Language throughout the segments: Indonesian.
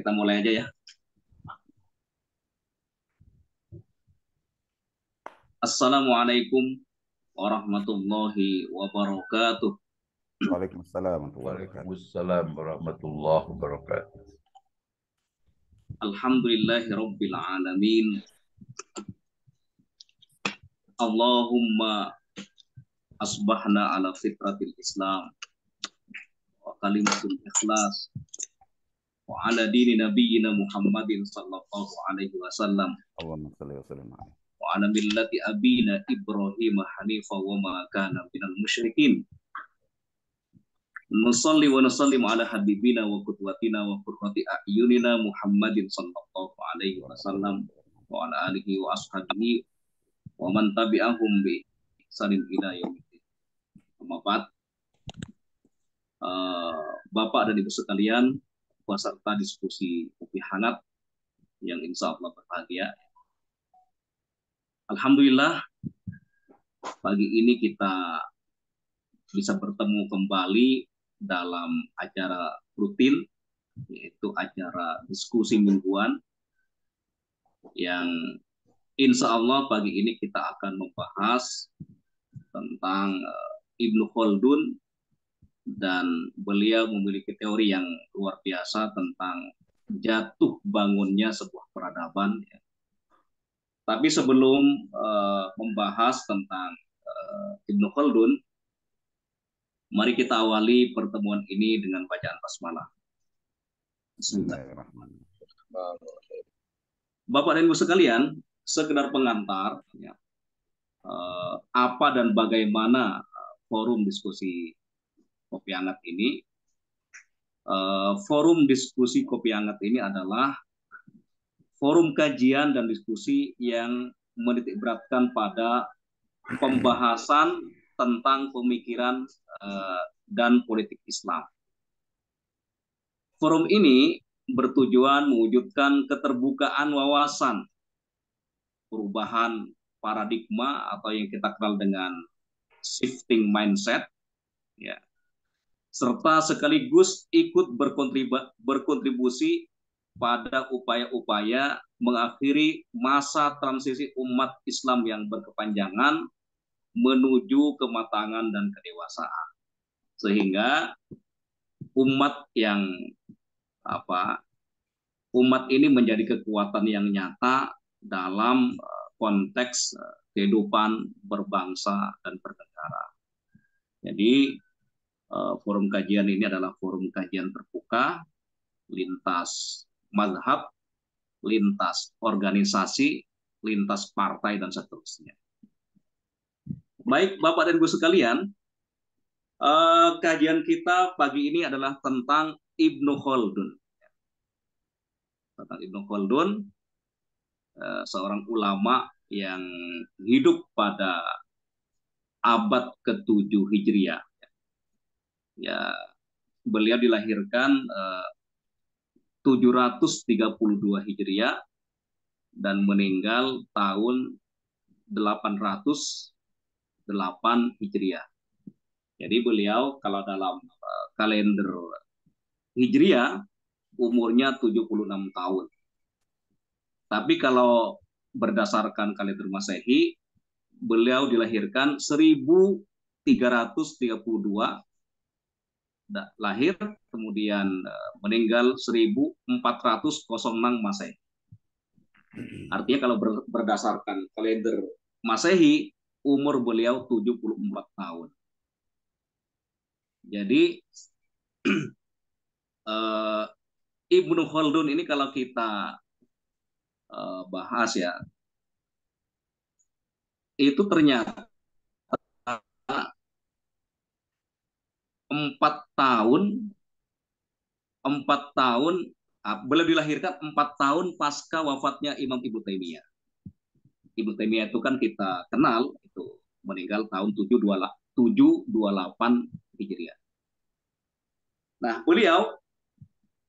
kita mulai aja ya. Assalamualaikum warahmatullahi wabarakatuh. Waalaikumsalam warahmatullahi wabarakatuh. Waalaikumsalam warahmatullahi wabarakatuh. Alhamdulillahi rabbil alamin. Allahumma asbahna ala fitratil Islam wa kalimatul ikhlas wa ala dini nabiyyina Muhammadin sallallahu alaihi wasallam Allahumma shalli wa sallim alaihi. wa ala millati abina Ibrahim hanifa wa ma kana minal musyrikin. Nusalli wa nusallim ala habibina wa qudwatina wa qurrati a'yunina Muhammadin sallallahu alaihi wasallam wa ala alihi wa ashabihi wa man tabi'ahum bi ihsanin ila yaumiddin. Amma ba'd. Bapak dan Ibu sekalian, peserta diskusi kopi hangat yang insya Allah berbahagia. Alhamdulillah, pagi ini kita bisa bertemu kembali dalam acara rutin, yaitu acara diskusi mingguan yang insya Allah pagi ini kita akan membahas tentang Ibnu Khaldun, dan beliau memiliki teori yang luar biasa tentang jatuh bangunnya sebuah peradaban. Tapi sebelum membahas tentang Ibnu Khaldun, mari kita awali pertemuan ini dengan bacaan basmalah. Bismillahirrahmanirrahim. Bapak dan Ibu sekalian, sekedar pengantar, ya, apa dan bagaimana forum diskusi kopi hangat ini. Forum diskusi kopi hangat ini adalah forum kajian dan diskusi yang menitik beratkan pada pembahasan tentang pemikiran dan politik Islam. Forum ini bertujuan mewujudkan keterbukaan wawasan, perubahan paradigma atau yang kita kenal dengan shifting mindset, ya, serta sekaligus ikut berkontribusi pada upaya-upaya mengakhiri masa transisi umat Islam yang berkepanjangan menuju kematangan dan kedewasaan, sehingga umat ini menjadi kekuatan yang nyata dalam konteks kehidupan berbangsa dan bernegara. Jadi forum kajian ini adalah forum kajian terbuka lintas mazhab, lintas organisasi, lintas partai, dan seterusnya. Baik, Bapak dan Ibu sekalian, kajian kita pagi ini adalah tentang Ibnu Khaldun. Tentang Ibnu Khaldun, seorang ulama yang hidup pada abad ke-7 Hijriah. Ya, beliau dilahirkan 732 Hijriah dan meninggal tahun 808 Hijriah. Jadi beliau kalau dalam kalender Hijriah umurnya 76 tahun. Tapi kalau berdasarkan kalender Masehi, beliau dilahirkan 1332, lahir, kemudian meninggal 1406 Masehi. Artinya kalau berdasarkan kalender Masehi, umur beliau 74 tahun. Jadi Ibnu Khaldun ini kalau kita bahas ya, itu ternyata 4 tahun beliau dilahirkan 4 tahun pasca wafatnya Imam Ibnu Taimiyah. Ibnu Taimiyah itu kan kita kenal itu meninggal tahun 728 Hijriah. Nah, beliau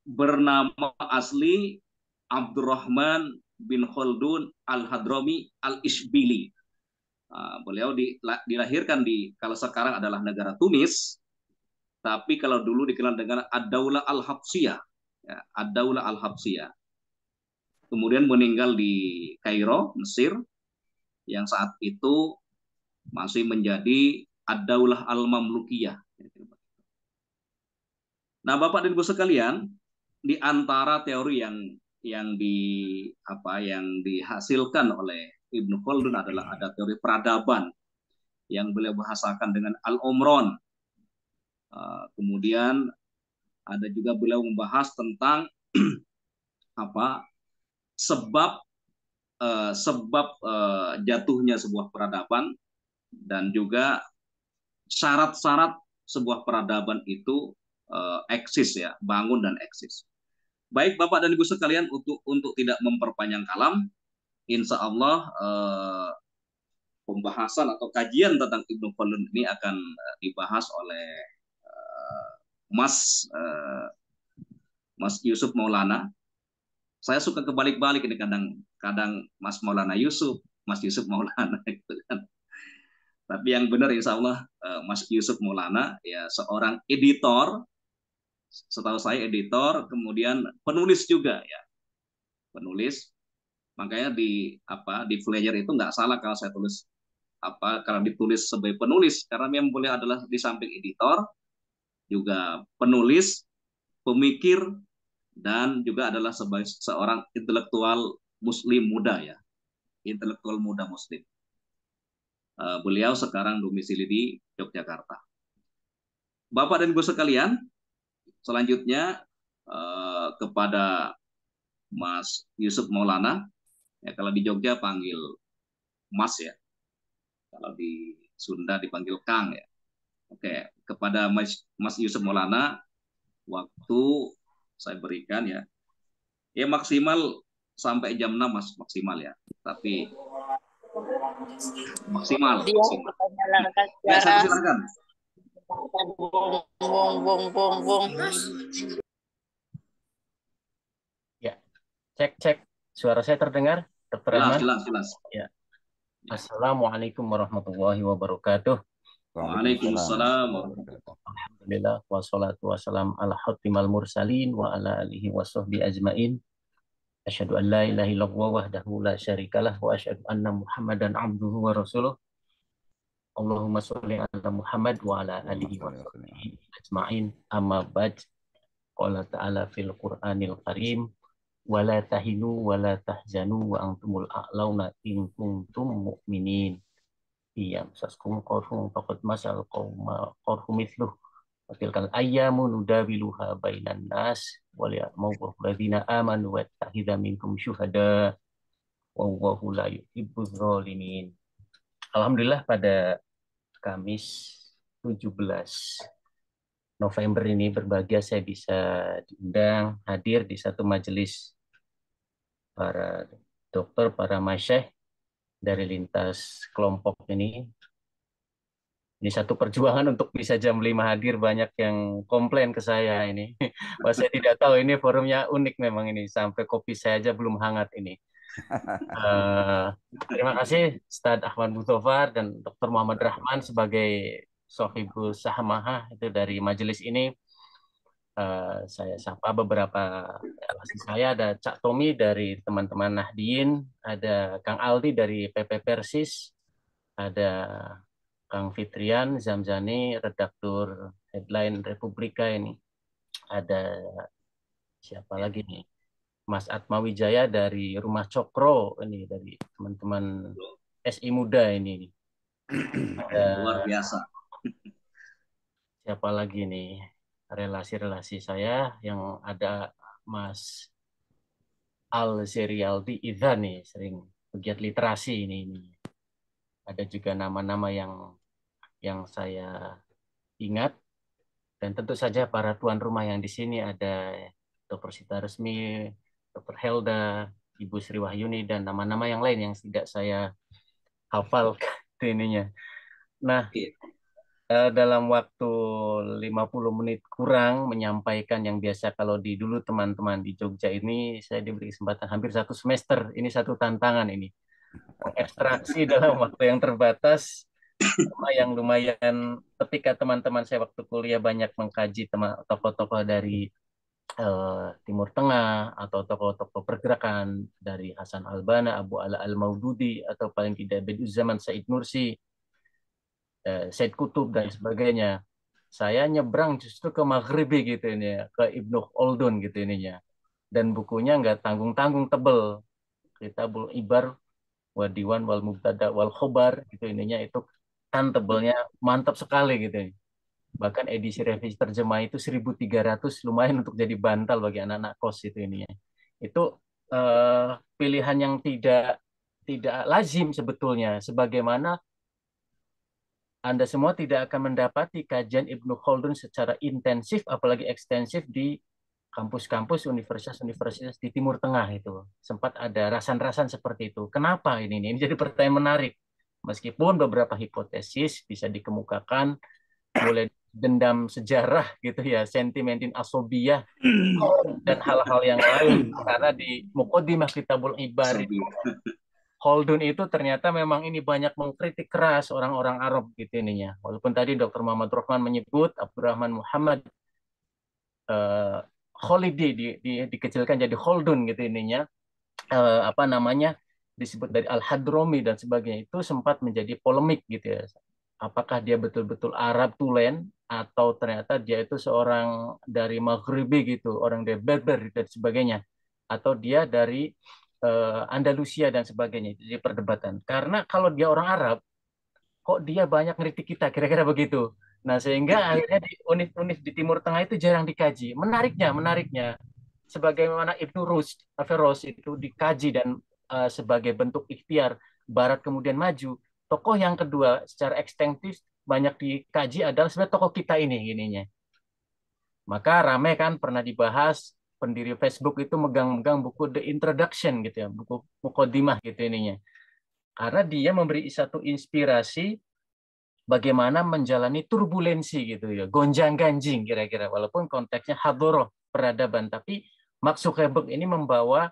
bernama asli Abdurrahman bin Khaldun Al-Hadrami Al-Ishbili. Beliau dilahirkan kalau sekarang adalah negara Tunis, tapi kalau dulu dikenal dengan Ad-Daulah Al-Habsyah, ya, Ad-Daulah Al-Habsiyah. Kemudian meninggal di Kairo, Mesir, yang saat itu masih menjadi Ad-Daulah Al-Mamlukiyah. Nah, Bapak dan Ibu sekalian, di antara teori yang dihasilkan oleh Ibnu Khaldun adalah ada teori peradaban yang beliau bahasakan dengan Al-Umron. Kemudian ada juga beliau membahas tentang sebab jatuhnya sebuah peradaban dan juga syarat-syarat sebuah peradaban itu eksis, ya, bangun dan eksis. Baik Bapak dan Ibu sekalian, untuk tidak memperpanjang kalam, insya Allah pembahasan atau kajian tentang Ibnu Khaldun ini akan dibahas oleh Mas Yusuf Maulana. Saya suka kebalik-balik ini, kadang Mas Maulana Yusuf, Mas Yusuf Maulana gitu kan. Tapi yang benar insya Allah Mas Yusuf Maulana ya seorang editor, setahu saya editor, kemudian penulis juga ya, penulis. Makanya di flyer itu nggak salah kalau saya tulis kalau ditulis sebagai penulis, karena memang boleh adalah di samping editor juga penulis, pemikir, dan juga adalah sebagai seorang intelektual muslim muda, ya, intelektual muda muslim. Beliau sekarang domisili di Yogyakarta. Bapak dan Ibu sekalian, selanjutnya kepada Mas Yusuf Maulana, ya, kalau di Jogja panggil Mas, ya, kalau di Sunda dipanggil Kang, ya. Oke, kepada Mas Yusuf Maulana, waktu saya berikan ya maksimal sampai jam 6, Mas, maksimal ya. Tapi maksimal. Dia menyalakan Ya, saya suara. silakan. Bung. Ya, cek. Suara saya terdengar, Dr. Rahman? Jelas. Ya. Assalamualaikum warahmatullahi wabarakatuh. Waalaikumsalam warahmatullahi wabarakatuh. Alhamdulillah, wassalatu wassalam ala khatimil mursalin wa ala alihi wa sahbihi ajmain. Asyhadu an la ilaha illallah wahdahu la syarikalah wa asyhadu anna Muhammadan abduhu wa rasuluh. Allahumma sholli ala Muhammad wa ala alihi wa sahbihi ajmain. Amma ba'd. Qala ta'ala fil Qur'anil Karim, wa la tahinu wa la tahzanu wa antumul a'launa in kuntum mu'minin. Iya, saskum qarhum faqad masal qauma qarhum mithluh. Wa tilkal ayyamu nudawiluha bainan nas wa liya'muru alladziina aamanu wa yattakhidha minkum syuhada wallahu la yuhibbuz zalimin. Alhamdulillah, pada Kamis 17 November ini berbahagia saya bisa diundang hadir di satu majelis para dokter, para masyayikh dari lintas kelompok ini. Ini satu perjuangan untuk bisa jam 5 hadir, banyak yang komplain ke saya ini. Wah, saya tidak tahu, ini forumnya unik memang ini, sampai kopi saya aja belum hangat ini. Terima kasih Ustadz Ahmad Muzafar dan Dr. Muhammad Rahman sebagai Sohibus Sahamaha itu dari majelis ini. Saya sapa beberapa relasi saya, ada Cak Tommy dari teman-teman Nahdien, ada Kang Aldi dari PP Persis, ada Kang Fitrian Zamzani, redaktur Headline Republika ini, ada siapa lagi nih, Mas Atma Wijaya dari Rumah Cokro ini, dari teman-teman SI Muda ini. Ada luar biasa. siapa lagi nih relasi-relasi saya, yang ada Mas Al Zerialdi Idhan nih, sering pegiat literasi ini. Ada juga nama-nama yang saya ingat, dan tentu saja para tuan rumah yang di sini, ada Dr. Sita Resmi, Dr. Helda, Ibu Sri Wahyuni, dan nama-nama yang lain yang tidak saya hafal ininya. Nah, dalam waktu 50 menit kurang menyampaikan yang biasa kalau dulu teman-teman di Jogja ini, saya diberi kesempatan hampir 1 semester. Ini satu tantangan ini. Ekstraksi dalam waktu yang terbatas, yang lumayan ketika teman-teman saya waktu kuliah banyak mengkaji tokoh-tokoh dari Timur Tengah atau tokoh-tokoh pergerakan dari Hasan al-Banna, Abu Ala al-Maududi, atau paling tidak Bediüzzaman Said Nursi, Said Kutub dan sebagainya. Saya nyebrang justru ke Maghribi gitu ini ya, ke Ibnu Khaldun gitu ininya. Dan bukunya nggak tanggung-tanggung, tebel. Kitabul Ibar wa Diwan wal Mubtada wal Khobar gitu ininya, itu kan tebelnya mantap sekali gitu. Bahkan edisi revisi terjemah itu 1.300, lumayan untuk jadi bantal bagi anak-anak kos itu ininya. Itu pilihan yang tidak lazim sebetulnya, sebagaimana Anda semua tidak akan mendapati kajian Ibnu Khaldun secara intensif, apalagi ekstensif di kampus-kampus universitas-universitas di Timur Tengah itu. Sempat ada rasan-rasan seperti itu. Kenapa ini? Ini jadi pertanyaan menarik. Meskipun beberapa hipotesis bisa dikemukakan, mulai dendam sejarah gitu ya, sentimentin asobiyah, dan hal-hal yang lain. Karena di Muqaddimah Kitabul Ibar, Khaldun itu ternyata memang ini banyak mengkritik keras orang-orang Arab gitu ininya. Walaupun tadi Dr. Muhammad Rahman menyebut Abdurrahman Muhammad Khalidi dikecilkan jadi Khaldun gitu ininya, apa namanya, disebut dari Al-Hadrami dan sebagainya, itu sempat menjadi polemik gitu ya. Apakah dia betul-betul Arab tulen atau ternyata dia itu seorang dari Maghribi gitu, orang dari Berber dan sebagainya, atau dia dari Andalusia dan sebagainya. Itu jadi perdebatan. Karena kalau dia orang Arab, kok dia banyak ngeritik kita, kira-kira begitu. Nah, sehingga akhirnya di univ-univ di Timur Tengah itu jarang dikaji. Menariknya, sebagaimana Ibnu Rushd, Averroes itu dikaji dan sebagai bentuk ikhtiar Barat kemudian maju. Tokoh yang kedua secara ekstensif banyak dikaji adalah sebenarnya tokoh kita ini gininya. Maka rame kan pernah dibahas, pendiri Facebook itu megang-megang buku The Introduction gitu ya, buku Muqaddimah gitu ininya. Karena dia memberi satu inspirasi bagaimana menjalani turbulensi gitu ya, gonjang-ganjing kira-kira, walaupun konteksnya hadoroh, peradaban, tapi Mark Zuckerberg ini membawa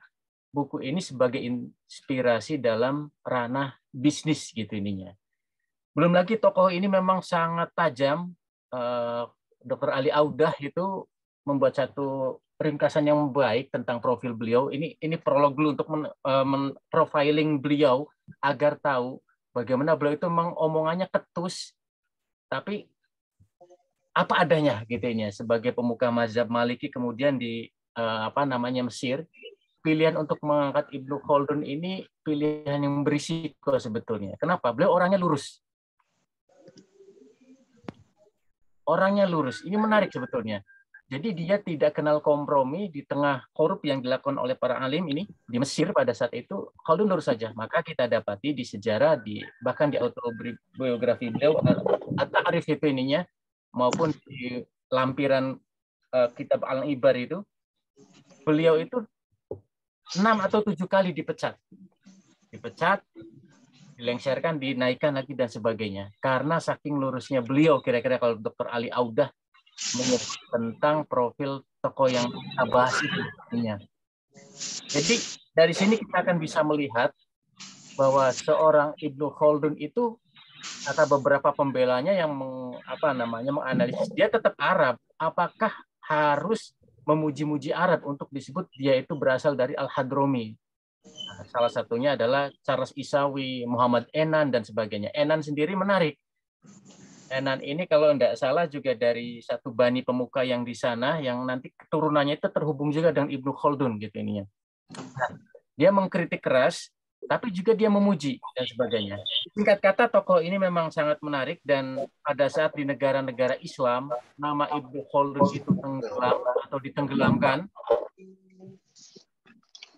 buku ini sebagai inspirasi dalam ranah bisnis gitu ininya. Belum lagi tokoh ini memang sangat tajam. Dr. Ali Audah itu membuat satu ringkasan yang baik tentang profil beliau. Ini prolog dulu untuk profiling beliau agar tahu bagaimana beliau itu memang omongannya ketus, tapi apa adanya gitu ya, sebagai pemuka mazhab Maliki kemudian di Mesir. Pilihan untuk mengangkat Ibnu Khaldun ini pilihan yang berisiko sebetulnya. Kenapa? Beliau orangnya lurus. Orangnya lurus. Ini menarik sebetulnya. Jadi dia tidak kenal kompromi di tengah korup yang dilakukan oleh para alim ini di Mesir pada saat itu. Khaldun lurus saja. Maka kita dapati di sejarah, bahkan di autobiografi beliau, At-Ta'rif itu ininya, maupun di lampiran kitab Al-Ibar itu, beliau itu 6 atau 7 kali dipecat, dilengsarkan, dinaikkan lagi dan sebagainya. Karena saking lurusnya beliau, kira-kira kalau Dr. Ali Audah menyebut tentang profil tokoh yang kita bahas itu. Jadi dari sini kita akan bisa melihat bahwa seorang Ibnu Khaldun itu, kata beberapa pembelanya yang menganalisis, dia tetap Arab. Apakah harus memuji-muji Arab untuk disebut dia itu berasal dari Al-Hadrami? Nah, salah satunya adalah Charles Isawi, Muhammad Enan, dan sebagainya. Enan sendiri menarik. Enan ini kalau tidak salah juga dari satu bani pemuka yang di sana, yang nanti keturunannya itu terhubung juga dengan Ibnu Khaldun gitu ininya. Nah, dia mengkritik keras, tapi juga dia memuji dan sebagainya. Singkat kata, tokoh ini memang sangat menarik, dan pada saat di negara-negara Islam nama Ibnu Khaldun itu tenggelam atau ditenggelamkan,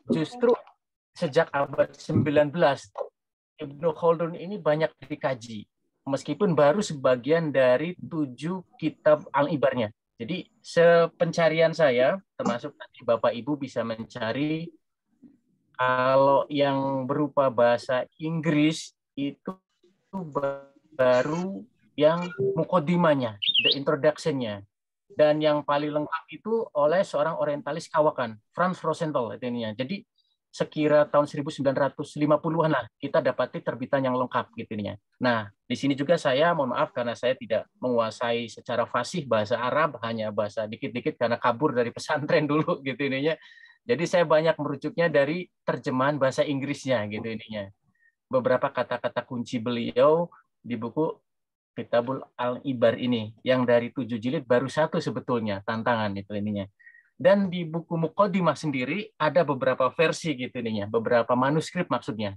justru sejak abad 19 Ibnu Khaldun ini banyak dikaji, meskipun baru sebagian dari 7 kitab Al-Ibarnya. Jadi sepencarian saya, termasuk nanti Bapak Ibu bisa mencari, kalau yang berupa bahasa Inggris itu baru yang mukodimanya, the introduction-nya. Dan yang paling lengkap itu oleh seorang orientalis kawakan, Franz Rosenthal. Jadi sekira tahun 1950-an lah kita dapati terbitan yang lengkap gitu ininya. Nah, di sini juga saya mohon maaf karena saya tidak menguasai secara fasih bahasa Arab, hanya bahasa dikit-dikit karena kabur dari pesantren dulu gitu ininya. Jadi saya banyak merujuknya dari terjemahan bahasa Inggrisnya gitu ininya. Beberapa kata-kata kunci beliau di buku Kitabul Al-Ibar ini yang dari 7 jilid baru 1 sebetulnya tantangan itu ininya. Dan di buku Muqaddimah sendiri ada beberapa versi gitu ininya, beberapa manuskrip maksudnya.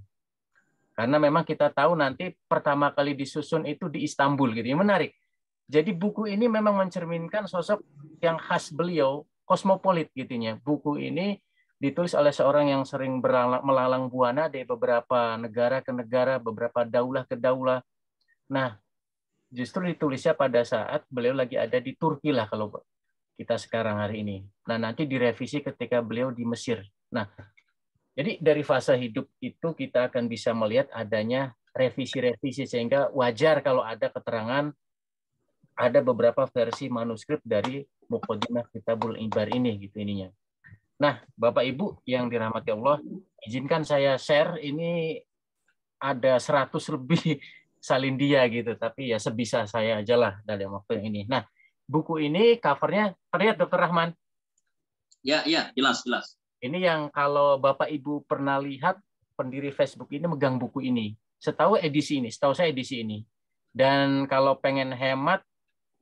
Karena memang kita tahu nanti pertama kali disusun itu di Istanbul gitu. Yang menarik. Jadi buku ini memang mencerminkan sosok yang khas beliau, kosmopolit gitunya. Buku ini ditulis oleh seorang yang sering melalang buana dari beberapa negara ke negara, beberapa daulah ke daulah. Nah, justru ditulisnya pada saat beliau lagi ada di Turki lah kalau kita sekarang hari ini. Nah, nanti direvisi ketika beliau di Mesir. Nah, jadi dari fase hidup itu kita akan bisa melihat adanya revisi-revisi sehingga wajar kalau ada keterangan ada beberapa versi manuskrip dari Muqaddimah Kitabul Ibar ini gitu ininya. Nah, Bapak Ibu yang dirahmati Allah, izinkan saya share ini ada 100 lebih salin dia gitu, tapi ya sebisa saya aja lah dalam waktu yang ini. Nah, buku ini covernya terlihat Dr. Rahman. Ya, jelas. Ini yang kalau Bapak Ibu pernah lihat pendiri Facebook ini megang buku ini. Setahu saya edisi ini. Dan kalau pengen hemat,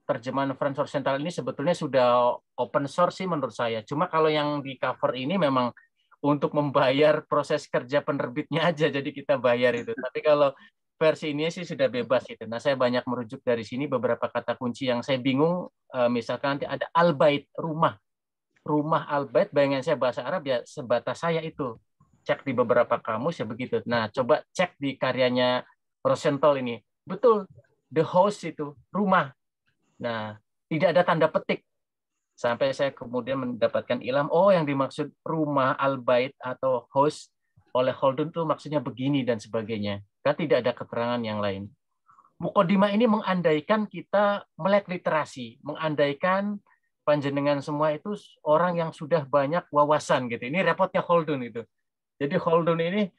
terjemahan Frans Central ini sebetulnya sudah open source sih menurut saya. Cuma kalau yang di cover ini memang untuk membayar proses kerja penerbitnya aja, jadi kita bayar itu. Tapi kalau versi ini sih sudah bebas itu. Nah, saya banyak merujuk dari sini beberapa kata kunci yang saya bingung. Misalkan nanti ada al-bait, rumah al-bait, bayangan saya bahasa Arab ya sebatas saya itu. Cek di beberapa kamus ya begitu. Nah, coba cek di karyanya Rosenthal ini. Betul, the house itu, rumah. Nah, tidak ada tanda petik. Sampai saya kemudian mendapatkan ilham, oh yang dimaksud rumah al-bait atau house oleh Holden itu maksudnya begini dan sebagainya. Kan tidak ada keterangan yang lain. Muqaddimah ini mengandaikan kita melek literasi, mengandaikan panjenengan semua itu orang yang sudah banyak wawasan gitu. Ini repotnya Holden itu. Jadi Holden ini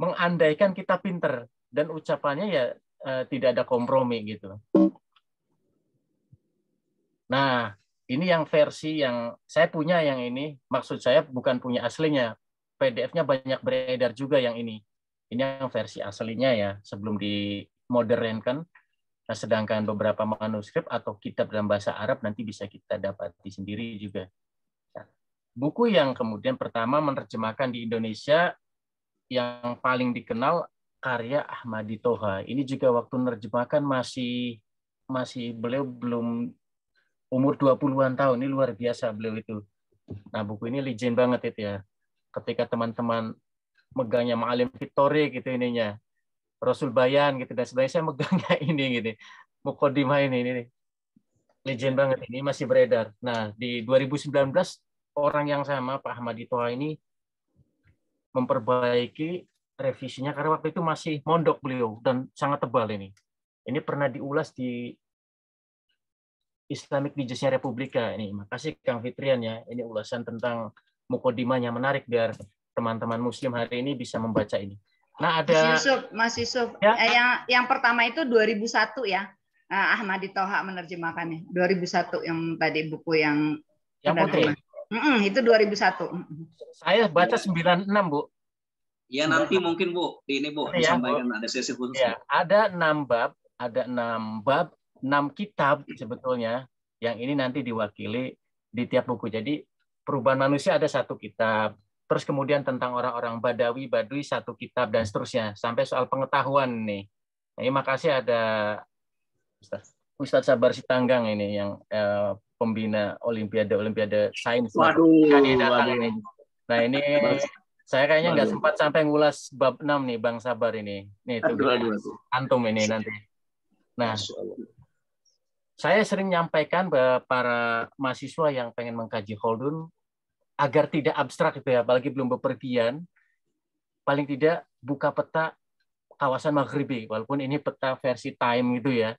mengandaikan kita pinter dan ucapannya ya tidak ada kompromi gitu. Nah, ini yang versi yang saya punya yang ini, maksud saya bukan punya aslinya. PDF-nya banyak beredar juga yang ini. Ini yang versi aslinya ya, sebelum dimodernkan. Nah, sedangkan beberapa manuskrip atau kitab dalam bahasa Arab nanti bisa kita dapati sendiri juga. Nah, buku yang kemudian pertama menerjemahkan di Indonesia yang paling dikenal karya Ahmadi Toha. Ini juga waktu menerjemahkan masih beliau belum umur 20-an tahun. Ini luar biasa beliau itu. Nah, buku ini legend banget itu ya. Ketika teman-teman megangnya Ma'alim Victory gitu ininya. Rasul Bayan gitu dan sebagainya, saya megangnya ini gitu. Muqaddimah ini legend banget, ini masih beredar. Nah, di 2019 orang yang sama Pak Ahmadi Toha ini memperbaiki revisinya karena waktu itu masih mondok beliau dan sangat tebal ini. Ini pernah diulas di Islamic Digest-nya Republika ini. Makasih Kang Fitrian ya. Ini ulasan tentang Muqaddimahnya menarik biar teman-teman muslim hari ini bisa membaca ini. Nah, ada Mas Yusuf, ya? Yang pertama itu 2001 ya. Ahmadi Toha menerjemahkannya. 2001 yang tadi buku yang putih. Itu 2001. Saya baca 96, Bu. Ya, nanti mungkin Bu, ini Bu disampaikan ada sesi khusus. Ya, ada 6 bab, 6 kitab sebetulnya yang ini nanti diwakili di tiap buku. Jadi perubahan manusia ada 1 kitab, terus kemudian tentang orang-orang Badui 1 kitab dan seterusnya sampai soal pengetahuan nih. Nah, ini makasih ada Ustadz Sabar Sitanggang ini yang pembina Olimpiade Sains. Waduh. Ini. Nah, ini saya kayaknya nggak sempat sampai ngulas bab 6 nih Bang Sabar ini. Nih itu antum ini nanti. Nah, saya sering menyampaikan bahwa para mahasiswa yang pengen mengkaji Holden agar tidak abstrak itu ya, apalagi belum bepergian, paling tidak buka peta kawasan Maghribi, walaupun ini peta versi Time gitu ya,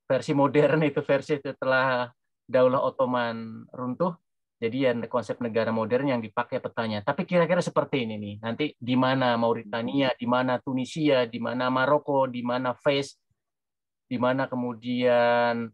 versi modern itu versi setelah Daulah Ottoman runtuh. Jadi ya konsep negara modern yang dipakai petanya. Tapi kira-kira seperti ini nih. Nanti di mana Mauritania, di mana Tunisia, di mana Maroko, di mana Fez, di mana kemudian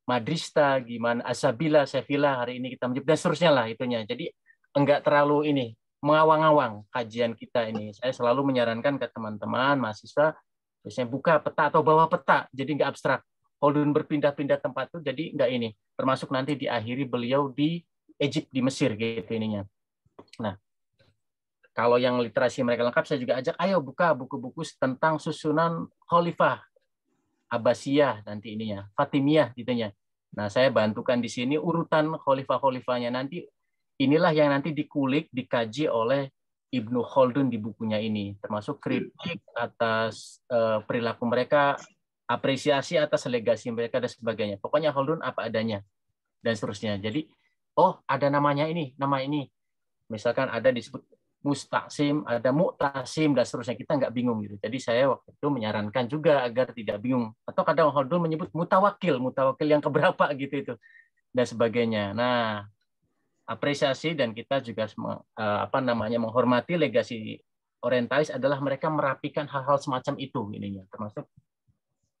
Madrista, di mana Asabila, Sevilla hari ini kita menyebut dan seterusnya lah itunya. Jadi enggak terlalu ini mengawang-awang kajian kita ini. Saya selalu menyarankan ke teman-teman mahasiswa biasanya buka peta atau bawa peta, jadi enggak abstrak. Holden berpindah-pindah tempat tuh jadi enggak ini. Termasuk nanti diakhiri beliau di Egypt, di Mesir gitu ininya. Nah, kalau yang literasi mereka lengkap, saya juga ajak, ayo buka buku-buku tentang susunan Khalifah Abbasiyah nanti ininya, Fatimiyah gitunya. Nah, saya bantukan di sini urutan khalifah-khalifahnya nanti. Inilah yang nanti dikulik, dikaji oleh Ibnu Khaldun di bukunya ini, termasuk kritik atas perilaku mereka, apresiasi atas legasi mereka dan sebagainya. Pokoknya Khaldun apa adanya dan seterusnya. Jadi oh, ada namanya ini, nama ini. Misalkan ada disebut Mustaqsim, ada Mu'tasim, dan seterusnya. Kita nggak bingung gitu. Jadi saya waktu itu menyarankan juga agar tidak bingung. Atau kadang Khaldun menyebut mutawakil yang keberapa gitu itu dan sebagainya. Nah, apresiasi dan kita juga menghormati legasi orientalis adalah mereka merapikan hal-hal semacam itu ininya, termasuk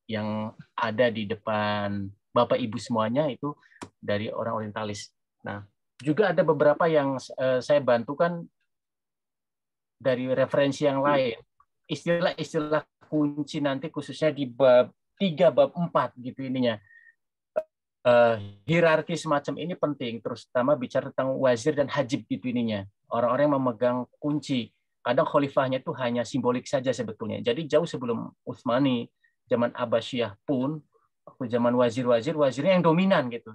yang ada di depan Bapak Ibu semuanya itu dari orang orientalis. Nah, juga ada beberapa yang saya bantukan dari referensi yang lain. Istilah-istilah kunci nanti khususnya di bab 3, bab 4 gitu ininya. Hierarki semacam ini penting, terutama bicara tentang wazir dan hajib gitu ininya. Orang-orang yang memegang kunci. Kadang khalifahnya itu hanya simbolik saja sebetulnya. Jadi jauh sebelum Utsmani, zaman Abbasiyah pun, waktu zaman wazirnya yang dominan gitu.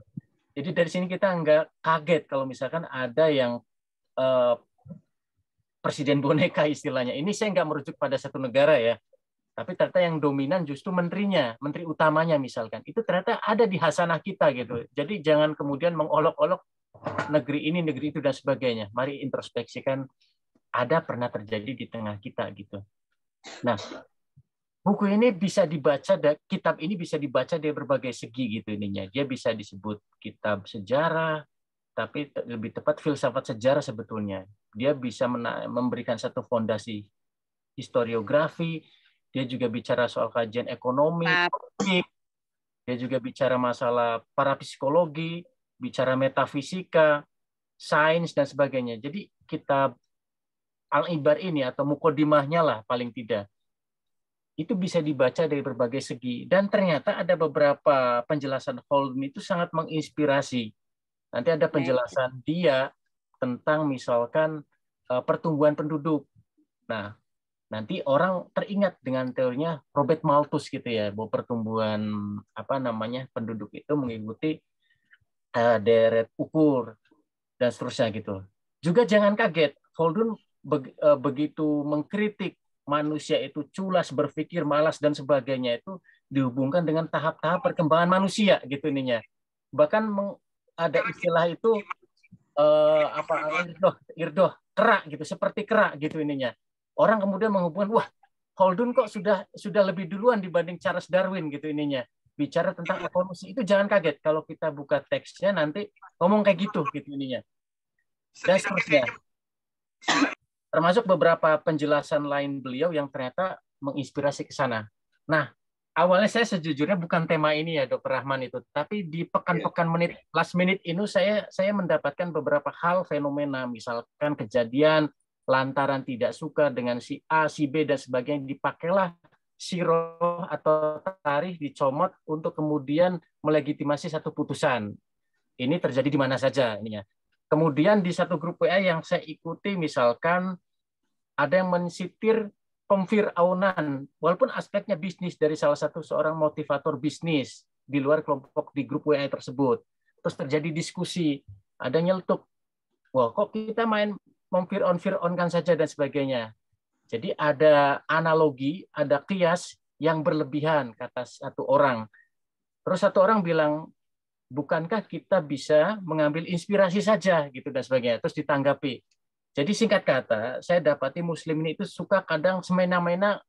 Jadi dari sini kita nggak kaget kalau misalkan ada yang presiden boneka istilahnya. Ini saya nggak merujuk pada satu negara ya, tapi ternyata yang dominan justru menterinya, menteri utamanya misalkan. Itu ternyata ada di hasanah kita gitu. Jadi jangan kemudian mengolok-olok negeri ini, negeri itu dan sebagainya. Mari introspeksikan ada pernah terjadi di tengah kita gitu. Nah, buku ini bisa dibaca, kitab ini bisa dibaca dari berbagai segi gitu ininya. Dia bisa disebut kitab sejarah, tapi lebih tepat filsafat sejarah sebetulnya. Dia bisa memberikan satu fondasi historiografi, dia juga bicara soal kajian ekonomi, politik, dia juga bicara masalah parapsikologi, bicara metafisika, sains dan sebagainya. Jadi kitab Al-Ibar ini atau mukodimahnya lah paling tidak, itu bisa dibaca dari berbagai segi. Dan ternyata ada beberapa penjelasan Holden itu sangat menginspirasi. Nanti ada penjelasan dia tentang misalkan pertumbuhan penduduk. Nah, nanti orang teringat dengan teorinya Robert Malthus gitu ya, bahwa pertumbuhan penduduk itu mengikuti deret ukur dan seterusnya gitu. Juga jangan kaget, Holden begitu mengkritik manusia itu culas, berpikir, malas dan sebagainya itu dihubungkan dengan tahap-tahap perkembangan manusia gitu ininya. Bahkan ada istilah itu irdoh kerak gitu, seperti kerak gitu ininya. Orang kemudian menghubungkan, wah, Holden kok sudah lebih duluan dibanding Charles Darwin gitu ininya. Bicara tentang evolusi itu jangan kaget kalau kita buka teksnya nanti ngomong kayak gitu ininya. Dan seterusnya. Termasuk beberapa penjelasan lain beliau yang ternyata menginspirasi ke sana. Nah, awalnya saya sejujurnya bukan tema ini ya, Dr. Rahman itu, tapi di pekan-pekan last minute ini saya mendapatkan beberapa hal fenomena, misalkan kejadian lantaran tidak suka dengan si A, si B dan sebagainya, dipakailah siroh atau tarikh dicomot untuk kemudian melegitimasi satu putusan. Ini terjadi di mana saja ininya. Kemudian di satu grup WA yang saya ikuti misalkan ada yang mensitir pemfiraunan, walaupun aspeknya bisnis dari salah satu seorang motivator bisnis di luar kelompok di grup WA tersebut. Terus terjadi diskusi, ada nyeletuk, wah kok kita main memfir'on-fir'onkan saja dan sebagainya. Jadi ada analogi, ada kias yang berlebihan, kata satu orang. Terus satu orang bilang, bukankah kita bisa mengambil inspirasi saja gitu dan sebagainya. Terus ditanggapi. Jadi singkat kata, saya dapati muslim ini itu suka kadang semena-mena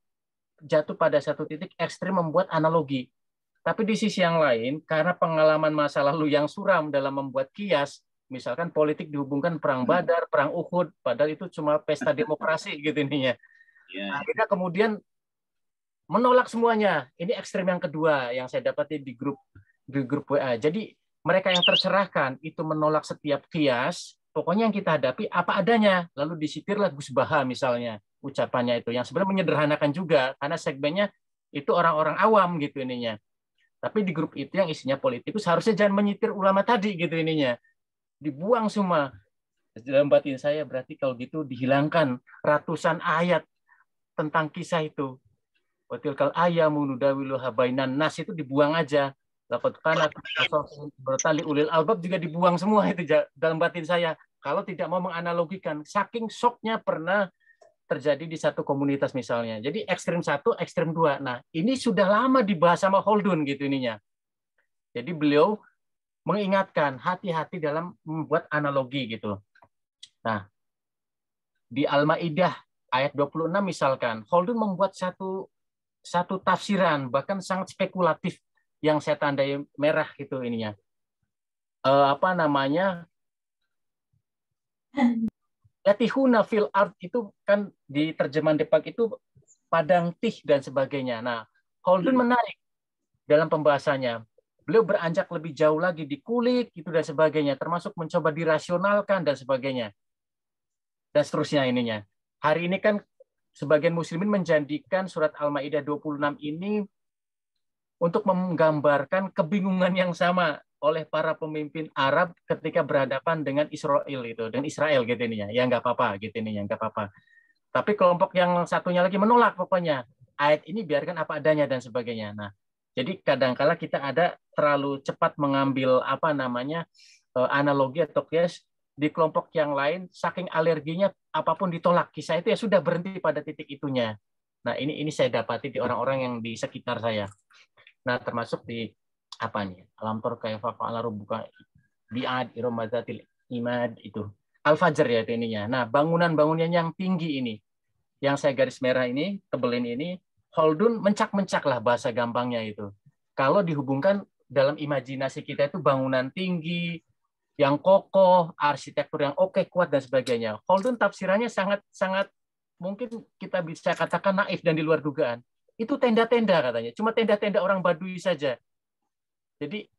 jatuh pada satu titik ekstrim membuat analogi. Tapi di sisi yang lain, karena pengalaman masa lalu yang suram dalam membuat kias, Misalkan politik dihubungkan perang Badar, perang Uhud, padahal itu cuma pesta demokrasi gitu ininya. Ya. Akhirnya kemudian menolak semuanya. Ini ekstrem yang kedua yang saya dapati di grup WA. Jadi mereka yang tercerahkan itu menolak setiap kias. Pokoknya yang kita hadapi apa adanya. Lalu disitirlah Gus Baha misalnya ucapannya itu yang sebenarnya menyederhanakan juga karena segmennya itu orang-orang awam gitu ininya. Tapi di grup itu yang isinya politikus harusnya jangan menyitir ulama tadi gitu ininya. Dibuang semua. Dalam batin saya berarti kalau gitu dihilangkan ratusan ayat tentang kisah itu. Watilkal ayamu nudawiluha bainan nas itu dibuang aja. Laqad kana bertali ulil albab juga dibuang semua itu dalam batin saya. Kalau tidak mau menganalogikan, saking shocknya pernah terjadi di satu komunitas misalnya. Jadi ekstrem 1, ekstrem 2. Nah, ini sudah lama dibahas sama Holdun gitu ininya. Jadi beliau mengingatkan hati-hati dalam membuat analogi gitu. Nah, di Al-Maidah ayat 26 misalkan, Holdun membuat satu tafsiran bahkan sangat spekulatif yang saya tandai merah gitu ininya. Apa namanya? Yatihuna fil art itu kan di terjemahan Depak itu padang tih dan sebagainya. Nah, Holdun menarik dalam pembahasannya. Beliau beranjak lebih jauh lagi di kulik itu dan sebagainya, termasuk mencoba dirasionalkan dan sebagainya. Dan seterusnya ininya. Hari ini kan sebagian muslimin menjadikan surat Al-Maidah 26 ini untuk menggambarkan kebingungan yang sama oleh para pemimpin Arab ketika berhadapan dengan Israel itu, dan Israel gitu ininya. Ya nggak apa-apa gitu ininya, nggak apa-apa. Tapi kelompok yang satunya lagi menolak pokoknya. Ayat ini biarkan apa adanya dan sebagainya. Nah, jadi kadangkala kita ada terlalu cepat mengambil apa namanya analogi atau kias di kelompok yang lain, saking alerginya apapun ditolak. Kisah itu ya sudah berhenti pada titik itunya. Nah, ini saya dapati di orang-orang yang di sekitar saya. Nah, termasuk di apa nih? Alam tor kaifa fa'ala rabbuka bi'ad iromazatil imad itu. Al-Fajr ya ininya. Nah, bangunan-bangunan yang tinggi ini, yang saya garis merah ini, tebelin ini, Holdun mencak-mencak lah bahasa gampangnya itu. Kalau dihubungkan dalam imajinasi kita itu bangunan tinggi, yang kokoh, arsitektur yang oke, kuat dan sebagainya. Holdun tafsirannya sangat mungkin kita bisa katakan naif dan di luar dugaan. Itu tenda-tenda katanya, cuma tenda-tenda orang Badui saja. Jadi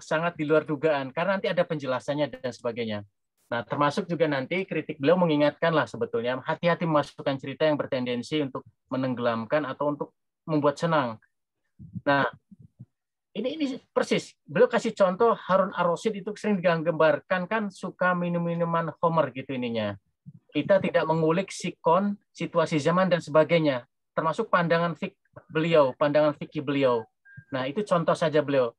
sangat di luar dugaan karena nanti ada penjelasannya dan sebagainya. Nah, termasuk juga nanti kritik beliau mengingatkan lah sebetulnya hati-hati memasukkan cerita yang bertendensi untuk menenggelamkan atau untuk membuat senang. Nah, ini persis. Beliau kasih contoh Harun ar-Rasyid itu sering digambarkan kan suka minum-minuman Homer gitu ininya. Kita tidak mengulik sikon, situasi zaman dan sebagainya, termasuk pandangan fikih beliau. Nah, itu contoh saja beliau.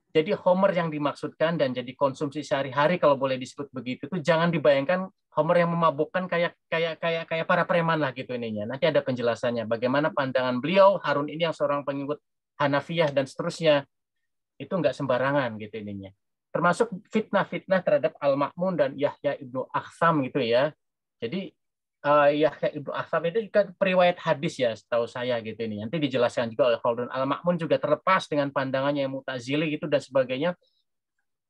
Jadi Homer yang dimaksudkan dan jadi konsumsi sehari-hari kalau boleh disebut begitu itu jangan dibayangkan Homer yang memabukkan kayak para preman lah gitu ininya. Nanti ada penjelasannya bagaimana pandangan beliau Harun ini yang seorang pengikut Hanafiyah dan seterusnya itu enggak sembarangan gitu ininya. Termasuk fitnah-fitnah terhadap Al-Ma'mun dan Yahya ibnu Akhsam gitu ya. Jadi Yahya ibnu Akhsam itu juga periwayat hadis ya setahu saya gitu ini. Nanti dijelaskan juga oleh Khaldun. Al-Ma'mun juga terlepas dengan pandangannya yang Mu'tazili gitu dan sebagainya.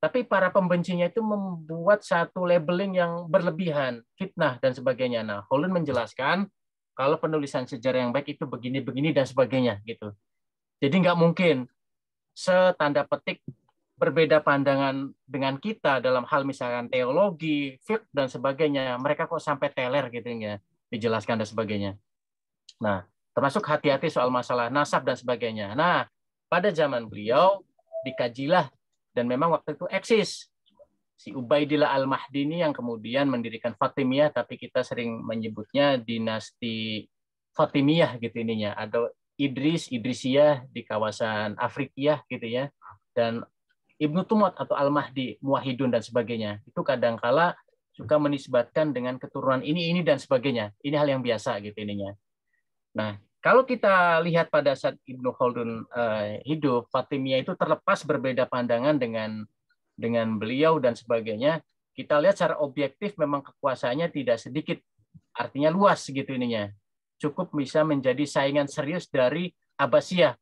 Tapi para pembencinya itu membuat satu labeling yang berlebihan, fitnah dan sebagainya. Nah, Khaldun menjelaskan kalau penulisan sejarah yang baik itu begini-begini dan sebagainya gitu. Jadi nggak mungkin setanda petik berbeda pandangan dengan kita dalam hal misalkan teologi, fiqh dan sebagainya, mereka kok sampai teler gitu ya, dijelaskan dan sebagainya. Nah, termasuk hati-hati soal masalah nasab dan sebagainya. Nah, pada zaman beliau dikajilah dan memang waktu itu eksis si Ubaidillah Al-Mahdini yang kemudian mendirikan Fatimiyah, tapi kita sering menyebutnya dinasti Fatimiyah gitu ininya. Ada Idrisiyah di kawasan Afrikiyah gitu ya, dan Ibnu Tumad atau Al-Mahdi, Muwahhidun dan sebagainya. Itu kadangkala suka menisbatkan dengan keturunan ini dan sebagainya. Ini hal yang biasa gitu ininya. Nah, kalau kita lihat pada saat Ibnu Khaldun hidup, Fatimiyah itu terlepas berbeda pandangan dengan beliau dan sebagainya. Kita lihat secara objektif memang kekuasaannya tidak sedikit, artinya luas gitu ininya. Cukup bisa menjadi saingan serius dari Abbasiyah,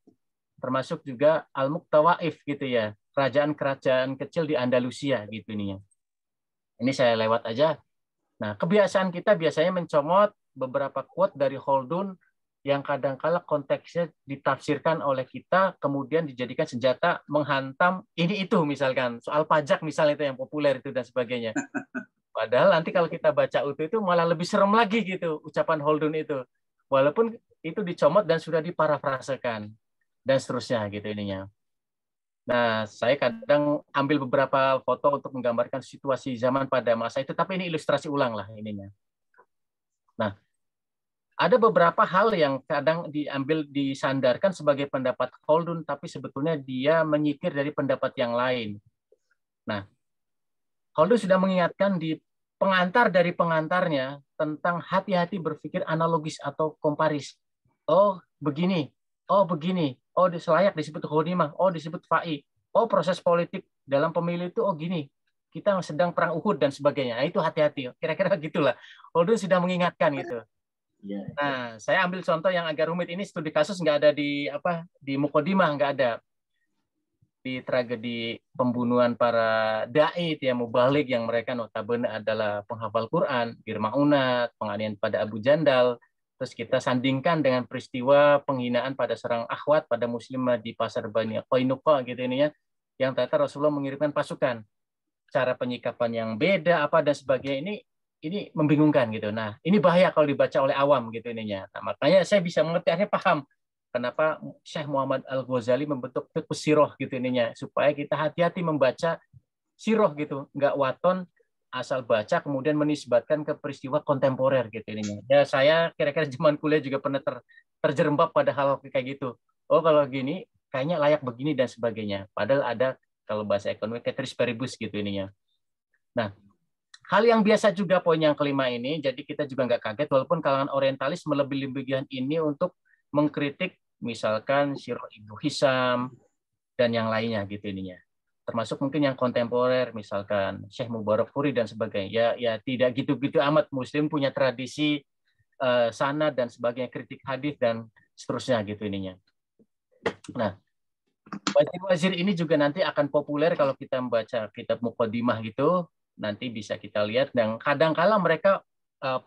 termasuk juga Al-Muqtawaif gitu ya. Kerajaan-kerajaan kecil di Andalusia gitu ininya. Ini saya lewat aja. Nah, kebiasaan kita biasanya mencomot beberapa quote dari Khaldun yang kadang-kala konteksnya ditafsirkan oleh kita, kemudian dijadikan senjata menghantam ini itu, misalkan soal pajak misalnya itu yang populer itu dan sebagainya. Padahal nanti kalau kita baca utuh itu malah lebih serem lagi gitu ucapan Khaldun itu, walaupun itu dicomot dan sudah diparafrasekan dan seterusnya gitu ininya. Nah, saya kadang ambil beberapa foto untuk menggambarkan situasi zaman pada masa itu, tapi ini ilustrasi ulang lah ininya. Nah, ada beberapa hal yang kadang disandarkan sebagai pendapat Khaldun, tapi sebetulnya dia menyikir dari pendapat yang lain. Nah, Khaldun sudah mengingatkan di pengantar dari pengantarnya tentang hati-hati berpikir analogis atau komparis. Oh, begini. Oh, begini. Oh, selayak disebut ghanimah. Oh, disebut fa'i. Oh, proses politik dalam pemilu itu, oh gini. Kita sedang perang Uhud dan sebagainya. Nah, itu hati-hati. Kira-kira gitulah. Khaldun sudah mengingatkan gitu. Nah, saya ambil contoh yang agak rumit ini, studi kasus nggak ada di Muqaddimah, nggak ada di tragedi pembunuhan para dai yang mubalik yang mereka notabene adalah penghafal Quran, Firmaunat, penganiayaan pada Abu Jandal, terus kita sandingkan dengan peristiwa penghinaan pada seorang akhwat pada muslimah di pasar Bani Qainuqa gitu ini ya, yang ternyata Rasulullah mengirimkan pasukan, cara penyikapan yang beda apa dan sebagainya ini membingungkan gitu. Nah, ini bahaya kalau dibaca oleh awam gitu ininya. Nah, makanya saya bisa mengerti, akhirnya paham kenapa Syekh Muhammad Al-Ghazali membentuk fiqh sirah gitu ininya, supaya kita hati-hati membaca sirah gitu, nggak waton asal baca kemudian menisbatkan ke peristiwa kontemporer gitu ininya. Ya saya kira-kira zaman kuliah juga pernah terjerembab pada hal kayak gitu. Oh, kalau gini kayaknya layak begini dan sebagainya. Padahal ada kalau bahasa ekonomi ceteris paribus gitu ininya. Nah, hal yang biasa juga poin yang kelima ini, jadi kita juga nggak kaget walaupun kalangan orientalis melebih-lebihkan ini untuk mengkritik misalkan Sirah Ibnu Hisam dan yang lainnya gitu ininya. Termasuk mungkin yang kontemporer misalkan Syekh Mubarak Furi dan sebagainya. Ya tidak gitu-gitu amat, Muslim punya tradisi sanad dan sebagainya, kritik hadis dan seterusnya gitu ininya. Nah, wazir-wazir ini juga nanti akan populer kalau kita membaca kitab Muqaddimah gitu. Nanti bisa kita lihat, dan kadang-kala mereka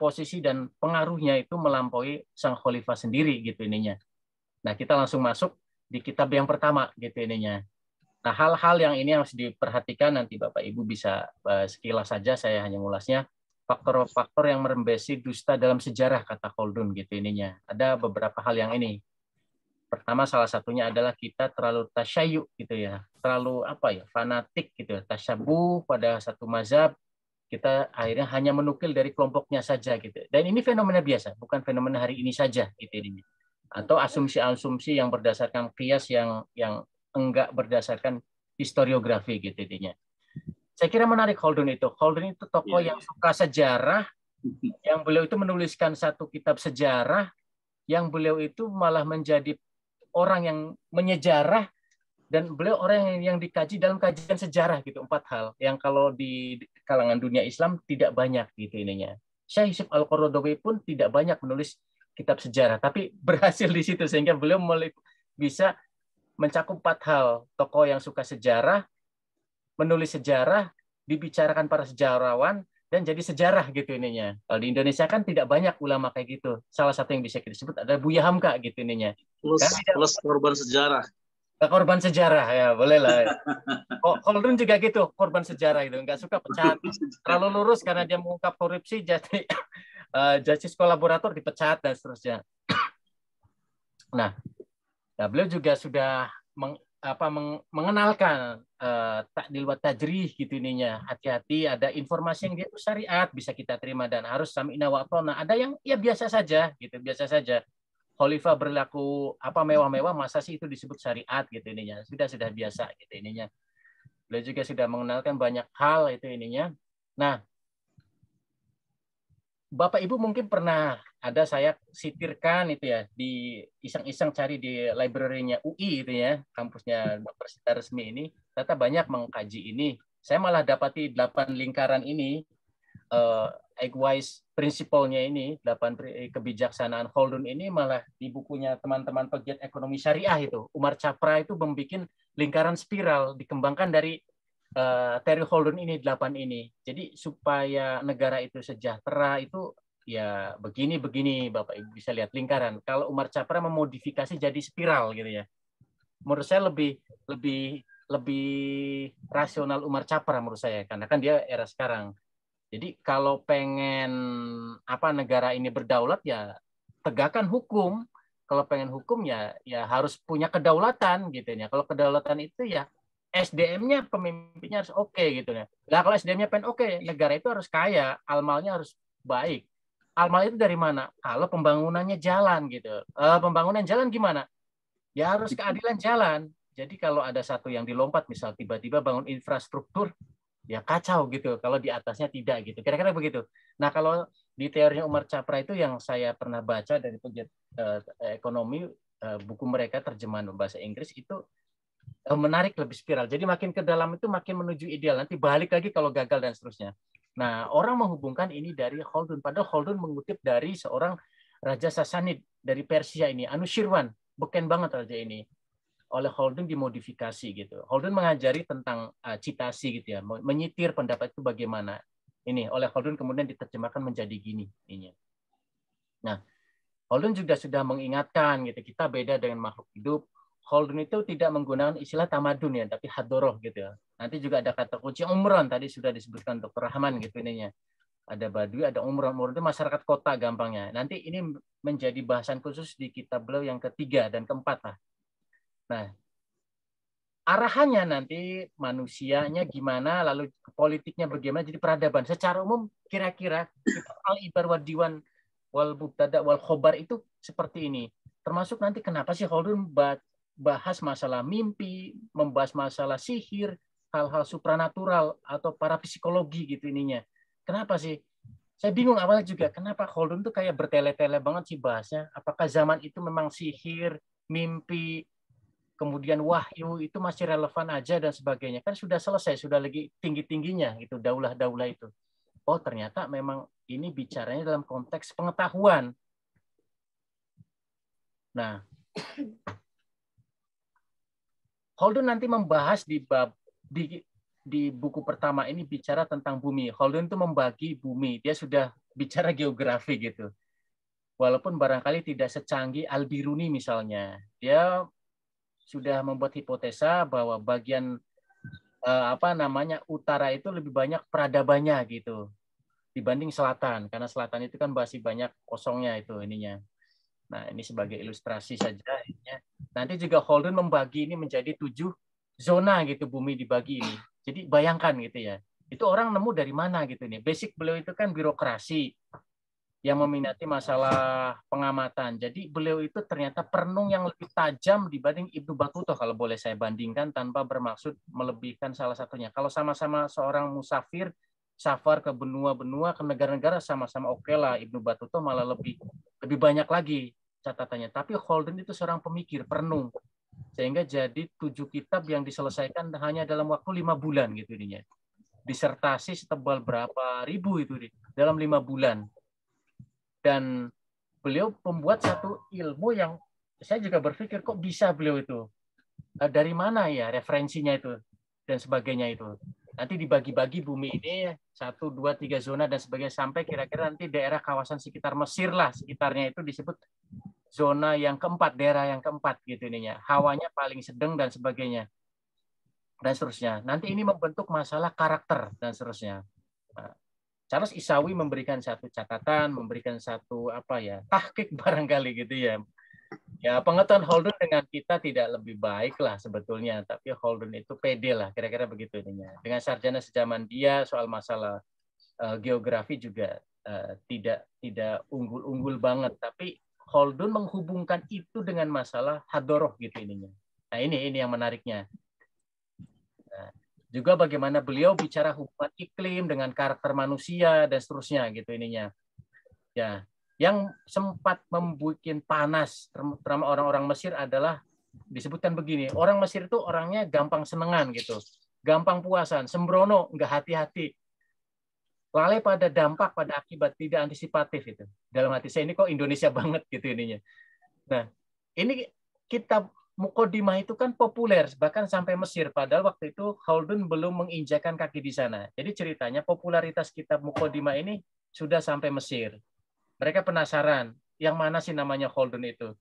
posisi dan pengaruhnya itu melampaui sang khalifah sendiri gitu ininya. Nah, kita langsung masuk di kitab yang pertama gitu ininya. Nah, hal-hal yang ini harus diperhatikan, nanti Bapak Ibu bisa sekilas saja, saya hanya ngulasnya. Faktor-faktor yang merembesi dusta dalam sejarah, kata Khaldun gitu ininya. Ada beberapa hal yang ini. Pertama, salah satunya adalah kita terlalu tasyayyu gitu ya, terlalu fanatik gitu, tasyabuh pada satu mazhab, kita akhirnya hanya menukil dari kelompoknya saja gitu. Dan ini fenomena biasa, bukan fenomena hari ini saja gitu ini. Atau asumsi-asumsi yang berdasarkan qiyas yang enggak berdasarkan historiografi gitu intinya. Saya kira menarik Khaldun itu. Khaldun itu tokoh yang suka sejarah, yang beliau itu menuliskan satu kitab sejarah, yang beliau itu malah menjadi orang yang menyejarah, dan beliau orang yang dikaji dalam kajian sejarah gitu. 4 hal yang kalau di kalangan dunia Islam tidak banyak gitu ininya. Syekh Yusuf Al-Qaradawi pun tidak banyak menulis kitab sejarah, tapi berhasil di situ sehingga beliau bisa mencakup 4 hal. Tokoh yang suka sejarah, menulis sejarah, dibicarakan para sejarawan, dan jadi sejarah gitu ininya. Kalau di Indonesia kan tidak banyak ulama kayak gitu. Salah satu yang bisa kita sebut adalah Buya Hamka gitu ininya. Plus korban sejarah. Korban sejarah ya, boleh lah. Khaldun juga gitu, korban sejarah itu, nggak suka pecat, terlalu lurus karena dia mengungkap korupsi, jadi justice kolaborator dipecat dan seterusnya. Nah, beliau juga sudah mengenalkan takdil wa tajrih gitu ininya. Hati-hati, ada informasi yang dia itu syariat bisa kita terima dan harus sami'na wa ata'na. Ada yang ya biasa saja gitu, biasa saja. Khalifah berlaku mewah-mewah, masa sih itu disebut syariat gitu ininya. Sudah biasa gitu ininya. Beliau juga sudah mengenalkan banyak hal itu ininya. Nah, Bapak Ibu mungkin pernah ada saya sitirkan itu ya, di iseng-iseng cari di library-nya UI itu ya, kampusnya Universitas Resmi ini, ternyata banyak mengkaji ini. Saya malah dapati 8 lingkaran ini, Eggwise Principle-nya ini, 8 kebijaksanaan Khaldun ini malah di bukunya teman-teman pegiat ekonomi syariah itu, Umar Chapra itu membuat lingkaran spiral, dikembangkan dari Terry Holden ini 8 ini. Jadi supaya negara itu sejahtera itu ya begini Bapak Ibu bisa lihat lingkaran. Kalau Umar Capra memodifikasi jadi spiral gitu ya. Menurut saya lebih rasional Umar Capra menurut saya karena kan dia era sekarang. Jadi kalau pengen negara ini berdaulat ya tegakkan hukum. Kalau pengen hukum ya harus punya kedaulatan gitu ya. Kalau kedaulatan itu ya SDM-nya pemimpinnya harus oke gitu ya. Nah kalau SDM-nya oke, negara itu harus kaya, almalnya harus baik. Almal itu dari mana? Kalau pembangunannya jalan gitu. Pembangunan jalan gimana? Ya harus keadilan jalan. Jadi kalau ada satu yang dilompat, misal tiba-tiba bangun infrastruktur, ya kacau gitu. Kalau di atasnya tidak gitu. Kira-kira begitu. Nah kalau di teorinya Umar Capra itu yang saya pernah baca dari pegiat ekonomi, buku mereka terjemahan bahasa Inggris itu menarik lebih spiral. Jadi makin ke dalam itu makin menuju ideal. Nanti balik lagi kalau gagal dan seterusnya. Nah, orang menghubungkan ini dari Khaldun. Padahal Khaldun mengutip dari seorang Raja Sasanid dari Persia ini, Anushirwan. Beken banget raja ini. Oleh Khaldun dimodifikasi gitu. Khaldun mengajari tentang citasi gitu ya, menyitir pendapat itu bagaimana. Ini oleh Khaldun kemudian diterjemahkan menjadi gini. Ini. Nah, Khaldun juga sudah mengingatkan gitu, kita beda dengan makhluk hidup. Khaldun itu tidak menggunakan istilah tamadun ya, tapi hadoroh gitu ya. Nanti juga ada kata kunci umron, tadi sudah disebutkan Dr. Rahman gitu ininya. Ada Baduy, ada umron. Umron itu masyarakat kota gampangnya. Nanti ini menjadi bahasan khusus di kitab beliau yang ketiga dan keempat lah. Nah, arahannya nanti manusianya gimana, lalu politiknya bagaimana, jadi peradaban. Secara umum kira-kira al-ibar wal diwan wal mubtada wal khobar itu seperti ini. Termasuk nanti kenapa sih Khaldun bahas masalah mimpi, membahas masalah sihir, hal-hal supranatural atau parapsikologi gitu ininya. Kenapa sih? Saya bingung awalnya juga, kenapa Khaldun tuh kayak bertele-tele banget sih bahasnya. Apakah zaman itu memang sihir, mimpi, kemudian wahyu itu masih relevan aja dan sebagainya. Kan sudah selesai, sudah lagi tinggi-tingginya itu daulah-daulah itu. Oh, ternyata memang ini bicaranya dalam konteks pengetahuan. Nah, Khaldun nanti membahas di buku pertama ini bicara tentang bumi. Khaldun itu membagi bumi. Dia sudah bicara geografi gitu. Walaupun barangkali tidak secanggih Al-Biruni misalnya. Dia sudah membuat hipotesa bahwa bagian utara itu lebih banyak peradabannya gitu dibanding selatan. Karena selatan itu kan masih banyak kosongnya itu ininya. Nah, ini sebagai ilustrasi saja. Nanti juga Khaldun membagi ini menjadi 7 zona gitu bumi dibagi ini. Jadi bayangkan gitu ya. Itu orang nemu dari mana gitu nih. Basic beliau itu kan birokrasi yang meminati masalah pengamatan. Jadi beliau itu ternyata perenung yang lebih tajam dibanding Ibnu Battuta kalau boleh saya bandingkan tanpa bermaksud melebihkan salah satunya. Kalau sama-sama seorang musafir safar ke benua-benua ke negara-negara sama-sama oke lah. Ibnu Battuta malah lebih banyak lagi catatannya. Tapi Khaldun itu seorang pemikir, perenung. Sehingga jadi 7 kitab yang diselesaikan hanya dalam waktu 5 bulan gitu ininya. Disertasi setebal berapa ribu itu dalam 5 bulan. Dan beliau membuat satu ilmu yang saya juga berpikir kok bisa beliau itu. Dari mana ya referensinya itu dan sebagainya itu. Nanti dibagi-bagi bumi ini 1, 2, 3 zona dan sebagainya sampai kira-kira nanti daerah kawasan sekitar Mesir lah sekitarnya itu disebut zona yang keempat, daerah yang keempat gitu ininya. Hawanya paling sedang dan sebagainya. Dan seterusnya. Nanti ini membentuk masalah karakter dan seterusnya. Nah, Charles Isawi memberikan satu catatan, memberikan satu tahqiq barangkali gitu ya. Ya, pengetahuan Khaldun dengan kita tidak lebih baik lah sebetulnya, tapi Khaldun itu pede lah, kira-kira begitu ininya. Dengan sarjana sejaman dia soal masalah geografi juga tidak unggul-unggul banget, tapi Khaldun menghubungkan itu dengan masalah hadoroh gitu ininya. Nah, ini yang menariknya. Nah, juga bagaimana beliau bicara hubungan iklim dengan karakter manusia dan seterusnya gitu ininya. Ya, yang sempat membuat panas terutama orang-orang Mesir adalah disebutkan begini, orang Mesir itu orangnya gampang senengan gitu, gampang puasan, sembrono, enggak hati-hati, lalai pada dampak, pada akibat, tidak antisipatif itu. Dalam hati saya ini kok Indonesia banget gitu ininya. Nah, ini kita Muqaddimah itu kan populer bahkan sampai Mesir, padahal waktu itu Khaldun belum menginjakan kaki di sana. Jadi ceritanya popularitas kitab Muqaddimah ini sudah sampai Mesir. Mereka penasaran, yang mana sih namanya Khaldun itu?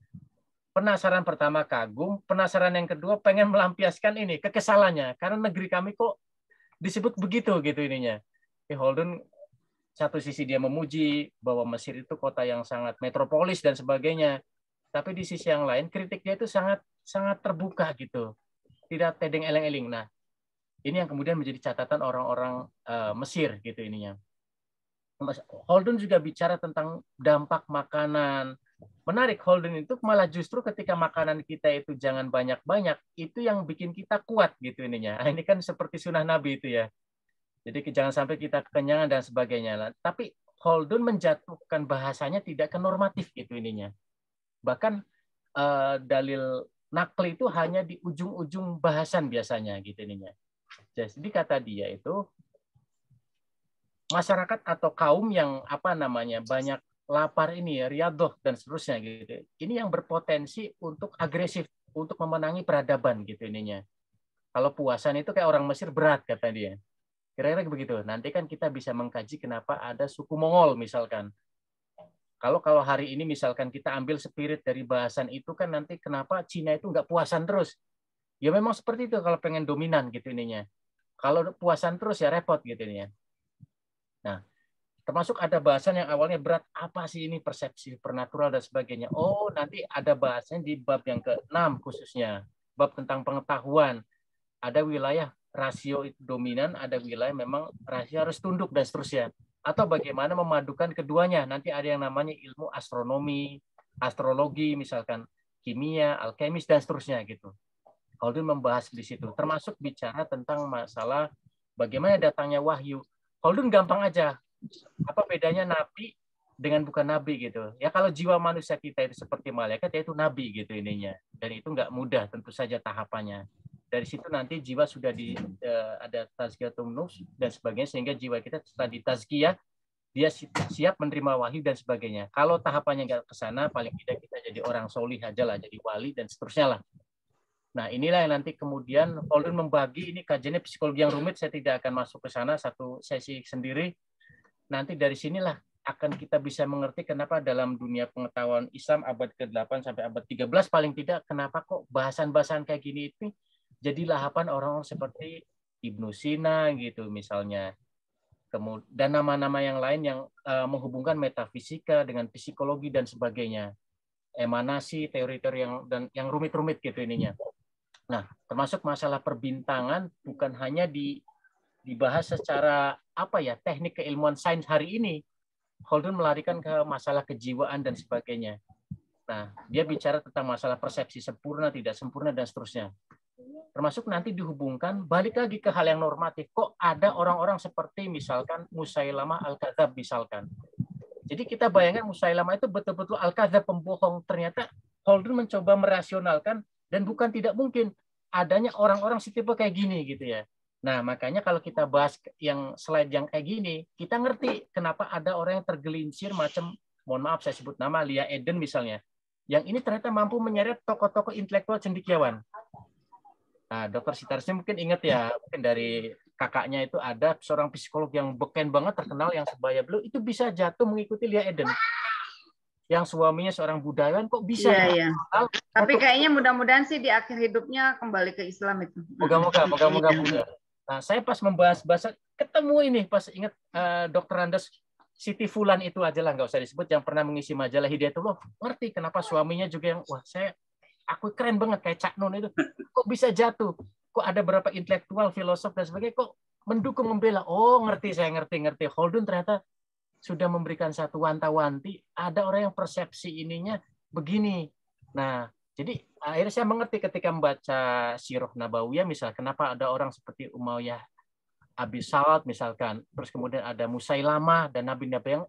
Penasaran pertama kagum, penasaran yang kedua pengen melampiaskan ini kekesalannya karena negeri kami kok disebut begitu gitu ininya. Khaldun satu sisi dia memuji bahwa Mesir itu kota yang sangat metropolis dan sebagainya. Tapi di sisi yang lain kritiknya itu sangat terbuka gitu, tidak tedeng eleng-eling. Nah, ini yang kemudian menjadi catatan orang-orang Mesir gitu ininya. Khaldun juga bicara tentang dampak makanan. Menarik, Khaldun itu malah justru ketika makanan kita itu jangan banyak-banyak, itu yang bikin kita kuat gitu ininya. Ini kan seperti sunnah Nabi itu ya. Jadi jangan sampai kita kekenyangan dan sebagainya. Tapi Khaldun menjatuhkan bahasanya tidak ke normatif gitu ininya. Bahkan dalil nakli itu hanya di ujung-ujung bahasan biasanya gitu ininya. Jadi kata dia itu masyarakat atau kaum yang banyak lapar ini ya, riadoh dan seterusnya gitu. Ini yang berpotensi untuk agresif, untuk memenangi peradaban gitu ininya. Kalau puasan itu kayak orang Mesir berat kata dia. Kira-kira begitu. Nanti kan kita bisa mengkaji kenapa ada suku Mongol misalkan. Kalau hari ini misalkan kita ambil spirit dari bahasan itu kan nanti kenapa Cina itu nggak puasan terus? Ya memang seperti itu kalau pengen dominan gitu ininya. Kalau puasan terus ya repot gitu ininya. Nah, termasuk ada bahasan yang awalnya berat, apa sih ini persepsi supernatural dan sebagainya. Oh, nanti ada bahasan di bab yang ke-6 khususnya. Bab tentang pengetahuan. Ada wilayah rasio itu dominan, ada wilayah memang rasio harus tunduk dan seterusnya. Atau bagaimana memadukan keduanya. Nanti ada yang namanya ilmu astronomi, astrologi, misalkan kimia, alkemis, dan seterusnya gitu. Khaldun membahas di situ. Termasuk bicara tentang masalah bagaimana datangnya wahyu. Khaldun gampang aja. Apa bedanya nabi dengan bukan nabi gitu. Ya kalau jiwa manusia kita itu seperti malaikat, yaitu nabi gitu ininya. Dan itu nggak mudah tentu saja tahapannya. Dari situ nanti jiwa sudah ada tazkiyatun nufs dan sebagainya, sehingga jiwa kita setelah ditazkiyah dia siap menerima wahyu dan sebagainya. Kalau tahapannya nggak ke sana, paling tidak kita jadi orang solih aja lah, jadi wali dan seterusnya lah. Nah inilah yang nanti kemudian Khaldun membagi, ini kajiannya psikologi yang rumit, saya tidak akan masuk ke sana, satu sesi sendiri. Nanti dari sinilah akan kita bisa mengerti kenapa dalam dunia pengetahuan Islam abad ke-8 sampai abad 13 paling tidak, kenapa kok bahasan-bahasan kayak gini itu jadi lahapan orang-orang seperti Ibnu Sina gitu misalnya. Dan nama-nama yang lain yang menghubungkan metafisika dengan psikologi dan sebagainya. Emanasi, teori-teori yang rumit-rumit gitu ininya. Nah, termasuk masalah perbintangan bukan hanya dibahas secara teknik keilmuan sains hari ini. Khaldun melarikan ke masalah kejiwaan dan sebagainya. Nah, dia bicara tentang masalah persepsi sempurna, tidak sempurna, dan seterusnya. Termasuk nanti dihubungkan balik lagi ke hal yang normatif. Kok ada orang-orang seperti misalkan Musailamah Al-Kadzab misalkan. Jadi kita bayangkan Musailamah itu betul-betul Al-Kadzab, pembohong. Ternyata Khaldun mencoba merasionalkan dan bukan tidak mungkin adanya orang-orang setipe kayak gini gitu ya. Nah, makanya kalau kita bahas yang slide yang kayak gini, kita ngerti kenapa ada orang yang tergelincir macam, mohon maaf saya sebut nama, Lia Eden misalnya. Yang ini ternyata mampu menyeret tokoh-tokoh intelektual cendekiawan. Nah, Dr. Sitarsih mungkin ingat ya, mungkin dari kakaknya itu ada seorang psikolog yang beken banget, terkenal, yang sebaya beliau, itu bisa jatuh mengikuti Lia Eden. Yang suaminya seorang budayawan, kok bisa? Iya. Tapi kayaknya mudah-mudahan sih di akhir hidupnya kembali ke Islam itu. Moga-moga. Nah, saya pas membahas bahasa, ketemu ini, pas ingat Dr. Andes, Siti Fulan itu aja lah, nggak usah disebut, yang pernah mengisi majalah Hidayatullah, ngerti kenapa suaminya juga yang, aku keren banget kayak Cak Nun itu, kok bisa jatuh, kok ada beberapa intelektual, filosof dan sebagainya, kok mendukung, membela. Oh, saya ngerti. Khaldun ternyata sudah memberikan satu wanti-wanti, ada orang yang persepsi ininya begini. Nah, jadi akhirnya saya mengerti ketika membaca Sirah Nabawiyah, misal kenapa ada orang seperti Umayyah Abi Sa'ad misalkan, terus kemudian ada Musailamah dan nabi-nabi yang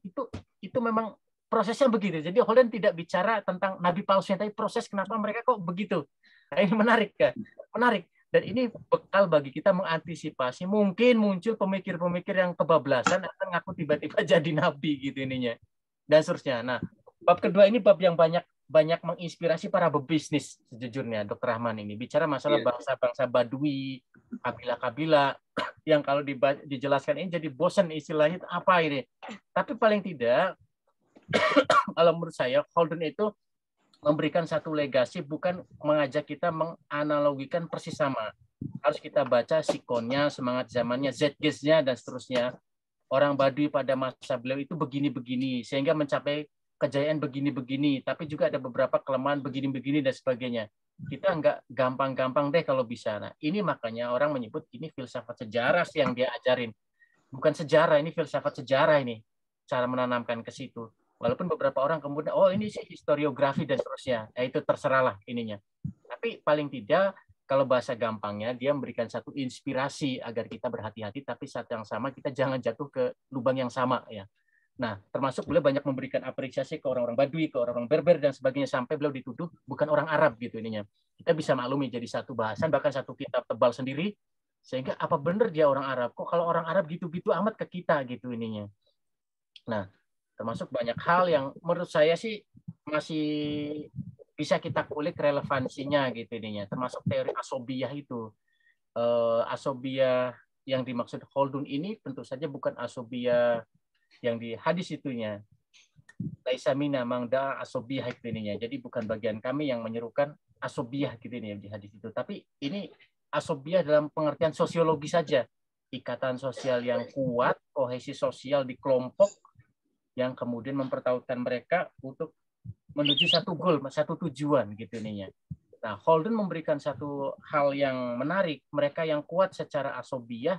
itu memang prosesnya begitu. Jadi Khaldun tidak bicara tentang nabi palsu, tapi proses kenapa mereka kok begitu. Nah, ini menarik kan? Menarik. Dan ini bekal bagi kita mengantisipasi mungkin muncul pemikir-pemikir yang kebablasan atau ngaku tiba-tiba jadi nabi gitu ininya. Dan seterusnya. Nah, bab kedua ini bab yang banyak banyak menginspirasi para pebisnis sejujurnya, Dr. Rahman ini. Bicara masalah bangsa-bangsa Badui, kabilah-kabilah, yang kalau dijelaskan ini jadi bosan istilahnya apa ini. Tapi paling tidak, kalau menurut saya, Holden itu memberikan satu legasi, bukan mengajak kita menganalogikan persis sama. Harus kita baca sikonnya, semangat zamannya, zeitgeistnya, dan seterusnya. Orang Baduy pada masa beliau itu begini-begini, sehingga mencapai kejayaan begini-begini, tapi juga ada beberapa kelemahan begini-begini dan sebagainya. Kita nggak gampang-gampang deh kalau bisa. Nah, ini makanya orang menyebut ini filsafat sejarah sih yang dia ajarin. Bukan sejarah, ini filsafat sejarah ini. Cara menanamkan ke situ. Walaupun beberapa orang kemudian, oh ini sih historiografi dan seterusnya. Ya, itu terserahlah ininya. Tapi paling tidak, kalau bahasa gampangnya, dia memberikan satu inspirasi agar kita berhati-hati, tapi saat yang sama kita jangan jatuh ke lubang yang sama, ya. Nah, termasuk beliau banyak memberikan apresiasi ke orang-orang Baduy, ke orang-orang Berber dan sebagainya, sampai beliau dituduh bukan orang Arab gitu ininya. Kita bisa maklumi jadi satu bahasan, bahkan satu kitab tebal sendiri, sehingga apa benar dia orang Arab? Kok kalau orang Arab gitu-gitu amat ke kita gitu ininya. Nah, termasuk banyak hal yang menurut saya sih masih bisa kita kulik relevansinya gitu ininya. Termasuk teori asobiyah itu. Asobiyah yang dimaksud Holden ini tentu saja bukan asobiyah yang di hadis itunya. Laisa mina mangda asobiyah ininya. Jadi bukan bagian kami yang menyerukan asobiyah gitu ini di hadis itu. Tapi ini asobiyah dalam pengertian sosiologi saja. Ikatan sosial yang kuat, kohesi sosial di kelompok yang kemudian mempertautkan mereka untuk menuju satu goal, satu tujuan gitu ininya. Nah, Holden memberikan satu hal yang menarik. Mereka yang kuat secara asobiyah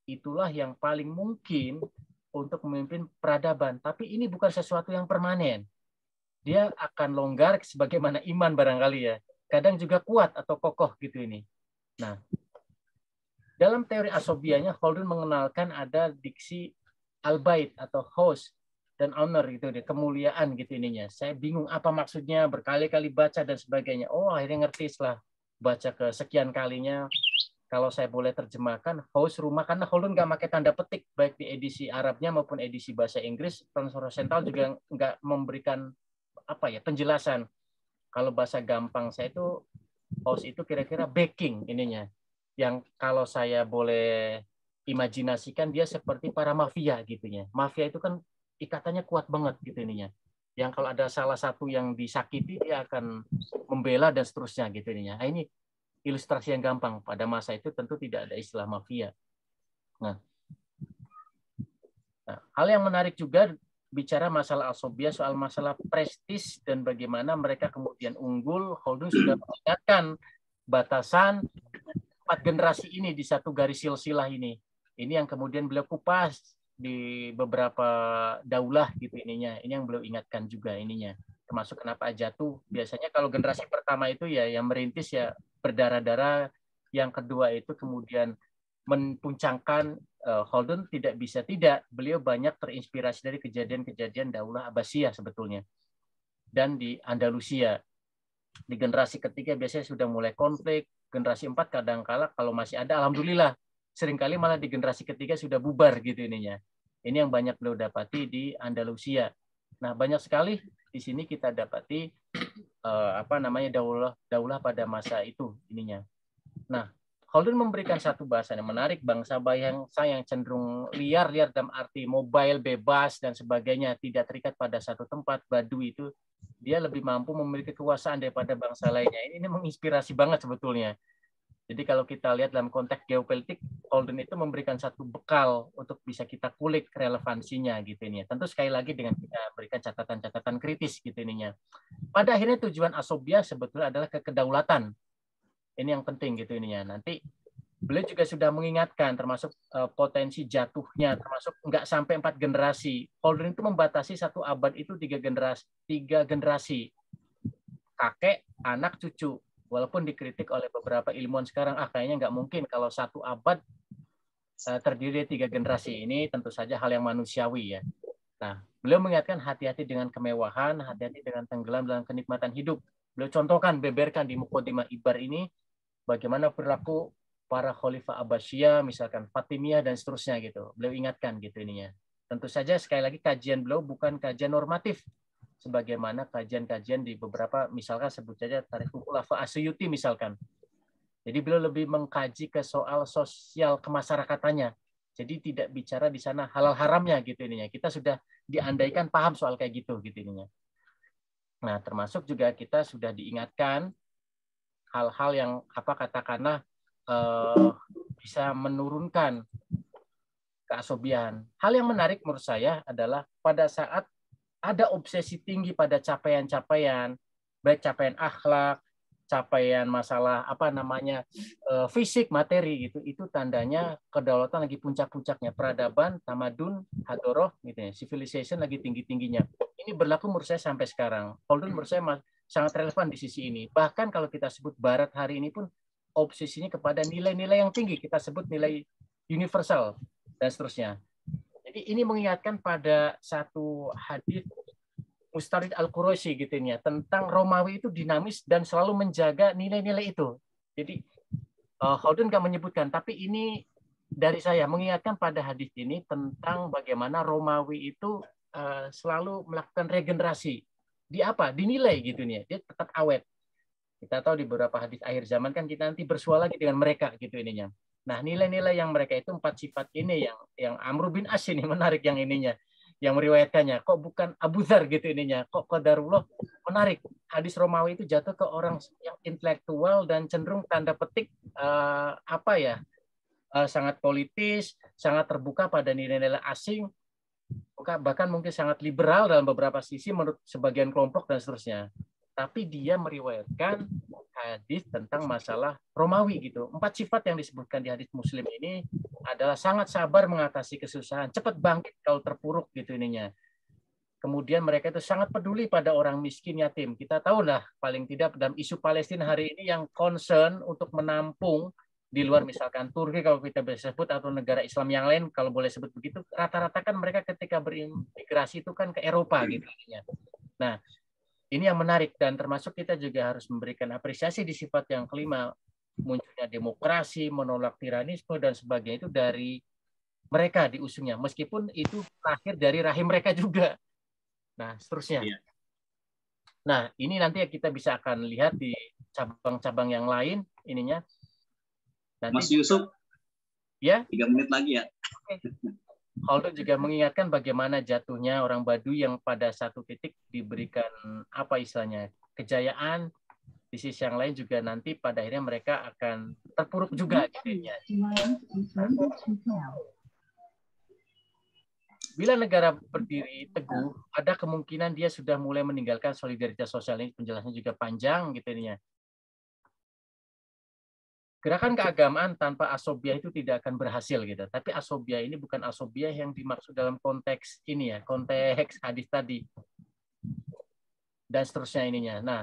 itulah yang paling mungkin untuk memimpin peradaban. Tapi ini bukan sesuatu yang permanen. Dia akan longgar sebagaimana iman barangkali ya. Kadang juga kuat atau kokoh gitu ini. Nah, dalam teori asobiyahnya, Holden mengenalkan ada diksi al-bait atau host dan honor gitu, kemuliaan gitu ininya. Saya bingung apa maksudnya, berkali-kali baca dan sebagainya. Oh, akhirnya ngerti setelah baca kesekian kalinya. Kalau saya boleh terjemahkan, host rumah, karena Holden nggak pakai tanda petik, baik di edisi Arabnya maupun edisi bahasa Inggris, Transfer Central juga nggak memberikan apa ya penjelasan. Kalau bahasa gampang saya itu, host itu kira-kira backing ininya. Yang kalau saya boleh imajinasikan, dia seperti para mafia gitunya. Mafia itu kan ikatannya kuat banget gitu ininya. Yang kalau ada salah satu yang disakiti, dia akan membela dan seterusnya gitu ininya. Nah, ini ilustrasi yang gampang. Pada masa itu tentu tidak ada istilah mafia. Nah, hal yang menarik juga bicara masalah asobiyah, soal masalah prestis dan bagaimana mereka kemudian unggul. Holden sudah mengingatkan batasan 4 generasi ini di satu garis silsilah ini. Ini yang kemudian beliau kupas di beberapa daulah gitu ininya. Ini yang beliau ingatkan juga ininya. Termasuk kenapa jatuh. Biasanya kalau generasi pertama itu ya yang merintis ya berdarah-darah, yang kedua itu kemudian mempuncangkan. Holden tidak bisa tidak, beliau banyak terinspirasi dari kejadian-kejadian Daulah Abbasiyah sebetulnya, dan di Andalusia. Di generasi ketiga biasanya sudah mulai konflik, generasi 4 kadang-kala kalau masih ada, alhamdulillah, seringkali malah di generasi ketiga sudah bubar gitu ininya. Ini yang banyak beliau dapati di Andalusia. Nah, banyak sekali di sini kita dapati daulah pada masa itu ininya. Nah, Holden memberikan satu bahasa yang menarik, bangsa bangsa yang cenderung liar dalam arti mobile, bebas dan sebagainya, tidak terikat pada satu tempat. Baduy itu dia lebih mampu memiliki kekuasaan daripada bangsa lainnya. Ini menginspirasi banget sebetulnya. Jadi kalau kita lihat dalam konteks geopolitik, Holden itu memberikan satu bekal untuk bisa kita kulik relevansinya gitu ini. Tentu sekali lagi dengan kita berikan catatan-catatan kritis gitu ininya. Pada akhirnya tujuan asobiyah sebetulnya adalah kedaulatan. Ini yang penting gitu ininya. Nanti beliau juga sudah mengingatkan termasuk potensi jatuhnya, termasuk nggak sampai 4 generasi. Holden itu membatasi satu abad itu 3 generasi. Kakek, anak, cucu. Walaupun dikritik oleh beberapa ilmuwan sekarang, kayaknya nggak mungkin kalau satu abad terdiri dari 3 generasi. Ini tentu saja hal yang manusiawi ya. Nah, beliau mengingatkan hati-hati dengan kemewahan, hati-hati dengan tenggelam dalam kenikmatan hidup. Beliau contohkan, beberkan di Muqaddimah Ibar ini, bagaimana perilaku para khalifah Abbasiyah, misalkan Fatimiyah dan seterusnya gitu. Beliau ingatkan gitu ininya. Tentu saja sekali lagi kajian beliau bukan kajian normatif. sebagaimana kajian-kajian di beberapa, misalkan sebut saja Tarikhul Khulafa Asyuti misalkan. Jadi beliau lebih mengkaji ke soal sosial kemasyarakatannya. Jadi tidak bicara di sana halal haramnya gitu ininya. Kita sudah diandaikan paham soal kayak gitu ininya. Nah, termasuk juga kita sudah diingatkan hal-hal yang katakanlah bisa menurunkan keasobian. Hal yang menarik menurut saya adalah pada saat ada obsesi tinggi pada capaian-capaian, baik capaian akhlak, capaian masalah fisik, materi gitu, itu tandanya kedaulatan lagi puncak-puncaknya, peradaban, tamadun, hadoroh gitu ya, civilization lagi tinggi-tingginya. Ini berlaku menurut saya sampai sekarang. Holden menurut saya sangat relevan di sisi ini. Bahkan kalau kita sebut Barat hari ini pun obsesinya kepada nilai-nilai yang tinggi, kita sebut nilai universal dan seterusnya. Jadi ini mengingatkan pada satu hadis Mustarid Al-Quraisy gitu ya, tentang Romawi itu dinamis dan selalu menjaga nilai-nilai itu. Jadi Holden nggak menyebutkan, tapi ini dari saya mengingatkan pada hadis ini tentang bagaimana Romawi itu selalu melakukan regenerasi. Di apa? Di nilai gitu nih, dia tetap awet. Kita tahu di beberapa hadis akhir zaman kan kita nanti bersua lagi dengan mereka gitu ininya. Nah, nilai-nilai yang mereka itu 4 sifat ini yang Amr bin As ini menarik yang ininya, yang meriwayatkannya. Kok bukan Abu Dzar gitu ininya? Kok qadarullah menarik. Hadis Romawi itu jatuh ke orang yang intelektual dan cenderung tanda petik sangat politis, sangat terbuka pada nilai-nilai asing, bahkan mungkin sangat liberal dalam beberapa sisi menurut sebagian kelompok dan seterusnya. Tapi dia meriwayatkan hadis tentang masalah Romawi gitu. 4 sifat yang disebutkan di hadis Muslim ini adalah sangat sabar mengatasi kesusahan, cepat bangkit kalau terpuruk gitu ininya. Kemudian mereka itu sangat peduli pada orang miskin yatim. Kita tahu lah paling tidak dalam isu Palestina hari ini yang concern untuk menampung di luar misalkan Turki kalau kita bisa sebut atau negara Islam yang lain kalau boleh sebut begitu, rata-rata kan mereka ketika berimigrasi itu kan ke Eropa gitu ininya. Nah, ini yang menarik dan termasuk kita juga harus memberikan apresiasi di sifat yang kelima, munculnya demokrasi, menolak tiranisme dan sebagainya itu dari mereka diusungnya, meskipun itu lahir dari rahim mereka juga. Nah, seterusnya. Iya. Nah, ini nanti kita bisa akan lihat di cabang-cabang yang lain ininya. Nanti Mas Yusuf, ya? 3 menit lagi ya. Okay. Holden juga mengingatkan bagaimana jatuhnya orang Baduy yang pada satu titik diberikan kejayaan, di sisi yang lain juga nanti pada akhirnya mereka akan terpuruk juga jadinya. Bila negara berdiri teguh, ada kemungkinan dia sudah mulai meninggalkan solidaritas sosial ini, penjelasannya juga panjang gitu ininya. Gerakan keagamaan tanpa asobiah itu tidak akan berhasil gitu. Tapi asobiah ini bukan asobiah yang dimaksud dalam konteks ini ya, konteks hadis tadi dan seterusnya ininya. Nah,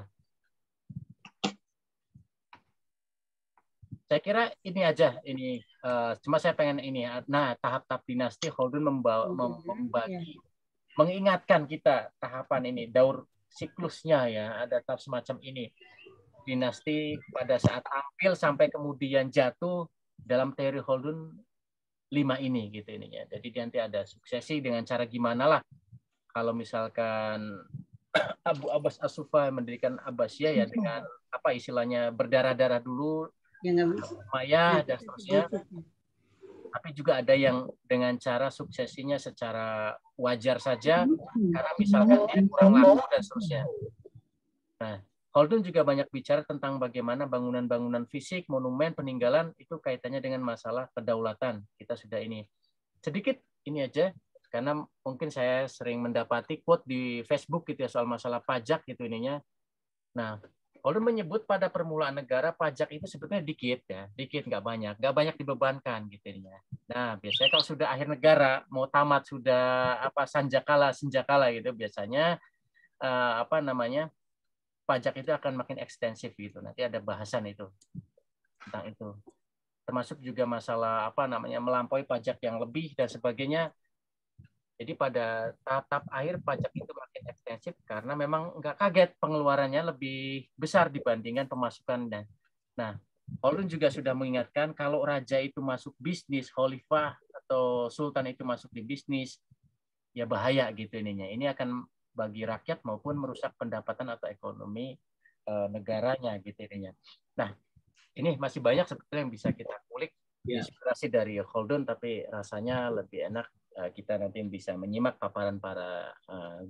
saya kira ini aja ini. Cuma saya pengen ini. Nah, tahap-tahap dinasti Holden membagi, mengingatkan kita tahapan ini, daur siklusnya ya, ada tahap semacam ini. Dinasti pada saat tampil sampai kemudian jatuh dalam teori Holden 5 ini gitu ininya. Jadi nanti ada suksesi dengan cara gimana lah. Kalau misalkan Abu Abbas As-Sufa mendirikan Abbasiyah ya dengan apa istilahnya berdarah-darah dulu, Umayyah dan seterusnya. Tapi juga ada yang dengan cara suksesinya secara wajar saja karena misalkan dia kurang laku dan seterusnya. Nah, Holden juga banyak bicara tentang bagaimana bangunan-bangunan fisik, monumen, peninggalan itu kaitannya dengan masalah kedaulatan. Kita sudah ini. Sedikit ini aja, karena mungkin saya sering mendapati quote di Facebook gitu ya soal masalah pajak gitu ininya. Nah, Holden menyebut pada permulaan negara pajak itu sebetulnya dikit ya, dikit nggak banyak dibebankan gitu ininya. Nah, biasanya kalau sudah akhir negara, mau tamat sudah senjakala gitu biasanya pajak itu akan makin ekstensif gitu. Nanti ada bahasan itu tentang itu. Termasuk juga masalah melampaui pajak yang lebih dan sebagainya. Jadi pada tahap akhir pajak itu makin ekstensif karena memang nggak kaget pengeluarannya lebih besar dibandingkan pemasukannya. Nah, Holden juga sudah mengingatkan kalau raja itu masuk bisnis, khalifah atau sultan itu masuk di bisnis, ya bahaya gitu ininya. Ini akan bagi rakyat maupun merusak pendapatan atau ekonomi negaranya gitu intinya. Nah, ini masih banyak sebetulnya yang bisa kita kulik inspirasi dari Khaldun, tapi rasanya lebih enak kita nanti bisa menyimak paparan para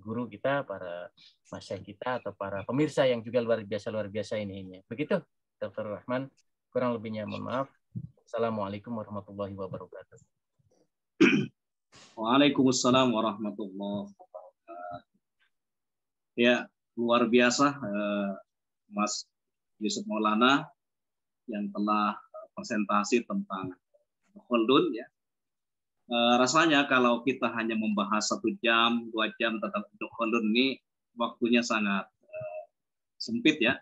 guru kita, para masyayikh kita atau para pemirsa yang juga luar biasa ini. Begitu Dr. Rahman, kurang lebihnya mohon maaf. Assalamualaikum warahmatullahi wabarakatuh. Waalaikumsalam warahmatullahi wabarakatuh. Ya, luar biasa Mas Yusuf Maulana yang telah presentasi tentang Khaldun ya. Rasanya kalau kita hanya membahas 1 jam, 2 jam tentang Khaldun ini waktunya sangat sempit ya.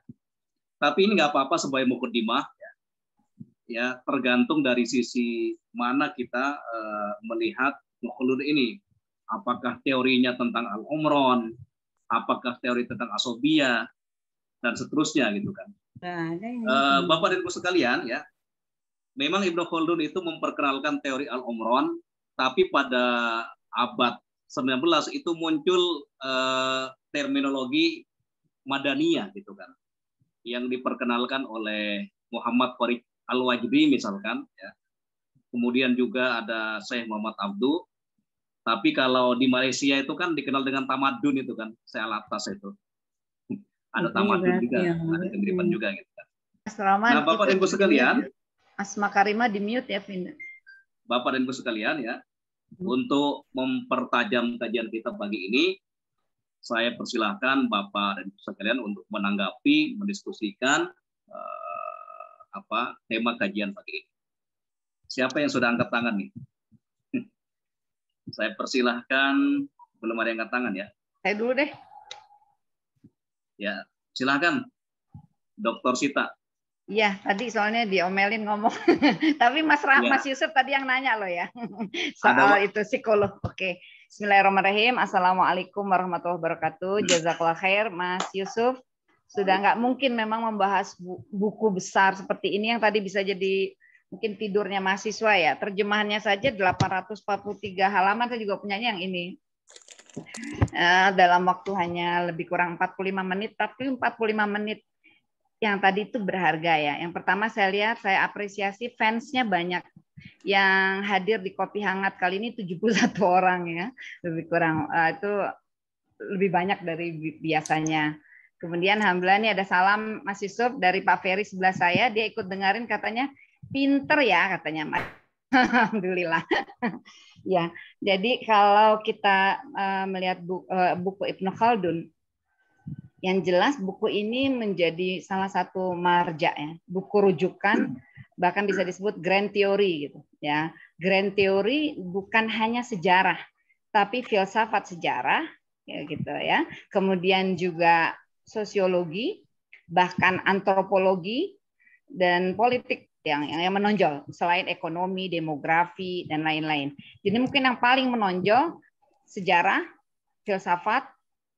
Tapi ini nggak apa-apa sebagai mukadimah ya. Ya, tergantung dari sisi mana kita melihat Khaldun ini. Apakah teorinya tentang Al-Umron, apakah teori tentang asobia, dan seterusnya gitu kan. Bapak dan Ibu sekalian ya, memang Ibnu Khaldun itu memperkenalkan teori Al-Umron, tapi pada abad 19 itu muncul terminologi Madaniyah gitu kan, yang diperkenalkan oleh Muhammad Farid Al-Wajdi misalkan ya. Kemudian juga ada Syekh Muhammad Abdu. Tapi kalau di Malaysia itu kan dikenal dengan tamadun itu kan, Syekh Al-Atas itu. Ada tamadun juga, ada kemiripan juga gitu kan. Nah, Bapak dan Ibu sekalian, Asma Karimah di mute ya, Vin. Bapak dan Ibu sekalian ya, untuk mempertajam kajian kita pagi ini, saya persilahkan Bapak dan Ibu sekalian untuk menanggapi, mendiskusikan tema kajian pagi ini. Siapa yang sudah angkat tangan nih? Saya persilahkan, belum ada yang angkat tangan ya. Saya dulu deh. Ya, silakan, Dr. Sita. Iya, tadi soalnya diomelin ngomong. Tapi Mas Yusuf tadi yang nanya loh ya. Soal itu psikolog. Oke. Bismillahirrahmanirrahim. Assalamualaikum warahmatullahi wabarakatuh. Jazakallah khair, Mas Yusuf. Sudah nggak mungkin memang membahas buku besar seperti ini yang tadi bisa jadi mungkin tidurnya mahasiswa ya. Terjemahannya saja 843 halaman, saya juga punyanya yang ini. Dalam waktu hanya lebih kurang 45 menit, tapi 45 menit yang tadi itu berharga ya. Yang pertama saya lihat, saya apresiasi fansnya banyak. Yang hadir di Kopi Hangat kali ini 71 orang ya. Lebih kurang, itu lebih banyak dari biasanya. Kemudian alhamdulillah ini ada salam Mas Yusuf dari Pak Ferry sebelah saya, dia ikut dengerin katanya, pinter ya katanya. Alhamdulillah. Ya, jadi kalau kita melihat buku Ibnu Khaldun, yang jelas buku ini menjadi salah satu marja ya, buku rujukan, bahkan bisa disebut grand theory gitu ya. Grand theory bukan hanya sejarah, tapi filsafat sejarah ya gitu ya. Kemudian juga sosiologi, bahkan antropologi dan politik yang menonjol selain ekonomi, demografi dan lain-lain. Jadi mungkin yang paling menonjol sejarah, filsafat,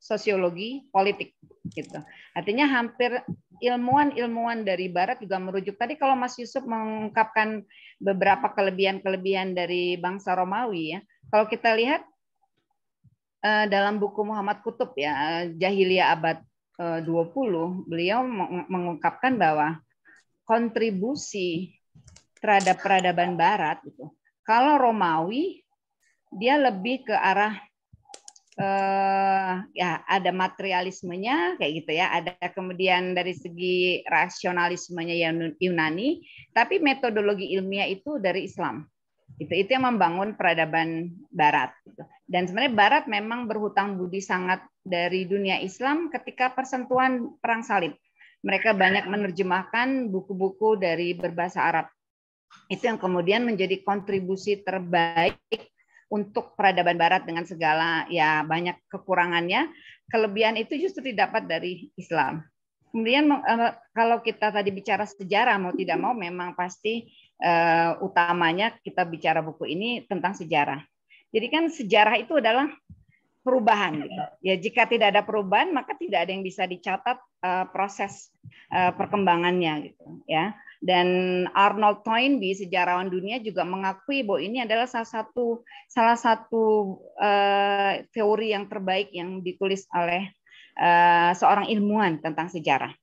sosiologi, politik gitu. Artinya hampir ilmuwan dari barat juga merujuk. Tadi kalau Mas Yusuf mengungkapkan beberapa kelebihan-kelebihan dari bangsa Romawi ya. Kalau kita lihat dalam buku Muhammad Qutb ya, Jahiliyah abad 20, beliau mengungkapkan bahwa kontribusi terhadap peradaban barat itu. Kalau Romawi dia lebih ke arah ya ada materialismenya kayak gitu ya, ada kemudian dari segi rasionalismenya Yunani, tapi metodologi ilmiah itu dari Islam. Itu yang membangun peradaban barat gitu. Dan sebenarnya barat memang berhutang budi sangat dari dunia Islam ketika persentuhan perang salib. Mereka banyak menerjemahkan buku-buku dari berbahasa Arab. Itu yang kemudian menjadi kontribusi terbaik untuk peradaban barat dengan segala ya banyak kekurangannya. Kelebihan itu justru didapat dari Islam. Kemudian kalau kita tadi bicara sejarah, mau tidak mau memang pasti utamanya kita bicara buku ini tentang sejarah. Jadi kan sejarah itu adalah perubahan. Gitu. Ya jika tidak ada perubahan maka tidak ada yang bisa dicatat proses perkembangannya. Gitu. Ya Dan Arnold Toynbee, sejarawan dunia, juga mengakui bahwa ini adalah salah satu teori yang terbaik yang ditulis oleh seorang ilmuwan tentang sejarah.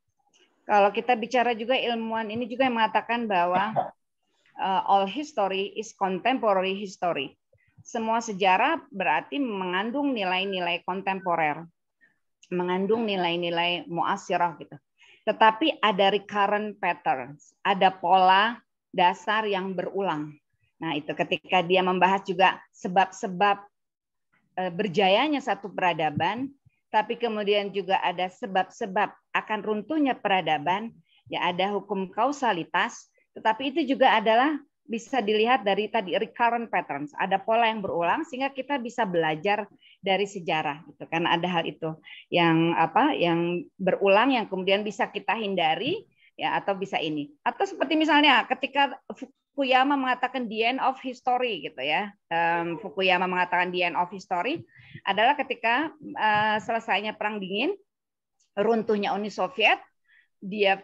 Kalau kita bicara juga, ilmuwan ini juga yang mengatakan bahwa all history is contemporary history. Semua sejarah berarti mengandung nilai-nilai kontemporer, mengandung nilai-nilai muasirah gitu. Tetapi ada recurrent patterns, ada pola dasar yang berulang. Nah, itu ketika dia membahas juga sebab-sebab berjayanya satu peradaban, tapi kemudian juga ada sebab-sebab akan runtuhnya peradaban, ya ada hukum kausalitas, tetapi itu juga adalah bisa dilihat dari tadi recurrent patterns, ada pola yang berulang sehingga kita bisa belajar dari sejarah gitu. Karena ada hal itu yang yang berulang yang kemudian bisa kita hindari ya, atau bisa ini. Atau seperti misalnya ketika Fukuyama mengatakan the end of history gitu ya. Fukuyama mengatakan the end of history adalah ketika selesainya Perang Dingin, runtuhnya Uni Soviet, dia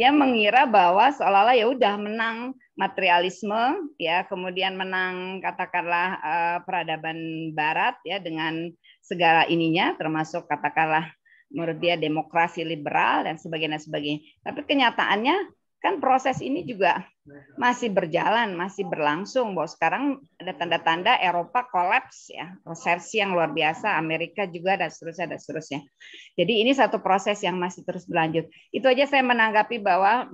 mengira bahwa seolah-olah ya udah menang materialisme ya, kemudian menang katakanlah peradaban barat ya dengan segala ininya, termasuk katakanlah menurut dia demokrasi liberal dan sebagainya. Tapi kenyataannya kan proses ini juga masih berjalan, masih berlangsung, bahwa sekarang ada tanda-tanda Eropa kolaps ya, resesi yang luar biasa, Amerika juga dan seterusnya. Jadi ini satu proses yang masih terus berlanjut. Itu aja saya menanggapi bahwa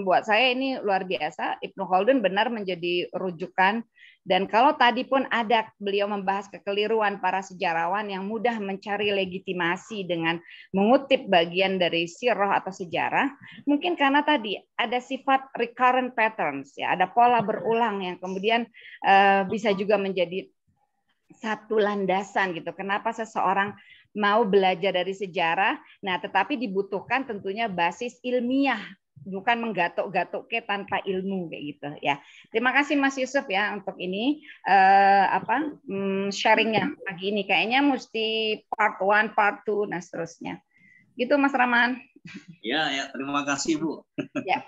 buat saya ini luar biasa. Ibnu Khaldun benar menjadi rujukan. Dan kalau tadi pun ada beliau membahas kekeliruan para sejarawan yang mudah mencari legitimasi dengan mengutip bagian dari sirah atau sejarah, mungkin karena tadi ada sifat recurrent patterns, ya, ada pola berulang yang kemudian bisa juga menjadi satu landasan gitu. Kenapa seseorang mau belajar dari sejarah? Nah, tetapi dibutuhkan tentunya basis ilmiah, bukan menggatuk-gatuk tanpa ilmu kayak gitu ya. Terima kasih Mas Yusuf ya untuk ini sharingnya pagi ini. Kayaknya mesti part 1, part 2 dan seterusnya. Gitu Mas Rahman. Ya, terima kasih Bu. Ya.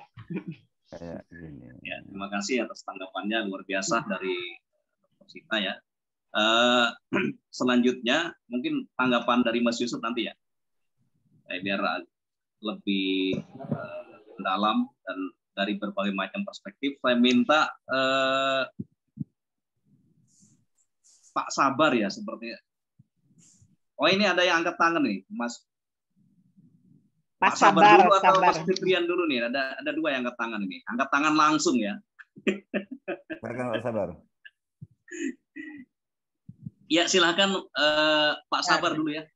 Ya, terima kasih atas tanggapannya luar biasa dari Dr. Sita ya. Selanjutnya mungkin tanggapan dari Mas Yusuf nanti ya. Biar lebih dalam dan dari berbagai macam perspektif, saya minta Pak Sabar ya sepertinya. Oh, ini ada yang angkat tangan nih, Mas. Pak Sabar dulu atau Mas Fitrian dulu nih? Ada dua yang angkat tangan ini. Angkat tangan langsung ya. Silakan Pak Sabar. Ya, silakan Pak Sabar dulu ya.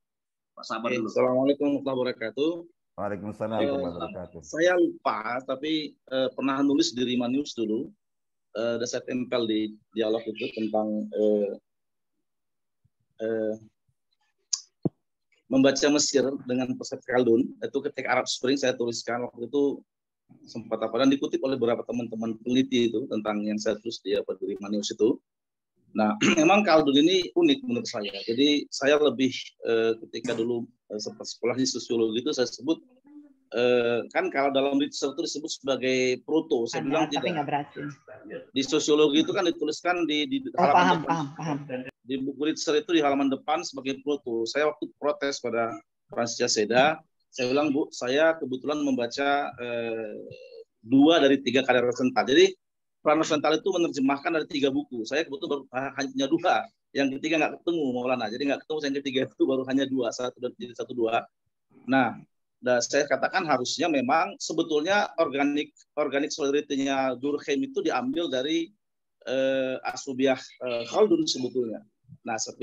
Pak Sabar dulu. Assalamualaikum warahmatullahi wabarakatuh. Waalaikumsalam warahmatullahi wabarakatuh. Saya lupa, tapi pernah nulis di Rima News dulu. Saya tempel di dialog itu tentang membaca Mesir dengan persepsi Khaldun. Itu ketika Arab Spring saya tuliskan waktu itu sempat dan dikutip oleh beberapa teman-teman peneliti itu tentang yang saya tulis di Rima News itu. Nah, memang Khaldun ini unik menurut saya. Jadi saya lebih ketika dulu sempat sekolah di sosiologi itu saya sebut kan kalau dalam literatur disebut sebagai proto. Saya bilang tidak. Di sosiologi itu kan dituliskan di halaman depan. Paham. Di buku literatur itu di halaman depan sebagai proto. Saya waktu protes pada Francia Seda, saya bilang Bu, saya kebetulan membaca 2 dari 3 karya Rosenthal. Jadi Peran Rosenthal itu menerjemahkan dari 3 buku. Saya kebetulan baru hanya 2. Yang ketiga nggak ketemu Maulana. Jadi nggak ketemu, yang ketiga itu baru hanya 2. 1 dan jadi 1, 2. Nah, saya katakan harusnya memang sebetulnya organik solidarity-nya Durkheim itu diambil dari Asubiyah Khaldun sebetulnya. Nah, saya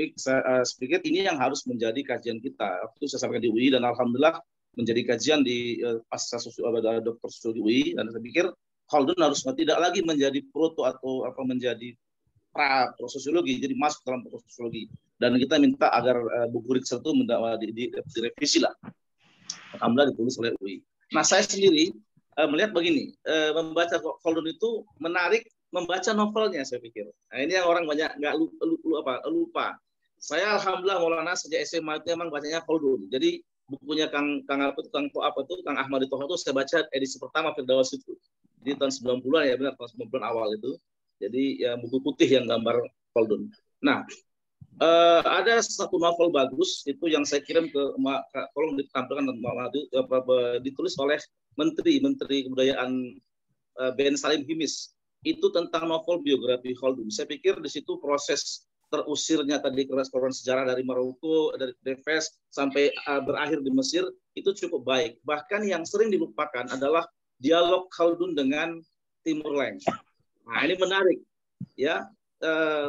pikir ini yang harus menjadi kajian kita. Waktu saya sampaikan di UI dan alhamdulillah menjadi kajian di pasca Dr. Sosiologi UI, dan saya pikir Khaldun harus tidak lagi menjadi proto atau menjadi pra sosiologi, jadi masuk dalam sosiologi. Dan kita minta agar buku riset itu direvisi lah. Alhamdulillah ditulis oleh UI. Nah, saya sendiri melihat begini, membaca Khaldun itu menarik, membaca novelnya saya pikir. Nah, ini yang orang banyak nggak lupa. Saya alhamdulillah Maulana sejak SMA itu memang bacanya Khaldun. Jadi bukunya Kang Ahmad Thoha itu saya baca edisi pertama Firdaus itu. Di tahun 90-an ya, benar, tahun 90-an awal itu. Jadi ya buku putih yang gambar Khaldun. Nah, ada satu novel bagus itu yang saya kirim ke tolong ditampilkan ditulis oleh Menteri Kebudayaan Ben Salim Himis. Itu tentang novel biografi Khaldun. Saya pikir di situ proses terusirnya tadi korban sejarah dari Maroko, dari Fez sampai berakhir di Mesir itu cukup baik. Bahkan yang sering dilupakan adalah dialog Khaldun dengan Timur Leng. Nah, ini menarik ya.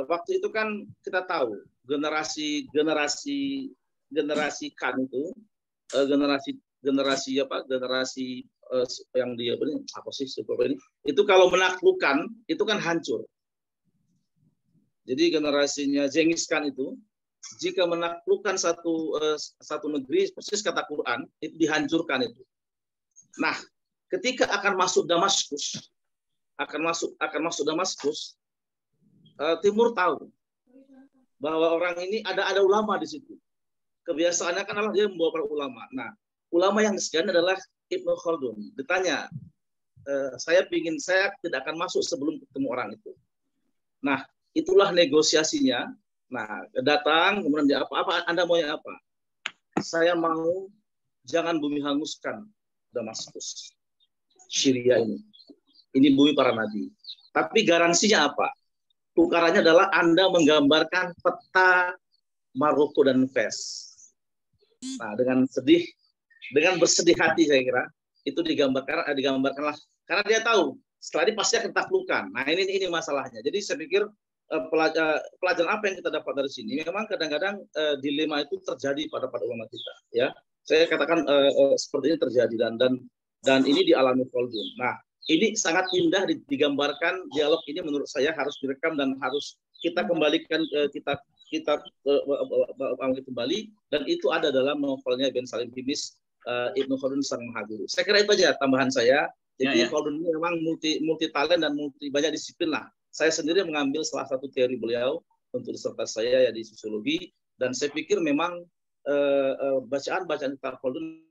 Waktu itu kan kita tahu generasi Khan itu generasi yang dia itu kalau menaklukkan itu kan hancur. Jadi generasinya Genghis Khan itu jika menaklukkan satu negeri, persis kata Quran, itu dihancurkan itu. Nah, ketika akan masuk Damaskus, Timur tahu bahwa orang ini ada ulama di situ. Kebiasaannya kan adalah dia membawa para ulama. Nah, ulama yang sekian adalah Ibnu Khaldun. Ditanya, saya tidak akan masuk sebelum ketemu orang itu. Nah, itulah negosiasinya. Nah, datang kemudian dia apa Anda maunya apa? Saya mau jangan bumi hanguskan Damaskus, Syria ini. Ini bumi para nabi. Tapi garansinya apa? Tukarannya adalah Anda menggambarkan peta Maroko dan Fez. Nah, dengan bersedih hati saya kira itu digambarkanlah karena dia tahu setelah ini pasti akan taklukan. Nah, ini masalahnya. Jadi saya pikir pelajaran apa yang kita dapat dari sini? Memang kadang-kadang dilema itu terjadi pada ulama kita. Ya, saya katakan seperti ini terjadi dan ini dialami Khaldun. Nah, ini sangat indah digambarkan dialog ini menurut saya harus direkam dan harus kita kembalikan kita kembali dan itu ada dalam novelnya Ben Salim Himis Ibnu Khaldun Sang Mahaguru. Saya kira itu aja tambahan saya. Jadi Khaldun ini memang multi talent dan banyak disiplin lah. Saya sendiri mengambil salah satu teori beliau untuk disertasi saya ya di sosiologi dan saya pikir memang bacaan kitab Khaldun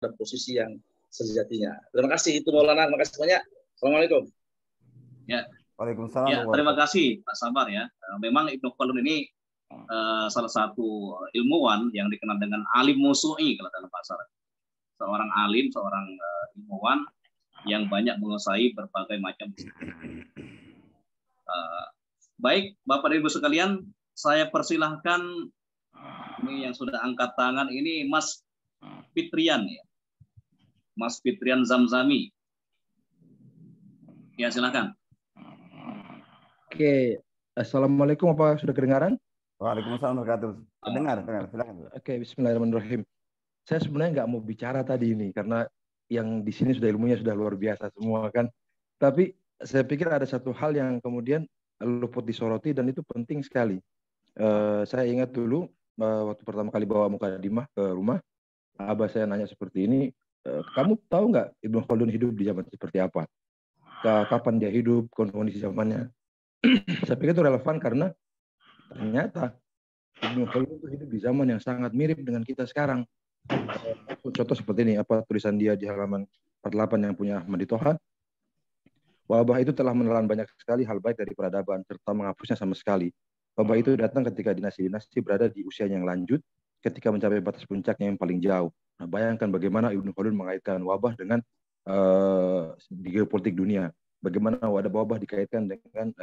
dan posisi yang sejatinya. Terima kasih itu Maulana, terima kasih banyak. Assalamualaikum. Ya. Waalaikumsalam. Ya, terima kasih Pak Sabar ya. Memang Ibnu Khaldun ini salah satu ilmuwan yang dikenal dengan alim musu'i kalau dalam bahasa Arab. Seorang alim, seorang ilmuwan yang banyak menguasai berbagai macam disiplin. Baik, Bapak dan Ibu sekalian, saya persilahkan ini yang sudah angkat tangan ini Mas Fitrian ya. Mas Fitrian Zamzami. Ya, silakan. Oke, Assalamualaikum, apa sudah kedengaran? Waalaikumsalam warahmatullahi wabarakatuh. Dengar, silakan. Oke, Bismillahirrahmanirrahim. Saya sebenarnya nggak mau bicara tadi ini karena yang di sini sudah ilmunya sudah luar biasa semua kan. Tapi saya pikir ada satu hal yang kemudian luput disoroti dan itu penting sekali. Saya ingat dulu waktu pertama kali bawa Mukadimah ke rumah, abah saya nanya seperti ini, kamu tahu nggak Ibnu Khaldun hidup di zaman seperti apa? Kapan dia hidup, kondisi zamannya? Saya pikir itu relevan karena ternyata Ibnu Khaldun itu hidup di zaman yang sangat mirip dengan kita sekarang. Contoh seperti ini, tulisan dia di halaman 48 yang punya Ahmad Thoha. Wabah itu telah menelan banyak sekali hal baik dari peradaban serta menghapusnya sama sekali. Wabah itu datang ketika dinasti-dinasti berada di usia yang lanjut, ketika mencapai batas puncaknya yang paling jauh. Nah, bayangkan bagaimana Ibnu Khaldun mengaitkan wabah dengan di geopolitik dunia. Bagaimana wabah dikaitkan dengan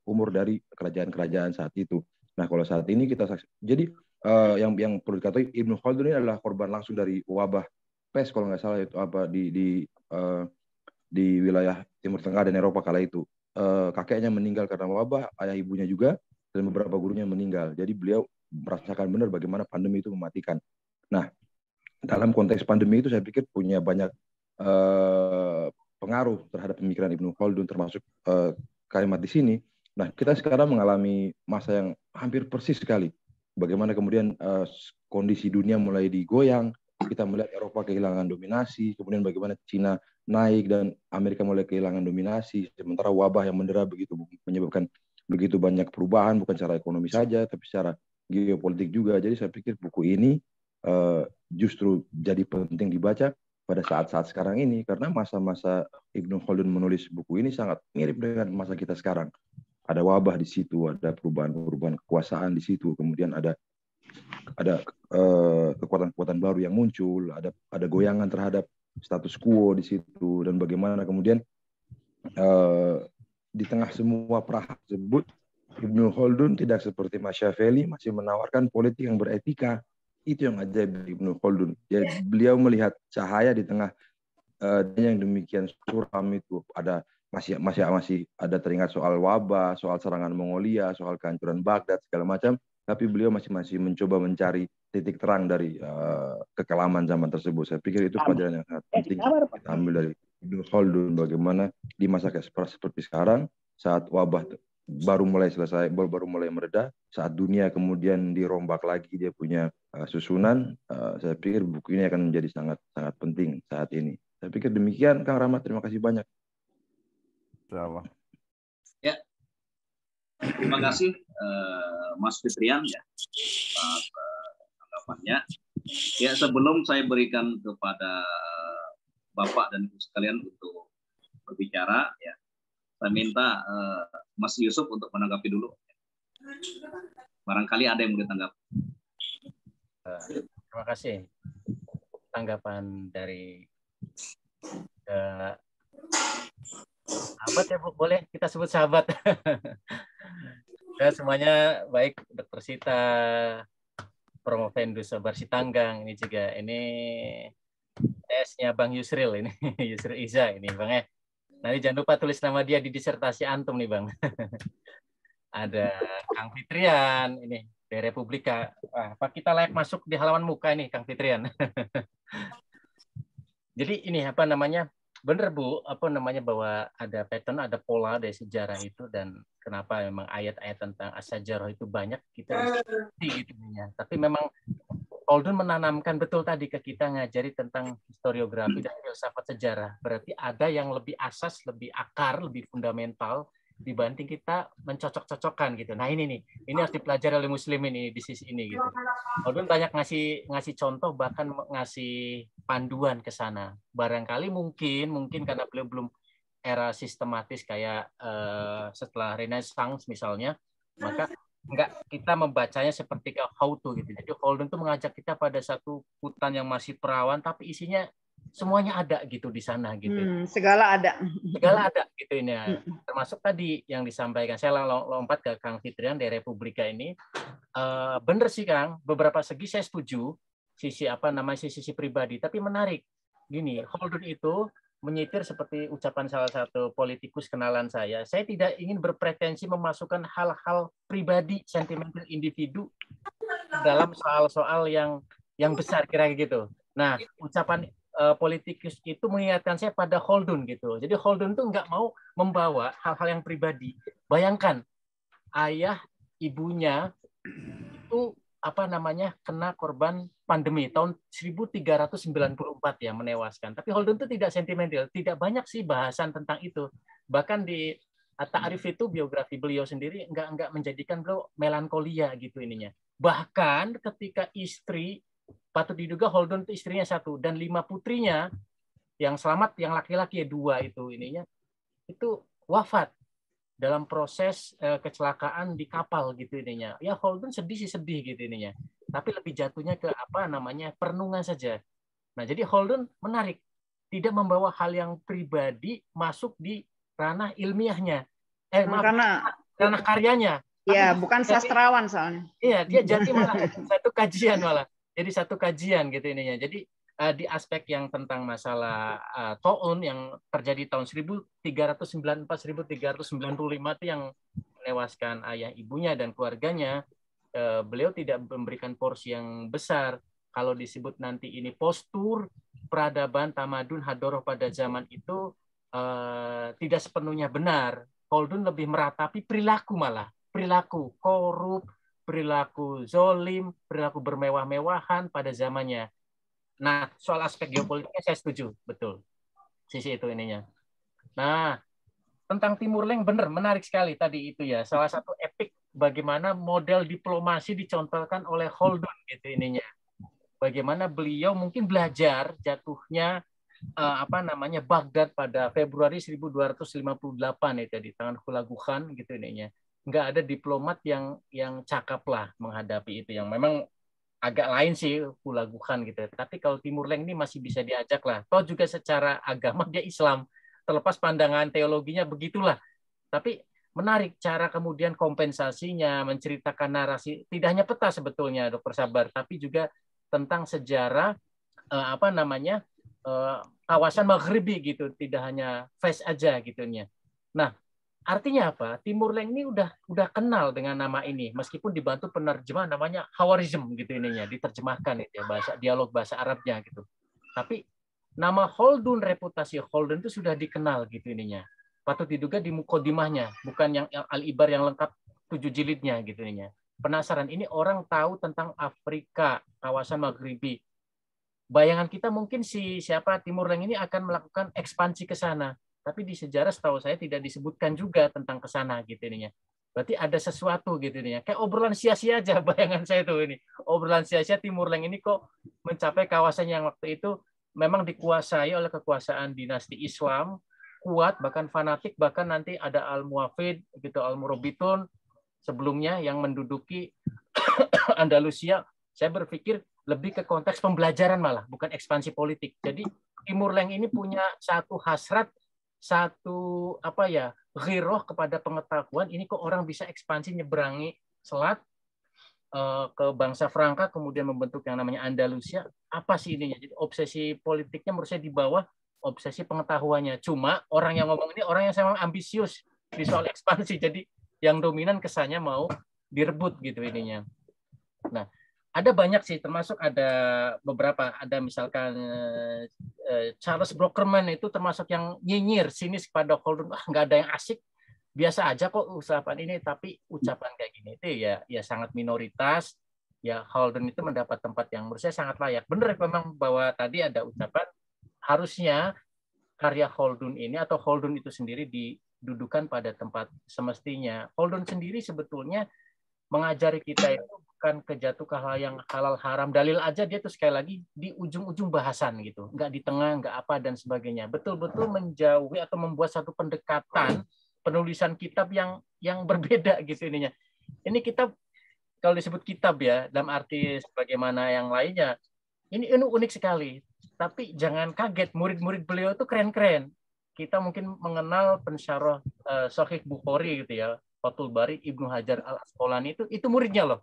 umur dari kerajaan-kerajaan saat itu. Nah, kalau saat ini kita jadi yang perlu dikatakan Ibnu Khaldun ini adalah korban langsung dari wabah pes kalau nggak salah itu di wilayah Timur Tengah dan Eropa kala itu. Kakeknya meninggal karena wabah, ayah ibunya juga, dan beberapa gurunya meninggal. Jadi beliau merasakan benar bagaimana pandemi itu mematikan. Nah, dalam konteks pandemi itu saya pikir punya banyak pengaruh terhadap pemikiran Ibnu Khaldun, termasuk kalimat di sini. Nah, kita sekarang mengalami masa yang hampir persis sekali. Bagaimana kemudian kondisi dunia mulai digoyang, kita melihat Eropa kehilangan dominasi, kemudian bagaimana Cina naik dan Amerika mulai kehilangan dominasi, sementara wabah yang mendera begitu menyebabkan begitu banyak perubahan, bukan secara ekonomi saja, tapi secara geopolitik juga. Jadi saya pikir buku ini justru jadi penting dibaca pada saat-saat sekarang ini, karena masa-masa Ibnu Khaldun menulis buku ini sangat mirip dengan masa kita sekarang. Ada wabah di situ, ada perubahan-perubahan kekuasaan di situ, kemudian ada kekuatan-kekuatan baru yang muncul, ada goyangan terhadap status quo di situ, dan bagaimana kemudian di tengah semua perah tersebut, Ibnu Khaldun tidak seperti Machiavelli masih menawarkan politik yang beretika. Itu yang ajaib dari Ibnu Khaldun. Jadi beliau melihat cahaya di tengah yang demikian suram itu. Masih ada teringat soal wabah, soal serangan Mongolia, soal kehancuran Baghdad segala macam. Tapi beliau masih mencoba mencari titik terang dari kekelaman zaman tersebut. Saya pikir itu pelajaran yang sangat penting kita ambil dari Ibnu Khaldun. Bagaimana di masa seperti sekarang, saat wabah baru mulai selesai, baru mulai mereda, saat dunia kemudian dirombak lagi dia punya susunan, saya pikir buku ini akan menjadi sangat sangat penting saat ini. Saya pikir demikian, Kang Rahmat. Terima kasih banyak. Insyaallah. Ya, terima kasih Mas Fitrian ya tanggapannya. Ya, sebelum saya berikan kepada Bapak dan Ibu sekalian untuk berbicara, ya, saya minta Mas Yusuf untuk menanggapi dulu. Barangkali ada yang mau ditanggapi. Terima kasih. Tanggapan dari sahabat ya Bu, boleh kita sebut sahabat. Ya, semuanya baik, Dr. Sita, Promovendus Sabar Sitanggang, ini juga ini S-nya Bang Yusril ini, Yusril Iza ini Bang ya. Nanti jangan lupa tulis nama dia di disertasi antum nih Bang. Ada Kang Fitrian ini dari Republika. Wah, apa kita layak masuk di halaman muka ini Kang Fitrian. Jadi ini apa namanya? Bener Bu, apa namanya bahwa ada pattern, ada pola dari sejarah itu, dan kenapa memang ayat-ayat tentang as-sajarah itu banyak kita ngerti gitu ya. Tapi memang Khaldun menanamkan betul tadi ke kita, ngajari tentang historiografi dan filsafat sejarah. Berarti ada yang lebih asas, lebih akar, lebih fundamental dibanding kita mencocok-cocokkan gitu. Nah ini nih, ini harus dipelajari oleh Muslim ini di sisi ini gitu. Khaldun banyak ngasih contoh, bahkan ngasih panduan ke sana. Barangkali mungkin karena beliau belum era sistematis kayak setelah Renaissance misalnya, maka enggak kita membacanya seperti how to gitu. Jadi Khaldun itu mengajak kita pada satu hutan yang masih perawan, tapi isinya semuanya ada gitu di sana gitu. Segala ada gitu ini. Termasuk tadi yang disampaikan. Saya lompat ke Kang Fitrian dari Republika ini. Bener sih Kang, beberapa segi saya setuju. Sisi pribadi, tapi menarik. Gini, Khaldun itu menyitir seperti ucapan salah satu politikus kenalan saya. Saya tidak ingin berpretensi memasukkan hal-hal pribadi, sentimental individu dalam soal-soal yang besar kira-kira gitu. Nah, ucapan politikus itu mengingatkan saya pada Khaldun gitu. Jadi Khaldun tuh nggak mau membawa hal-hal yang pribadi. Bayangkan ayah ibunya itu kena korban pandemi tahun 1394 ya, menewaskan. Tapi Khaldun itu tidak sentimental, tidak banyak sih bahasan tentang itu. Bahkan di At-Ta'rif itu biografi beliau sendiri enggak menjadikan beliau melankolia gitu ininya. Bahkan ketika istri, patut diduga Khaldun itu istrinya 1 dan 5 putrinya yang selamat, yang laki-laki 2 itu ininya itu wafat dalam proses kecelakaan di kapal gitu ininya. Ya Khaldun sedih gitu ininya. Tapi lebih jatuhnya ke perenungan saja. Nah, jadi Khaldun menarik, tidak membawa hal yang pribadi masuk di ranah ilmiahnya. Ranah karyanya. Ya, bukan sastrawan soalnya. Iya, dia jadi malah satu kajian malah. Jadi satu kajian gitu ininya. Jadi di aspek yang tentang masalah Ta'un yang terjadi tahun 1395 itu yang menewaskan ayah ibunya dan keluarganya, beliau tidak memberikan porsi yang besar. Kalau disebut nanti ini postur peradaban tamadun hadoroh pada zaman itu tidak sepenuhnya benar. Khaldun lebih meratapi perilaku, malah perilaku korup, perilaku zolim, perilaku bermewah-mewahan pada zamannya. Nah, soal aspek geopolitiknya saya setuju, betul. Sisi itu ininya. Nah, tentang Timur Leng benar menarik sekali tadi itu ya. Salah satu epik bagaimana model diplomasi dicontohkan oleh Khaldun gitu ininya. Bagaimana beliau mungkin belajar jatuhnya Baghdad pada Februari 1258 itu di tangan Hulagu Khan gitu ininya. Nggak ada diplomat yang cakap lah menghadapi itu, yang memang agak lain sih Hulagu Khan gitu. Tapi kalau Timur Leng ini masih bisa diajak lah. Toh juga secara agama dia Islam. Terlepas pandangan teologinya begitulah. Tapi menarik cara kemudian kompensasinya, menceritakan narasi, tidak hanya peta sebetulnya Dr. Sabar, tapi juga tentang sejarah kawasan Maghribi gitu, tidak hanya Fes aja gitunya. Nah, artinya apa? Timur Leng ini udah kenal dengan nama ini, meskipun dibantu penerjemah namanya Khawarizm gitu ininya, diterjemahkan itu ya, dialog bahasa Arabnya gitu. Tapi nama Khaldun, reputasi Khaldun itu sudah dikenal gitu ininya. Patut diduga di mukodimahnya, bukan yang Al-Ibar yang lengkap 7 jilidnya gitu ininya. Penasaran, ini orang tahu tentang Afrika, kawasan Maghribi. Bayangan kita mungkin siapa Timur Leng ini akan melakukan ekspansi ke sana. Tapi di sejarah setahu saya tidak disebutkan juga tentang ke sana gitu ininya. Berarti ada sesuatu gitu ininya. Kayak obrolan sia-sia aja bayangan saya tuh ini. Obrolan sia-sia Timur Leng ini kok mencapai kawasan yang waktu itu memang dikuasai oleh kekuasaan dinasti Islam, kuat, bahkan fanatik, bahkan nanti ada Al-Muwafid, gitu, Al-Murabitun sebelumnya yang menduduki Andalusia. Saya berpikir lebih ke konteks pembelajaran malah, bukan ekspansi politik. Jadi Timur Leng ini punya satu hasrat, satu ghiroh kepada pengetahuan. Ini kok orang bisa ekspansi nyeberangi selat ke bangsa Franka, kemudian membentuk yang namanya Andalusia. Apa sih ininya? Jadi obsesi politiknya menurut saya di bawah obsesi pengetahuannya. Cuma orang yang ngomong ini orang yang sangat ambisius di soal ekspansi. Jadi yang dominan kesannya mau direbut gitu ininya. Nah, ada banyak sih, termasuk ada beberapa. Ada misalkan Charles Brockman itu termasuk yang nyinyir, sinis kepada Khaldun. Nggak ada yang asik. Biasa aja kok ucapan ini, tapi ucapan kayak gini itu ya sangat minoritas. Ya Khaldun itu mendapat tempat yang menurut saya sangat layak. Benar memang bahwa tadi ada ucapan harusnya karya Khaldun ini atau Khaldun itu sendiri didudukan pada tempat semestinya. Khaldun sendiri sebetulnya mengajari kita itu bukan kejatuh ke hal yang halal haram. Dalil aja dia tuh sekali lagi di ujung-ujung bahasan gitu, nggak di tengah, nggak apa dan sebagainya. Betul-betul menjauhi atau membuat satu pendekatan penulisan kitab yang berbeda gitu ininya. Ini kitab kalau disebut kitab ya dalam arti sebagaimana yang lainnya, ini unik sekali. Tapi jangan kaget, murid-murid beliau itu keren-keren. Kita mungkin mengenal pensyarah Sahih Bukhari gitu ya, Fathul Bari, Ibnu Hajar Al-Asqalani itu muridnya loh.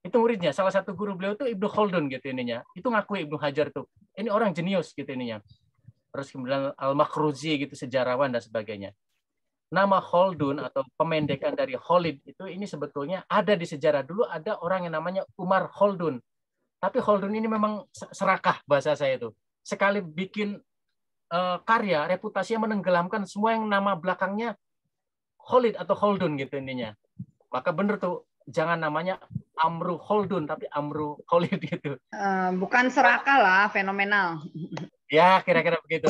Itu muridnya. Salah satu guru beliau itu Ibnu Khaldun gitu ininya. Itu ngakui Ibnu Hajar tuh. Ini orang jenius gitu ininya. Terus kemudian Al-Makhruzi gitu, sejarawan dan sebagainya. Nama Khaldun atau pemendekan dari Khalid itu ini sebetulnya ada di sejarah. Dulu ada orang yang namanya Umar Khaldun. Tapi Khaldun ini memang serakah bahasa saya itu. Sekali bikin karya, reputasinya menenggelamkan semua yang nama belakangnya Khalid atau Khaldun gitu intinya. Maka bener tuh, jangan namanya Amru Khaldun tapi Amru Khalid gitu. Bukan serakah lah, fenomenal. Ya kira-kira begitu.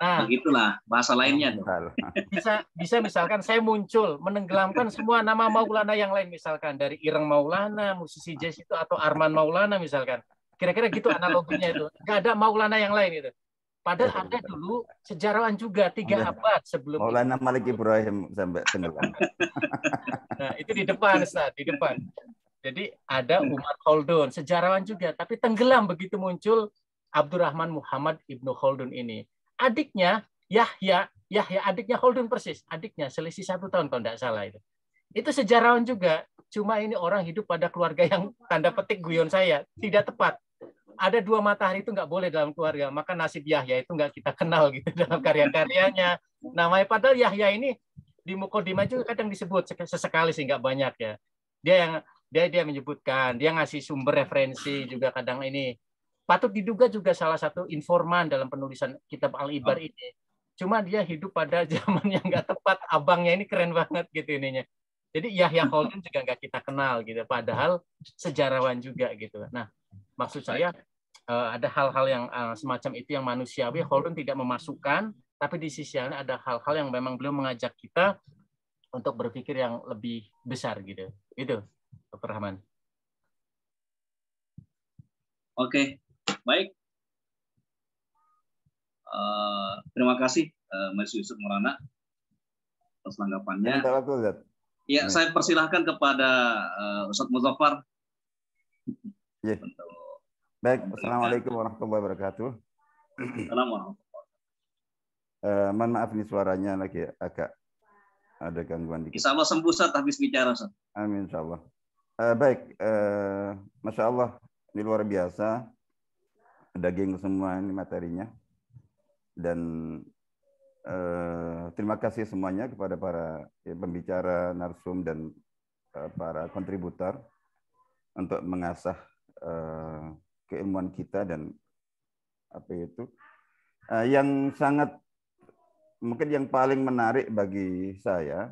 Nah, begitulah bahasa lainnya. Bisa misalkan saya muncul menenggelamkan semua nama Maulana yang lain, misalkan dari Ireng Maulana, musisi jazz itu, atau Arman Maulana misalkan. Kira-kira gitu analoginya itu. Nggak ada Maulana yang lain itu. Padahal ada dulu sejarawan juga 3 abad sebelum Maulana Malik Ibrahim sampai tenggelam. Nah, itu di depan, Ustaz, di depan. Jadi ada Umar Khaldun, sejarawan juga, tapi tenggelam begitu muncul Abdurrahman Muhammad Ibnu Khaldun ini. Adiknya Yahya adiknya Khaldun persis, adiknya selisih 1 tahun kalau tidak salah itu. Itu sejarawan juga, cuma ini orang hidup pada keluarga yang tanda petik guyon saya tidak tepat. Ada 2 matahari itu nggak boleh dalam keluarga, maka nasib Yahya itu nggak kita kenal gitu dalam karya-karyanya. Namanya padahal Yahya ini di Muqaddimah juga kadang disebut sesekali sih, nggak banyak ya. Dia menyebutkan, dia ngasih sumber referensi juga kadang ini. Patut diduga juga salah satu informan dalam penulisan kitab Al-Ibar ini. Cuma dia hidup pada zaman yang nggak tepat. Abangnya ini keren banget gitu ininya. Jadi Yahya Khaldun juga nggak kita kenal gitu. Padahal sejarawan juga gitu. Nah, maksud saya ada hal-hal yang semacam itu yang manusiawi. Khaldun tidak memasukkan, tapi di sisi yang lain ada hal-hal yang memang beliau mengajak kita untuk berpikir yang lebih besar gitu. Itu, Dr. Rahman. Oke, baik. Terima kasih Mas Yusuf Maulana atas tanggapannya. Minta waktu, Ustaz. Ya, saya persilahkan kepada Ustadz Muzaffar. Ya. Baik, Assalamualaikum warahmatullahi wabarakatuh. Assalamualaikum. Mohon maaf ini suaranya lagi agak ada gangguan dikit. Insya Allah sembuh Ustaz habis bicara Ustaz. Amin insya Allah. Baik, Masya Allah ini luar biasa, daging semua ini materinya. Dan terima kasih semuanya kepada para pembicara, narsum, dan para kontributor untuk mengasah keilmuan kita. Dan apa itu yang sangat mungkin yang paling menarik bagi saya,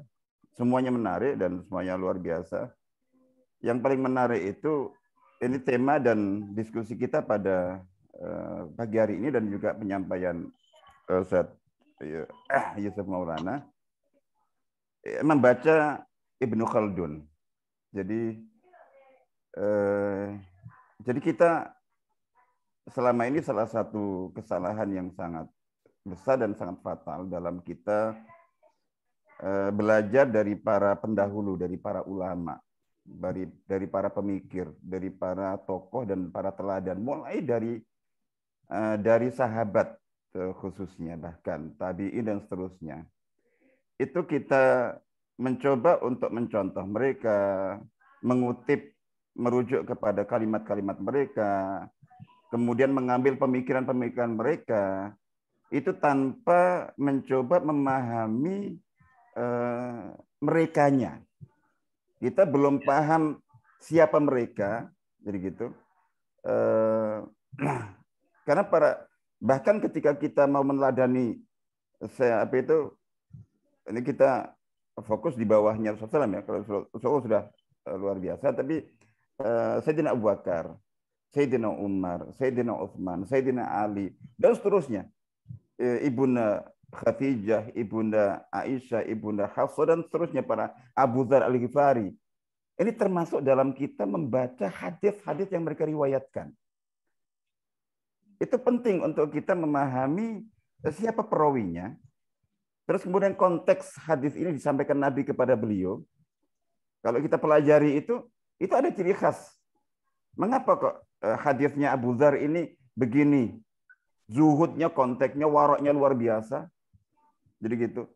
semuanya menarik dan semuanya luar biasa. Yang paling menarik itu ini tema dan diskusi kita pada pagi hari ini, dan juga penyampaian Ustaz Yusuf Maulana membaca Ibnu Khaldun. Jadi kita selama ini salah satu kesalahan yang sangat besar dan sangat fatal dalam kita belajar dari para pendahulu, dari para ulama, dari para pemikir, dari para tokoh dan para teladan, mulai dari sahabat khususnya, bahkan tabi'in dan seterusnya. Itu kita mencoba untuk mencontoh mereka, mengutip, merujuk kepada kalimat-kalimat mereka, kemudian mengambil pemikiran-pemikiran mereka, itu tanpa mencoba memahami merekanya. Kita belum paham siapa mereka, jadi gitu. Karena bahkan ketika kita mau meneladani ini kita fokus di bawahnya Rasulullah ya. Kalau Rasulullah sudah luar biasa, tapi Sayyidina Abu Bakar, Sayyidina Umar, Sayyidina Utsman, Sayyidina Ali, dan seterusnya. Ibunda Khadijah, Ibunda Aisyah, Ibunda Hafsah, dan seterusnya, para Abu Dzar Al-Ghifari. Ini termasuk dalam kita membaca hadis-hadis yang mereka riwayatkan. Itu penting untuk kita memahami siapa perawinya. Terus kemudian konteks hadis ini disampaikan Nabi kepada beliau. Kalau kita pelajari itu ada ciri khas. Mengapa kok hadisnya Abu Dzar ini begini? Zuhudnya, konteksnya, waroknya luar biasa. Jadi gitu.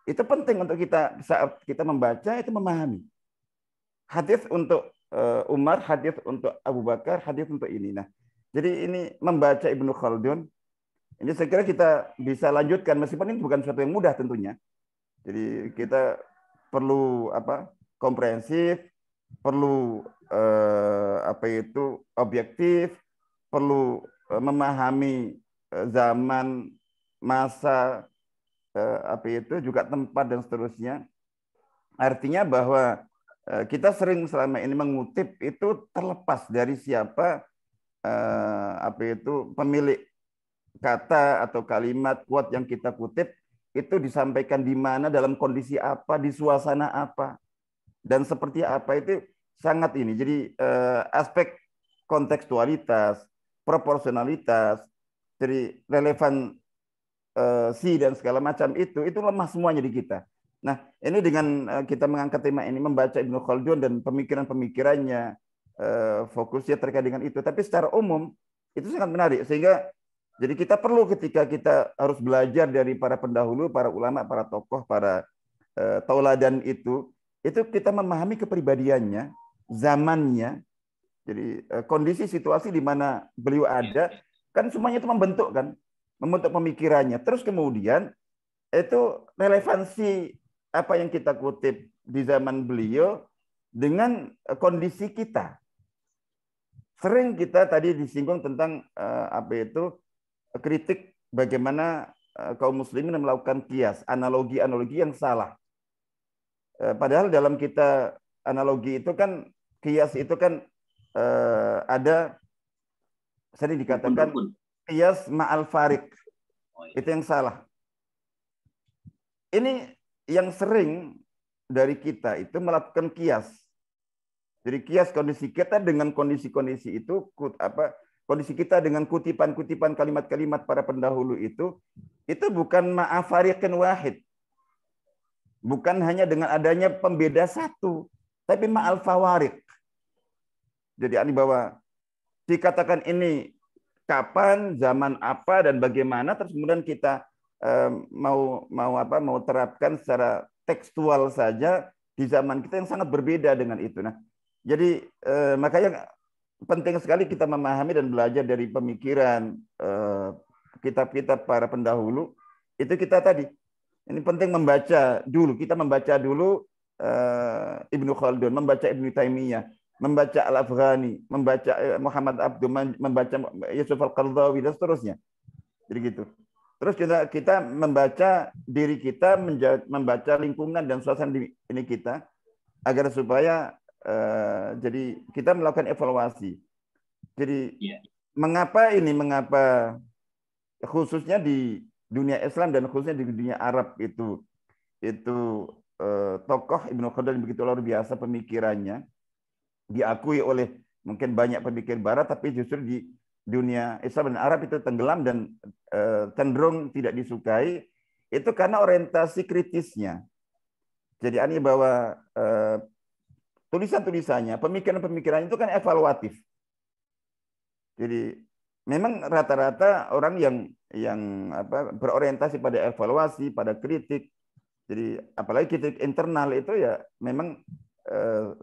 Itu penting untuk kita saat kita membaca itu memahami. Hadis untuk Umar, hadis untuk Abu Bakar, hadis untuk ini. Nah, jadi ini membaca Ibnu Khaldun, ini saya kira kita bisa lanjutkan meskipun ini bukan sesuatu yang mudah tentunya. Jadi kita perlu komprehensif, perlu objektif, perlu memahami zaman, masa, juga tempat dan seterusnya. Artinya bahwa kita sering selama ini mengutip itu terlepas dari siapa pemilik kata atau kalimat quote yang kita kutip, itu disampaikan di mana, dalam kondisi apa, di suasana apa, dan seperti apa, itu sangat ini. Jadi aspek kontekstualitas, proporsionalitas, jadi relevan dan segala macam itu lemah semuanya di kita. Nah, ini dengan kita mengangkat tema ini, membaca Ibnu Khaldun dan pemikiran-pemikirannya, fokusnya terkait dengan itu. Tapi secara umum itu sangat menarik, sehingga jadi kita perlu ketika kita harus belajar dari para pendahulu, para ulama, para tokoh, para tauladan itu kita memahami kepribadiannya, zamannya, jadi kondisi situasi di mana beliau ada, kan semuanya itu membentuk pemikirannya. Terus kemudian itu relevansi apa yang kita kutip di zaman beliau dengan kondisi kita. Sering kita tadi disinggung tentang kritik bagaimana kaum muslimin melakukan kias, analogi-analogi yang salah. Padahal dalam kita analogi itu kan, kias itu kan ada sering dikatakan kias ma'al farik. Itu yang salah. ini yang sering dari kita itu melakukan kias. Jadi kias kondisi kita dengan kondisi-kondisi itu, kondisi kita dengan kutipan-kutipan kalimat-kalimat para pendahulu itu bukan ma'afariqin wahid. Bukan hanya dengan adanya pembeda satu, tapi ma'al fawariq. Jadi ini bahwa dikatakan ini kapan, zaman apa, dan bagaimana, terus kemudian kita mau terapkan secara tekstual saja di zaman kita yang sangat berbeda dengan itu. Nah, jadi makanya penting sekali kita memahami dan belajar dari pemikiran kitab-kitab para pendahulu. Itu kita tadi, ini penting membaca dulu. Kita membaca dulu Ibnu Khaldun, membaca Ibnu Taimiyah, membaca Al-Afghani, membaca Muhammad Abduh, membaca Yusuf Al-Qaradawi, dan seterusnya. Jadi gitu. Terus kita membaca diri kita, membaca lingkungan dan suasana ini kita, agar supaya jadi kita melakukan evaluasi. Jadi mengapa khususnya di dunia Islam dan khususnya di dunia Arab itu tokoh Ibnu Khaldun begitu luar biasa pemikirannya, diakui oleh mungkin banyak pemikir Barat, tapi justru di dunia Islam dan Arab itu tenggelam dan cenderung tidak disukai, itu karena orientasi kritisnya. Jadi ini bahwa tulisan-tulisannya, pemikiran-pemikirannya itu kan evaluatif. Jadi memang rata-rata orang yang berorientasi pada evaluasi, pada kritik. Jadi apalagi kritik internal itu ya memang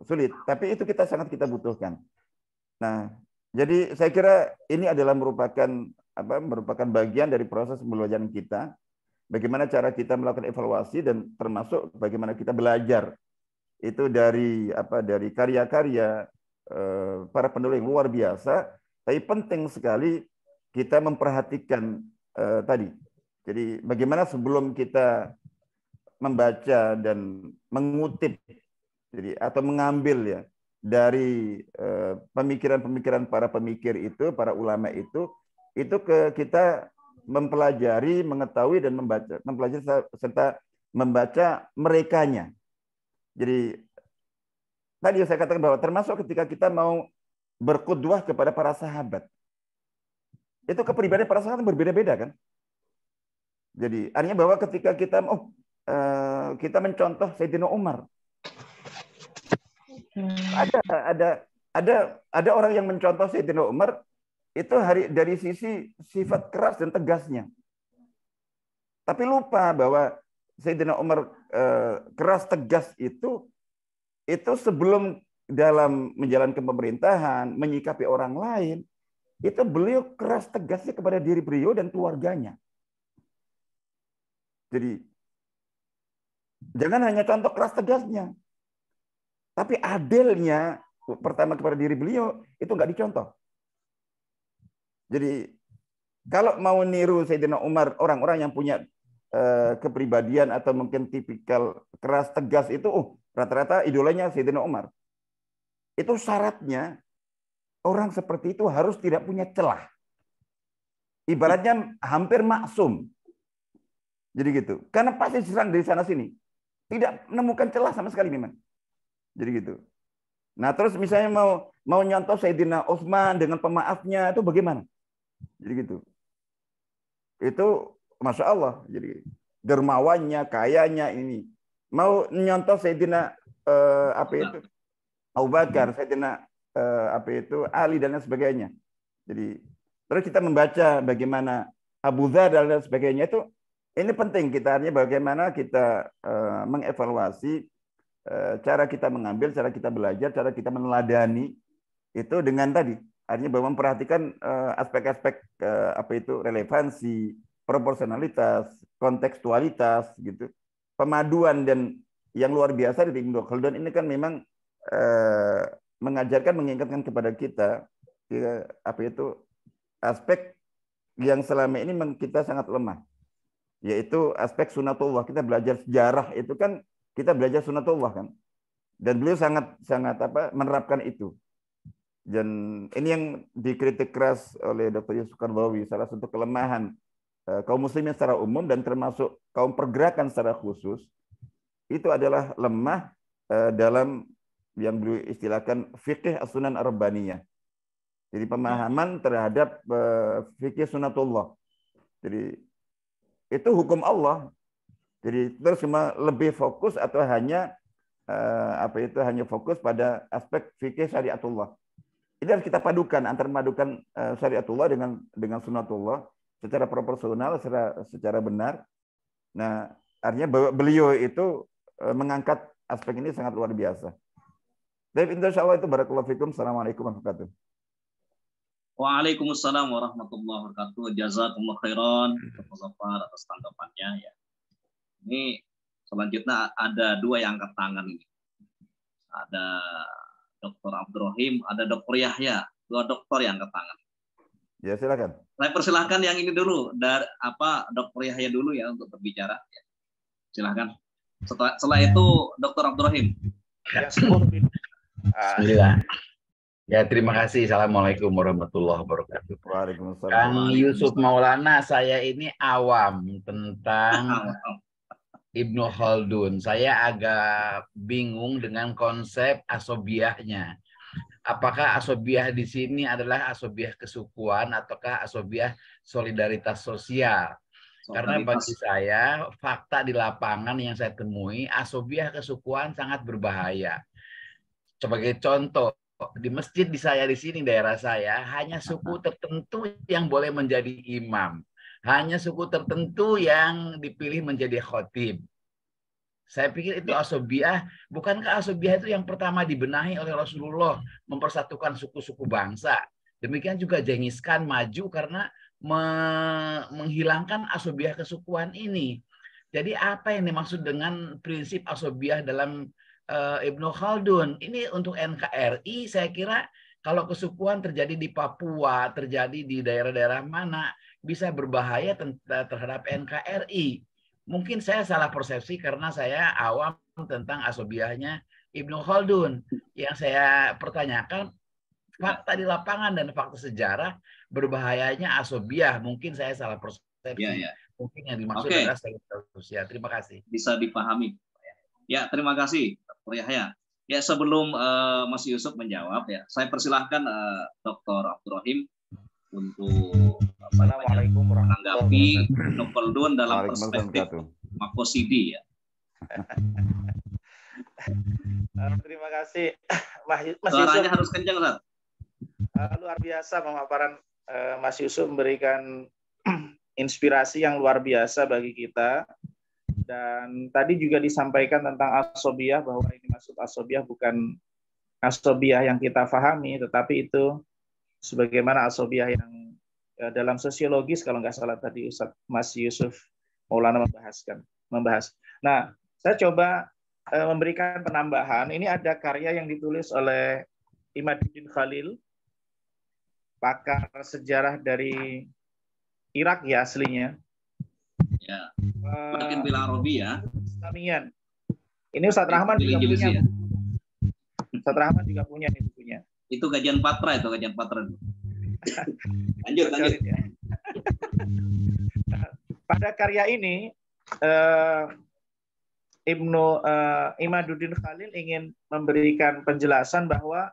sulit. Tapi itu sangat kita butuhkan. Nah, jadi saya kira ini adalah merupakan bagian dari proses pembelajaran kita. Bagaimana cara kita melakukan evaluasi dan termasuk bagaimana kita belajar itu dari karya-karya para pendahulu yang luar biasa. Tapi penting sekali kita memperhatikan tadi. Jadi bagaimana sebelum kita membaca dan mengutip, jadi atau mengambil ya dari pemikiran-pemikiran para pemikir itu, para ulama itu kita mempelajari, mengetahui dan mempelajari serta membaca merekanya. Jadi tadi saya katakan bahwa termasuk ketika kita mau berqudwah kepada para sahabat. Itu kepribadian para sahabat berbeda-beda kan? Jadi artinya bahwa ketika kita mencontoh Sayyidina Umar. Ada orang yang mencontoh Sayyidina Umar itu dari sisi sifat keras dan tegasnya. Tapi lupa bahwa Sayyidina Umar keras tegas itu sebelum dalam menjalankan pemerintahan, menyikapi orang lain, itu beliau keras tegasnya kepada diri beliau dan keluarganya. Jadi jangan hanya contoh keras tegasnya, tapi adilnya pertama kepada diri beliau itu nggak dicontoh. Jadi kalau mau niru Sayyidina Umar, orang-orang yang punya kepribadian atau mungkin tipikal keras tegas itu, rata-rata idolanya Sayyidina Umar. Itu syaratnya orang seperti itu harus tidak punya celah. Ibaratnya hampir maksum. Jadi gitu. Karena pasti diserang dari sana sini. Tidak menemukan celah sama sekali memang. Jadi gitu. Nah, terus misalnya mau nyontoh Sayyidina Utsman dengan pemaafnya itu bagaimana? Jadi gitu. Itu Masya Allah. Jadi dermawannya, kayanya ini. Mau nyontoh Sayyidina Abu Bakar, Sayyidina Ali dan lain sebagainya. Jadi terus kita membaca bagaimana Abu Dzar dan lain sebagainya itu, ini penting kita artinya bagaimana kita mengevaluasi cara kita mengambil, cara kita belajar, cara kita meneladani itu dengan tadi artinya bahwa memperhatikan aspek-aspek relevansi, proporsionalitas, kontekstualitas gitu. Pemaduan dan yang luar biasa dari Ibnu Khaldun ini kan memang mengingatkan kepada kita aspek yang selama ini kita sangat lemah, yaitu aspek sunatullah. Kita belajar sejarah itu kan kita belajar sunatullah kan, dan beliau sangat menerapkan itu. Dan ini yang dikritik keras oleh Dr. Yusuf Qaradawi, salah satu kelemahan kaum muslimin secara umum dan termasuk kaum pergerakan secara khusus itu adalah lemah dalam yang beliau istilahkan fikih as-sunan ar-rabbaniyah. Jadi pemahaman terhadap fikih sunatullah. Jadi itu hukum Allah. Jadi terus cuma lebih fokus atau hanya hanya fokus pada aspek fikih syariatullah. Ini harus kita padukan, antar madukan syariatullah dengan sunatullah secara proporsional, secara benar. Nah, artinya bahwa beliau itu mengangkat aspek ini sangat luar biasa. Dan insyaallah itu barakallahu fikum. Assalamualaikum warahmatullahi wabarakatuh. Waalaikumsalam warahmatullahi wabarakatuh. Jazakumullah khairan Dr. Zafar atas tanggapannya ya. Ini selanjutnya ada dua yang angkat tangan ini. Ada Dr. Abdurrahim, ada Dr. Yahya. Dua dokter yang angkat tangan. Ya, silakan. Saya persilahkan yang ini dulu, dari Dr. Yahya dulu ya untuk berbicara. Silakan. Setelah itu Dr. Abdurrahim. Ya, Bismillah. Ya, terima kasih. Assalamualaikum warahmatullahi wabarakatuh. Waalaikumsalam. Kang Yusuf Maulana, saya ini awam tentang Ibnu Khaldun. Saya agak bingung dengan konsep asobiahnya. Apakah asobiah di sini adalah asobiah kesukuan ataukah asobiah solidaritas sosial? Karena bagi saya, fakta di lapangan yang saya temui, asobiah kesukuan sangat berbahaya. Sebagai contoh, di masjid di sini, daerah saya, hanya suku tertentu yang boleh menjadi imam. Hanya suku tertentu yang dipilih menjadi khotib. Saya pikir itu asobiah. Bukankah asobiah itu yang pertama dibenahi oleh Rasulullah, mempersatukan suku-suku bangsa. Demikian juga Genghis Khan maju karena menghilangkan asobiah kesukuan ini. Jadi apa yang dimaksud dengan prinsip asobiah dalam Ibnu Khaldun? Ini untuk NKRI, saya kira kalau kesukuan terjadi di Papua, terjadi di daerah-daerah mana, bisa berbahaya terhadap NKRI. Mungkin saya salah persepsi karena saya awam tentang asobiahnya Ibnu Khaldun. Yang saya pertanyakan, fakta di lapangan dan fakta sejarah berbahayanya asobiah. Mungkin saya salah persepsi. Ya. Mungkin yang dimaksud adalah solidaritas sosial. Terima kasih. Bisa dipahami. Ya, terima kasih Dr. Yahya. Ya, sebelum Mas Yusuf menjawab ya, saya persilahkan Dr. Abdurrahim untuk menanggapi Ibnu Khaldun dalam perspektif Makosidi ya. Terima kasih Mas Suaranya Yusuf. harus kencang, Ustaz. Luar biasa pemaparan Mas Yusuf, memberikan inspirasi yang luar biasa bagi kita. Dan tadi juga disampaikan tentang asobiah, bahwa ini maksud asobiah bukan asobiah yang kita pahami, tetapi itu sebagaimana asobiah yang dalam sosiologis, kalau nggak salah tadi Ustaz Mas Yusuf Maulana membahas. Nah, saya coba memberikan penambahan. Ini ada karya yang ditulis oleh Imaduddin Khalil, pakar sejarah dari Irak ya aslinya. Ya. Makin Bil Arabi ya. Islamian. Ini Ustaz Rahman juga punya. Ya. Ustaz Rahman juga punya nih bukunya. Itu kajian Patra lanjut. Pada karya ini Imaduddin Khalil ingin memberikan penjelasan bahwa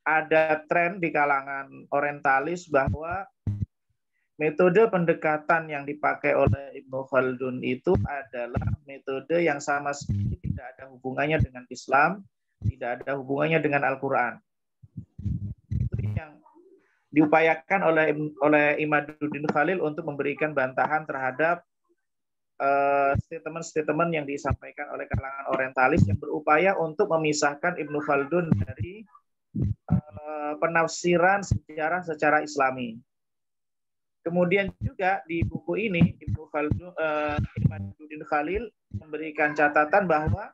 ada tren di kalangan orientalis bahwa metode pendekatan yang dipakai oleh Ibnu Khaldun itu adalah metode yang sama sekali tidak ada hubungannya dengan Islam, tidak ada hubungannya dengan Al-Quran. Itu yang diupayakan oleh Imaduddin Khalil untuk memberikan bantahan terhadap statement-statement yang disampaikan oleh kalangan orientalis yang berupaya untuk memisahkan Ibnu Khaldun dari penafsiran sejarah secara Islami. Kemudian juga di buku ini Imaduddin Khalil memberikan catatan bahwa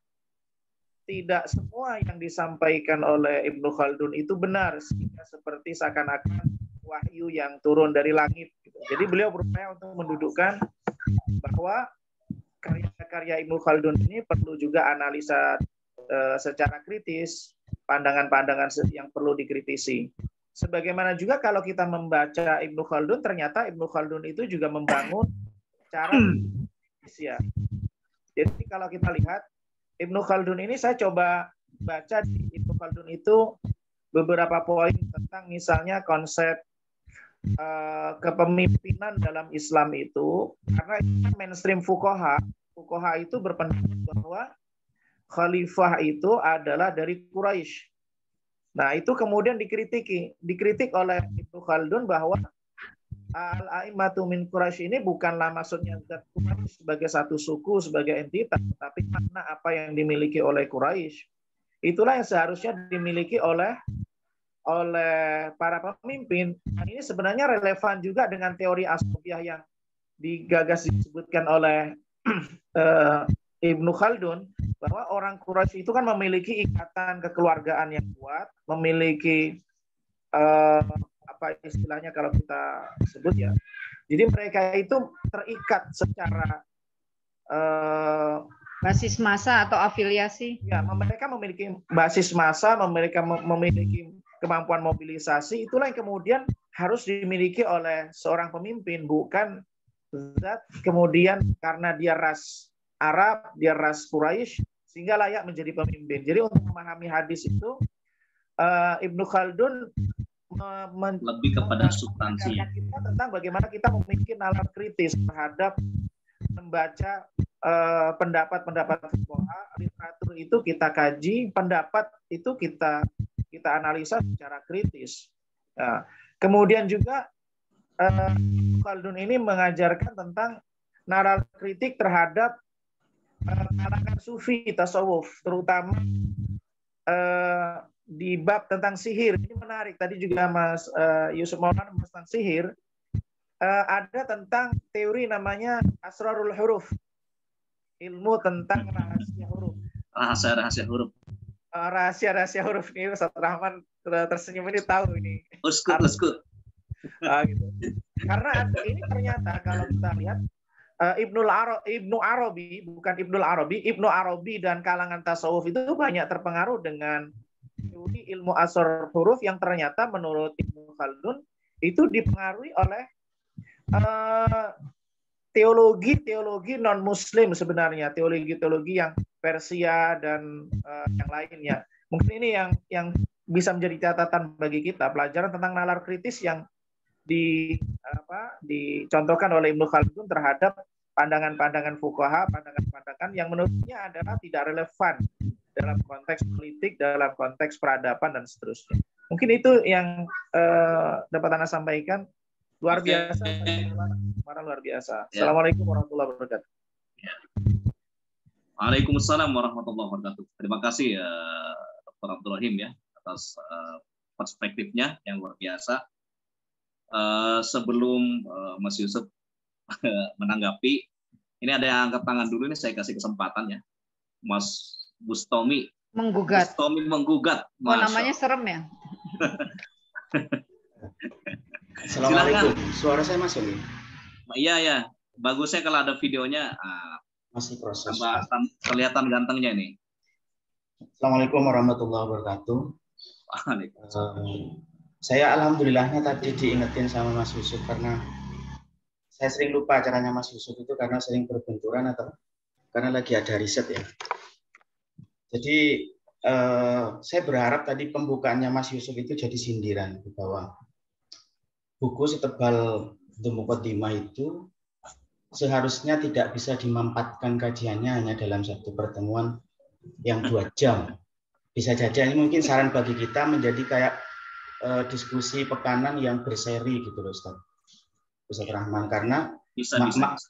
tidak semua yang disampaikan oleh Ibnu Khaldun itu benar, sehingga seperti seakan-akan wahyu yang turun dari langit. Jadi beliau berupaya untuk mendudukkan bahwa karya-karya Ibnu Khaldun ini perlu juga analisa secara kritis, pandangan-pandangan yang perlu dikritisi. Sebagaimana juga kalau kita membaca Ibnu Khaldun, ternyata Ibnu Khaldun itu juga membangun cara ya. Jadi kalau kita lihat Ibnu Khaldun ini, saya coba baca di Ibnu Khaldun itu beberapa poin tentang misalnya konsep kepemimpinan dalam Islam itu, karena mainstream fuqaha itu berpendapat bahwa khalifah itu adalah dari Quraisy. Nah, itu kemudian dikritik oleh Ibnu Khaldun bahwa al-a'immatu min Quraisy ini bukanlah maksudnya Quraisy sebagai satu suku, sebagai entitas, tapi makna apa yang dimiliki oleh Quraisy. Itulah yang seharusnya dimiliki oleh para pemimpin. Nah, ini sebenarnya relevan juga dengan teori Ashabiyah yang digagas disebutkan oleh Ibnu Khaldun, bahwa orang Quraisy itu kan memiliki ikatan kekeluargaan yang kuat, memiliki apa istilahnya kalau kita sebut ya. Jadi mereka itu terikat secara basis massa atau afiliasi. Ya, mereka memiliki basis massa, mereka memiliki kemampuan mobilisasi. Itulah yang kemudian harus dimiliki oleh seorang pemimpin, bukan zat kemudian karena dia ras Arab, dia ras Quraisy sehingga layak menjadi pemimpin. Jadi untuk memahami hadis itu Ibnu Khaldun lebih kepada substansi kita tentang bagaimana kita memiliki nalar kritis terhadap membaca pendapat-pendapat fuqaha, literatur itu kita kaji, pendapat itu kita analisa secara kritis. Nah, kemudian juga Khaldun ini mengajarkan tentang nalar kritik terhadap kalangan sufi tasawuf, terutama di bab tentang sihir. Ini menarik. Tadi juga Mas Yusuf Maulana tentang sihir. Ada tentang teori namanya Asrarul Huruf, ilmu tentang rahasia huruf. Rahasia huruf. Rahasia huruf ini Ustaz Rahman tersenyum ini tahu ini. Uskut. Gitu. Karena ini ternyata kalau kita lihat Ibnu Arabi, bukan Ibnul Arabi, Ibnu Arabi dan kalangan tasawuf itu banyak terpengaruh dengan teori ilmu asrar huruf yang ternyata menurut Ibnu Khaldun itu dipengaruhi oleh teologi non-muslim sebenarnya, teologi yang Persia dan yang lainnya. Mungkin ini yang bisa menjadi catatan bagi kita, pelajaran tentang nalar kritis yang dicontohkan oleh Ibnu Khaldun terhadap pandangan-pandangan fuqaha, pandangan-pandangan yang menurutnya adalah tidak relevan dalam konteks politik, dalam konteks peradaban dan seterusnya. Mungkin itu yang dapat Anda sampaikan. Luar biasa, luar biasa. Ya. Assalamualaikum warahmatullahi wabarakatuh. Ya. Waalaikumsalam warahmatullahi wabarakatuh. Terima kasih Dr. Abdul Rahim ya atas perspektifnya yang luar biasa. Sebelum Mas Yusuf menanggapi, ini ada yang angkat tangan dulu, ini saya kasih kesempatan ya. Mas Bustomi menggugat. Oh, namanya serem ya. Assalamualaikum. Suara saya masuk nih? Iya. Bagusnya kalau ada videonya. Masih proses. Kelihatan gantengnya ini. Assalamualaikum warahmatullahi wabarakatuh. Saya alhamdulillahnya tadi diingetin sama Mas Yusuf karena saya sering lupa acaranya Mas Yusuf itu karena sering berbenturan atau karena lagi ada riset ya. Jadi saya berharap tadi pembukaannya Mas Yusuf itu jadi sindiran bahwa buku setebal Muqaddimah itu seharusnya tidak bisa dimampatkan kajiannya hanya dalam satu pertemuan yang 2 jam. Bisa jadi ini mungkin saran bagi kita menjadi kayak diskusi pekanan yang berseri gitu loh Ustaz Rahman, karena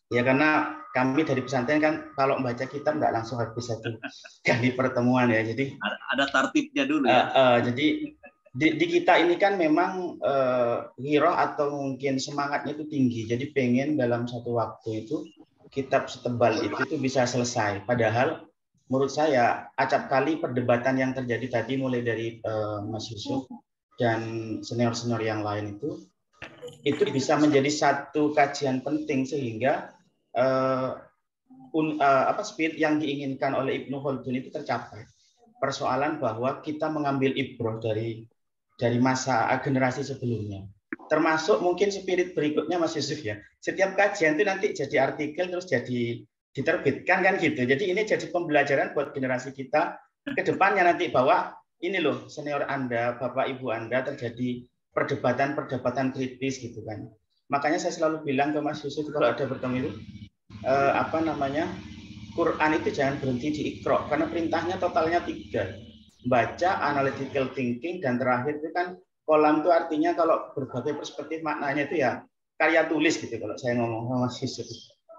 karena kami dari pesantren kan kalau membaca kitab nggak langsung habis satu kali pertemuan ya, jadi ada tartibnya dulu ya. Jadi di kita ini kan memang giroh atau mungkin semangatnya itu tinggi, jadi pengen dalam satu waktu itu kitab setebal itu bisa selesai. Padahal menurut saya acap kali perdebatan yang terjadi tadi mulai dari Mas Yusuf dan senior-senior yang lain itu bisa menjadi satu kajian penting sehingga spirit yang diinginkan oleh Ibnu Khaldun itu tercapai. Persoalan bahwa kita mengambil ibroh dari masa generasi sebelumnya. Termasuk mungkin spirit berikutnya Mas Yusuf ya. Setiap kajian itu nanti jadi artikel terus jadi diterbitkan kan gitu. Jadi ini jadi pembelajaran buat generasi kita ke depannya nanti, bahwa ini loh senior Anda, Bapak Ibu Anda terjadi perdebatan kritis gitu kan. Makanya saya selalu bilang ke Mas Yusuf kalau ada bertemu itu Quran itu jangan berhenti di Iqra, karena perintahnya totalnya 3. Baca, analytical thinking, dan terakhir itu kan kolam itu artinya kalau berbagai perspektif maknanya itu ya karya tulis gitu kalau saya ngomong sama Mas Yusuf.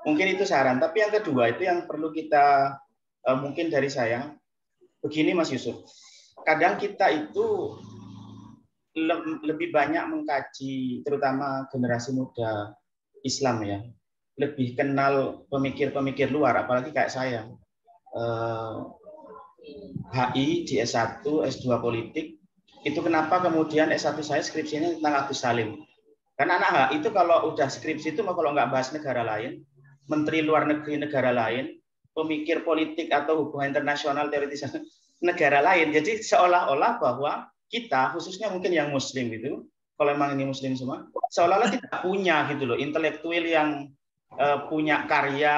Mungkin itu saran. Tapi yang kedua itu yang perlu kita mungkin dari saya begini Mas Yusuf. Kadang kita itu lebih banyak mengkaji, terutama generasi muda Islam ya, lebih kenal pemikir-pemikir luar, apalagi kayak saya. HI di S1, S2 politik, itu kenapa kemudian S1 saya skripsinya tentang Agus Salim. Karena anak HI itu kalau udah skripsi itu kalau nggak bahas negara lain, menteri luar negeri negara lain, pemikir politik atau hubungan internasional teoritis negara lain. Jadi seolah-olah bahwa kita, khususnya mungkin yang Muslim itu, kalau memang ini Muslim semua, seolah-olah tidak punya gitu loh, intelektual yang punya karya,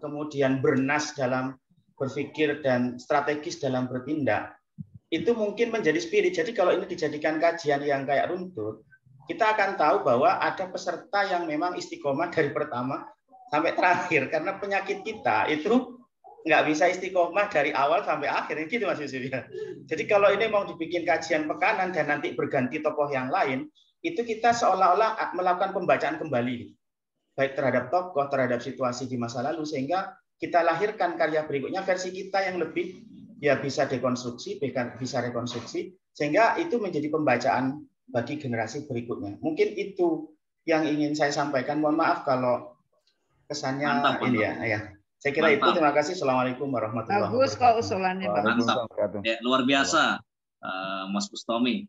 kemudian bernas dalam berpikir dan strategis dalam bertindak. Itu mungkin menjadi spirit. Jadi kalau ini dijadikan kajian yang kayak runtut, kita akan tahu bahwa ada peserta yang memang istiqomah dari pertama sampai terakhir. Karena penyakit kita itu nggak bisa istiqomah dari awal sampai akhir. Gitu Mas Yusuf ya. Jadi kalau ini mau dibikin kajian pekanan dan nanti berganti tokoh yang lain, itu kita seolah-olah melakukan pembacaan kembali. Baik terhadap tokoh, terhadap situasi di masa lalu, sehingga kita lahirkan karya berikutnya versi kita yang lebih ya bisa dekonstruksi, bisa rekonstruksi, sehingga itu menjadi pembacaan bagi generasi berikutnya. Mungkin itu yang ingin saya sampaikan. Mohon maaf kalau kesannya mantap. Ini ya. Saya kira mantap. Itu. Terima kasih. Assalamualaikum warahmatullahi wabarakatuh. Bagus kok usulannya. Mantap. Ya, luar biasa, Mas Bustomi.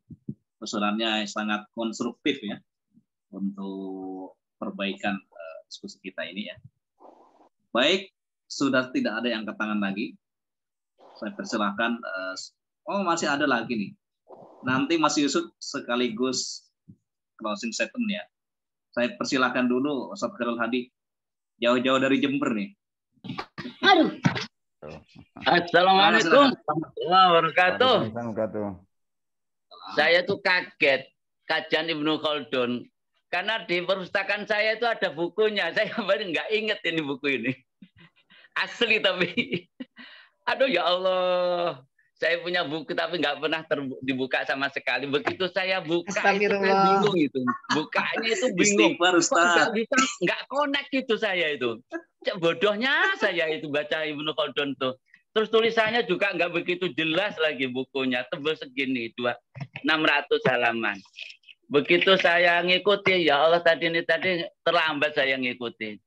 Usulannya sangat konstruktif ya untuk perbaikan diskusi kita ini ya. Baik, sudah tidak ada yang angkat tangan lagi. Saya persilahkan. Masih ada lagi nih. Nanti Mas Yusuf sekaligus closing statement ya. Saya persilahkan dulu Ustaz Khairul Hadi. Jauh-jauh dari Jember nih. Aduh. Assalamualaikum warahmatullahi wabarakatuh. Saya tuh kaget kajian Ibnu Khaldun. Karena di perpustakaan saya itu ada bukunya. Saya kemarin nggak inget ini buku ini. Asli tapi. Aduh ya Allah. Saya punya buku tapi nggak pernah dibuka sama sekali. Begitu saya buka itu saya bingung itu. Bukanya itu bingung. Nggak connect gitu saya itu. Bodohnya saya itu baca Ibnu Khaldun tuh. Terus tulisannya juga nggak begitu jelas lagi bukunya. Tebal segini, 600 halaman. Begitu saya ngikuti, ya Allah tadi terlambat saya ngikuti.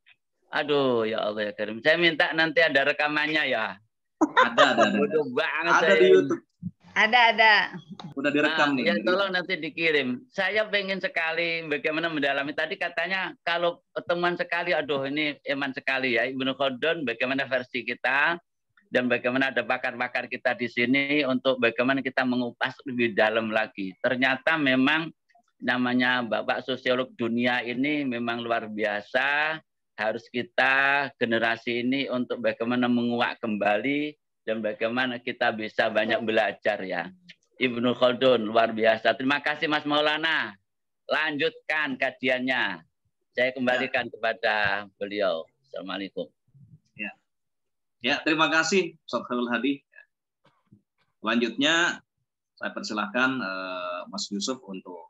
Aduh ya Allah ya Karim. Saya minta nanti ada rekamannya ya. Ada. Bodoh banget ada saya. Di YouTube. Ada. Udah direkam nih. Ya tolong nanti dikirim. Saya pengen sekali bagaimana mendalami. Tadi katanya kalau teman sekali, aduh ini eman sekali ya Ibnu Khaldun. Bagaimana versi kita dan bagaimana ada pakar-pakar kita di sini untuk bagaimana kita mengupas lebih dalam lagi. Ternyata memang namanya Bapak sosiolog dunia ini memang luar biasa. Harus kita generasi ini untuk bagaimana menguak kembali dan bagaimana kita bisa banyak belajar ya. Ibnu Khaldun luar biasa. Terima kasih Mas Maulana. Lanjutkan kajiannya. Saya kembalikan kepada beliau. Assalamualaikum. Ya, terima kasih Ustaz Khairul Hadi. Selanjutnya saya persilahkan Mas Yusuf untuk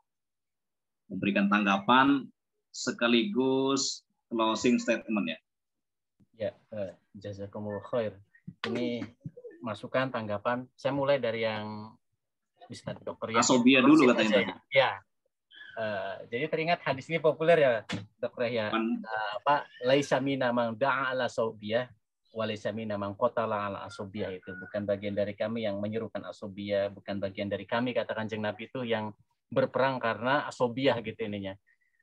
memberikan tanggapan sekaligus closing statement ya. Ya, jazakumullah khair. Ini masukan tanggapan. Saya mulai dari yang bisa dokter ya. Asobia dulu katanya. Ya. Jadi teringat hadis ini populer ya, dokter ya. Laisa mina man da'a ala sobiyah wa laisa mina man qatala ala asobiyah, itu bukan bagian dari kami yang menyerukan asobiyah, bukan bagian dari kami kata Kanjeng Nabi itu yang berperang karena asobiyah gitu ininya.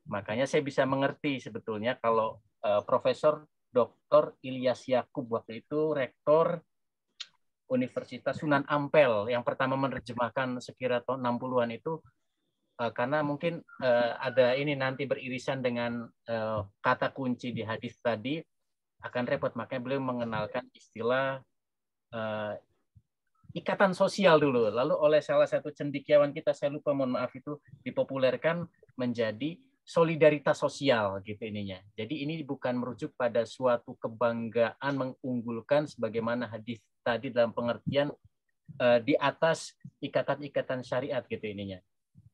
Makanya saya bisa mengerti sebetulnya kalau Profesor Dr. Ilyas Yakub waktu itu rektor Universitas Sunan Ampel yang pertama menerjemahkan sekira tahun 60-an itu karena mungkin ada ini nanti beririsan dengan kata kunci di hadis tadi, akan repot. Makanya beliau mengenalkan istilah ikatan sosial dulu. Lalu oleh salah satu cendekiawan kita, saya lupa, mohon maaf, itu dipopulerkan menjadi solidaritas sosial gitu ininya. Jadi ini bukan merujuk pada suatu kebanggaan mengunggulkan sebagaimana hadis tadi dalam pengertian di atas ikatan-ikatan syariat gitu ininya.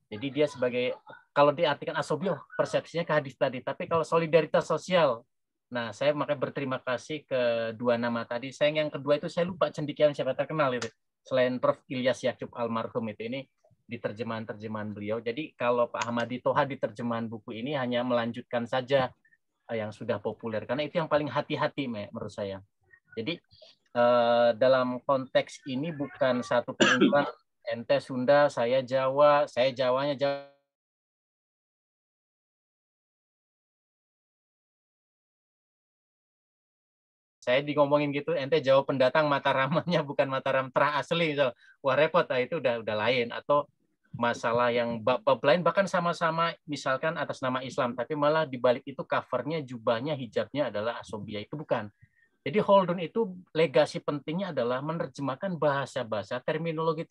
Jadi dia sebagai, kalau diartikan asobiyah persepsinya ke hadis tadi, tapi kalau solidaritas sosial, nah saya makanya berterima kasih ke dua nama tadi. Saya yang kedua itu saya lupa cendekiawan siapa terkenal itu. Selain Prof. Ilyas Yaqub almarhum itu, ini di terjemahan-terjemahan beliau. Jadi kalau Pak Ahmadi Toha di terjemahan buku ini hanya melanjutkan saja yang sudah populer, karena itu yang paling hati-hati menurut saya. Jadi dalam konteks ini bukan satu keunggulan ente Sunda, saya Jawa, saya Jawanya Jawa. Saya ngomongin gitu, ente Jawa pendatang Mataramanya bukan Mataram terah asli, misal. Wah repot, itu udah lain. Atau masalah yang bab lain bahkan sama-sama misalkan atas nama Islam, tapi malah dibalik itu covernya, jubahnya, hijabnya adalah asobia, itu bukan. Jadi Holden itu legasi pentingnya adalah menerjemahkan bahasa-bahasa, terminologi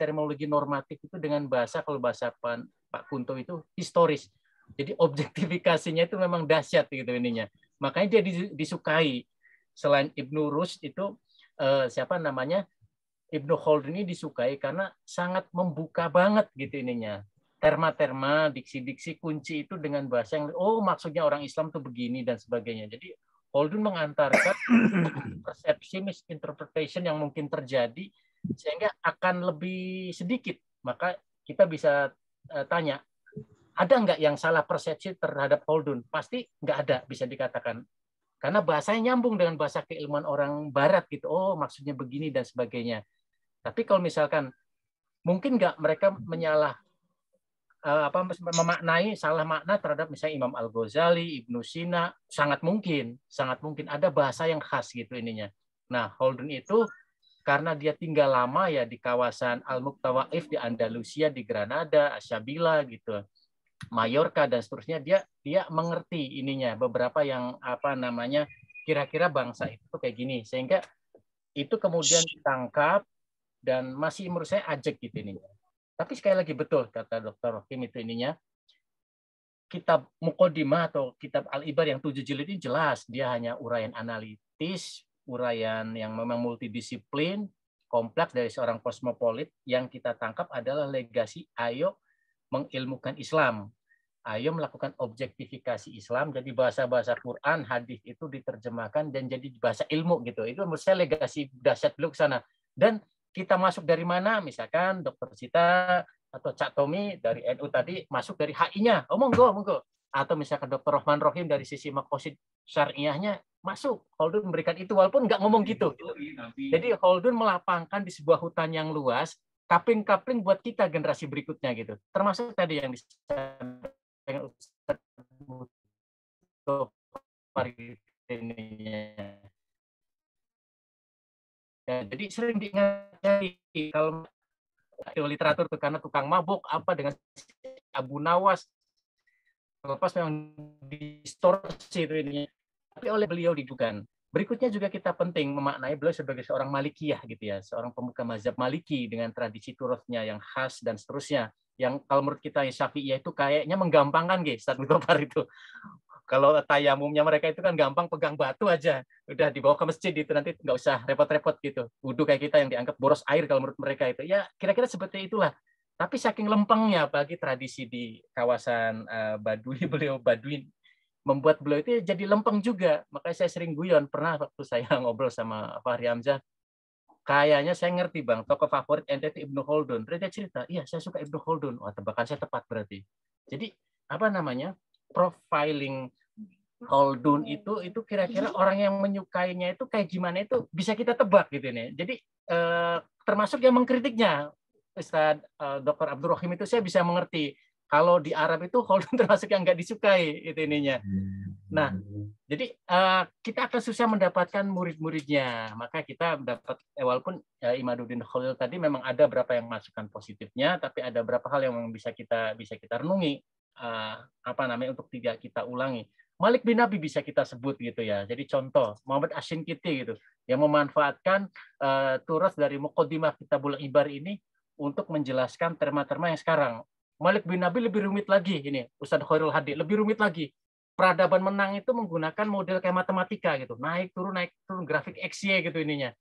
normatif itu dengan bahasa, kalau bahasa Pak Kunto itu historis. Jadi objektifikasinya itu memang dahsyat gitu ininya. Makanya dia disukai. Selain Ibnu Rushd itu siapa namanya? Ibnu Khaldun ini disukai karena sangat membuka banget gitu ininya. Terma-terma, diksi-diksi kunci itu dengan bahasa yang maksudnya orang Islam tuh begini dan sebagainya. Jadi Khaldun mengantarkan persepsi misinterpretation yang mungkin terjadi sehingga akan lebih sedikit. Maka kita bisa tanya, ada nggak yang salah persepsi terhadap Khaldun? Pasti nggak ada, bisa dikatakan. Karena bahasanya nyambung dengan bahasa keilmuan orang Barat gitu. Maksudnya begini dan sebagainya. Tapi kalau misalkan mungkin nggak mereka memaknai salah makna terhadap misalnya Imam Al-Ghazali, Ibnu Sina, sangat mungkin ada bahasa yang khas gitu ininya. Nah, Khaldun itu karena dia tinggal lama ya di kawasan Al-Muqtawaif di Andalusia, di Granada, Ashabila gitu, Mallorca dan seterusnya, dia mengerti ininya beberapa yang kira-kira bangsa itu kayak gini, sehingga itu kemudian ditangkap dan masih menurut saya ajak gitu ininya. Tapi sekali lagi betul kata Dr. Rohim itu ininya, kitab Muqaddimah atau kitab Al-Ibar yang 7 jilid ini jelas dia hanya uraian analitis, uraian yang memang multidisiplin, kompleks dari seorang kosmopolit. Yang kita tangkap adalah legasi ayo mengilmukan Islam. Ayo melakukan objektifikasi Islam, jadi bahasa-bahasa Quran, hadis itu diterjemahkan dan jadi bahasa ilmu gitu. Itu menurut saya legasi dahsyat beliau ke sana. Dan kita masuk dari mana? Misalkan Dr. Sita atau Cak Tomi dari NU tadi masuk dari HI-nya. Monggo. Atau misalkan Dr. Rahman Rohim dari sisi makosid syariahnya masuk. Khaldun memberikan itu walaupun nggak ngomong gitu. Jadi Khaldun melapangkan di sebuah hutan yang luas, kapling-kapling buat kita generasi berikutnya gitu. Termasuk tadi yang disampaikan Ustaz jadi sering diingati kalau literatur itu karena tukang mabuk dengan Abu Nawas, lepas memang distorsi itu ini, tapi oleh beliau diduga. Berikutnya juga kita penting memaknai beliau sebagai seorang Malikiyah gitu ya, seorang pemuka mazhab Maliki dengan tradisi turutnya yang khas dan seterusnya. Yang kalau menurut kita Syafi'iyah itu kayaknya menggampangkan Ustaz Mutofar itu. Kalau tayamumnya mereka itu kan gampang, pegang batu aja, udah dibawa ke masjid itu, nanti nggak usah repot-repot gitu. Wudhu kayak kita yang dianggap boros air kalau menurut mereka itu. Ya kira-kira seperti itulah. Tapi saking lempengnya bagi tradisi di kawasan Baduy membuat beliau itu jadi lempeng juga. Makanya saya sering guyon. Pernah waktu saya ngobrol sama Fahri Hamzah, kayaknya saya ngerti Bang, tokoh favorit ente itu Ibnu Khaldun. Terus dia cerita, iya saya suka Ibnu Khaldun. Wah, tebakan saya tepat berarti. Jadi profiling Khaldun itu kira-kira orang yang menyukainya itu kayak gimana itu bisa kita tebak gitu nih. Jadi termasuk yang mengkritiknya. Ustaz Dr. Abdul Rahim itu saya bisa mengerti. Kalau di Arab itu Khaldun termasuk yang nggak disukai itu ininya. Nah, jadi kita akan susah mendapatkan murid-muridnya. Maka kita dapat walaupun Imaduddin Khalil tadi memang ada beberapa yang masukan positifnya, tapi ada beberapa hal yang bisa kita renungi untuk tidak kita ulangi. Malik bin Nabi bisa kita sebut gitu ya. Jadi contoh Muhammad Asy-Syinkiti gitu yang memanfaatkan turas dari Muqaddimah Kitabul Ibar ini untuk menjelaskan terma-terma yang sekarang. Malik bin Nabi lebih rumit lagi ini, Ustadz Khairul Hadi lebih rumit lagi. Peradaban menang itu menggunakan model kayak matematika gitu, naik turun grafik XY gitu ininya.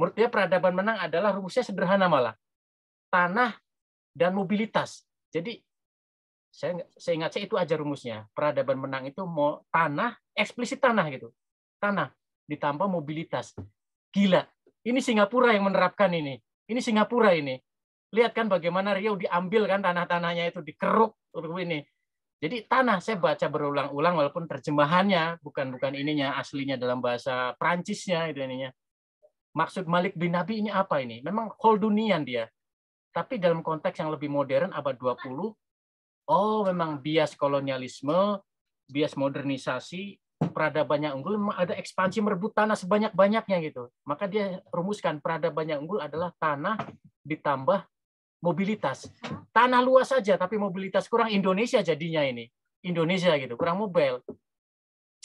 Menurut dia peradaban menang adalah rumusnya sederhana malah, tanah dan mobilitas. Jadi saya ingat itu aja rumusnya. Peradaban menang itu mau tanah, eksplisit tanah gitu. Tanah ditambah mobilitas. Gila. Ini Singapura yang menerapkan ini. Ini Singapura ini. Lihat kan bagaimana Riau diambil kan tanah-tanahnya itu dikeruk ini. Jadi tanah saya baca berulang-ulang walaupun terjemahannya bukan ininya aslinya dalam bahasa Prancisnya itu ininya. Maksud Malik bin Nabi ini apa ini? Memang Khaldunian dia. Tapi dalam konteks yang lebih modern abad 20, oh, memang bias kolonialisme, bias modernisasi, peradaban yang unggul, memang ada ekspansi merebut tanah sebanyak-banyaknya gitu. Maka dia rumuskan peradaban yang unggul adalah tanah ditambah mobilitas. Tanah luas saja, tapi mobilitas kurang. Indonesia jadinya ini. Indonesia gitu, kurang mobile.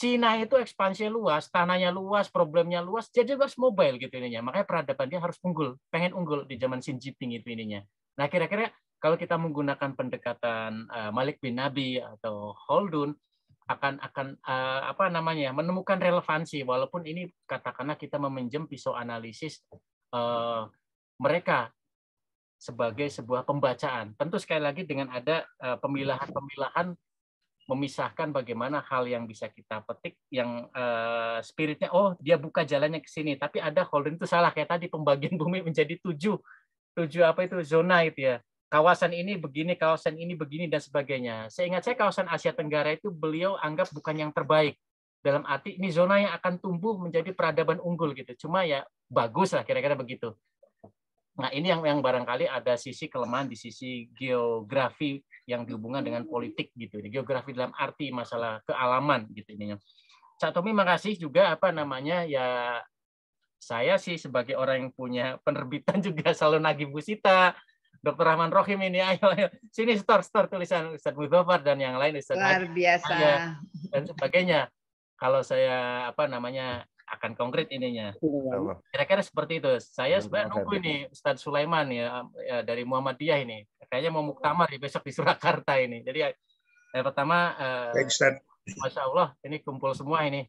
Cina itu ekspansinya luas, tanahnya luas, problemnya luas, jadi harus mobile gitu ininya. Makanya peradaban dia harus unggul, pengen unggul di zaman Xi Jinping itu ininya. Nah, kira-kira kalau kita menggunakan pendekatan Malik bin Nabi atau Khaldun akan apa namanya menemukan relevansi walaupun ini katakanlah kita meminjam pisau analisis mereka sebagai sebuah pembacaan. Tentu sekali lagi dengan ada pemilahan-pemilahan memisahkan bagaimana hal yang bisa kita petik yang spiritnya oh dia buka jalannya ke sini tapi ada Khaldun itu salah kayak tadi pembagian bumi menjadi tujuh apa itu zona itu ya. Kawasan ini begini, kawasan ini begini, dan sebagainya. Seingat saya kawasan Asia Tenggara itu beliau anggap bukan yang terbaik. Dalam arti ini zona yang akan tumbuh menjadi peradaban unggul gitu. Cuma ya bagus lah kira-kira begitu. Nah ini yang barangkali ada sisi kelemahan di sisi geografi yang dihubungkan dengan politik gitu. Geografi dalam arti masalah kealaman gitu ininya. Cak Tommy makasih juga apa namanya ya saya sih sebagai orang yang punya penerbitan juga selalu nagih Bu Sita. Dr. Rahman Rohim ini, ayo. Sini store tulisan Ustadz Mudhafar dan yang lain Ustadz luar biasa dan sebagainya. Kalau saya apa namanya akan konkret ininya. Kira-kira seperti itu. Saya sebenarnya nunggu ini Ustadz Sulaiman ya dari Muhammadiyah ini. Kayaknya mau muktamar besok di Surakarta ini. Jadi pertama Masya Allah ini kumpul semua ini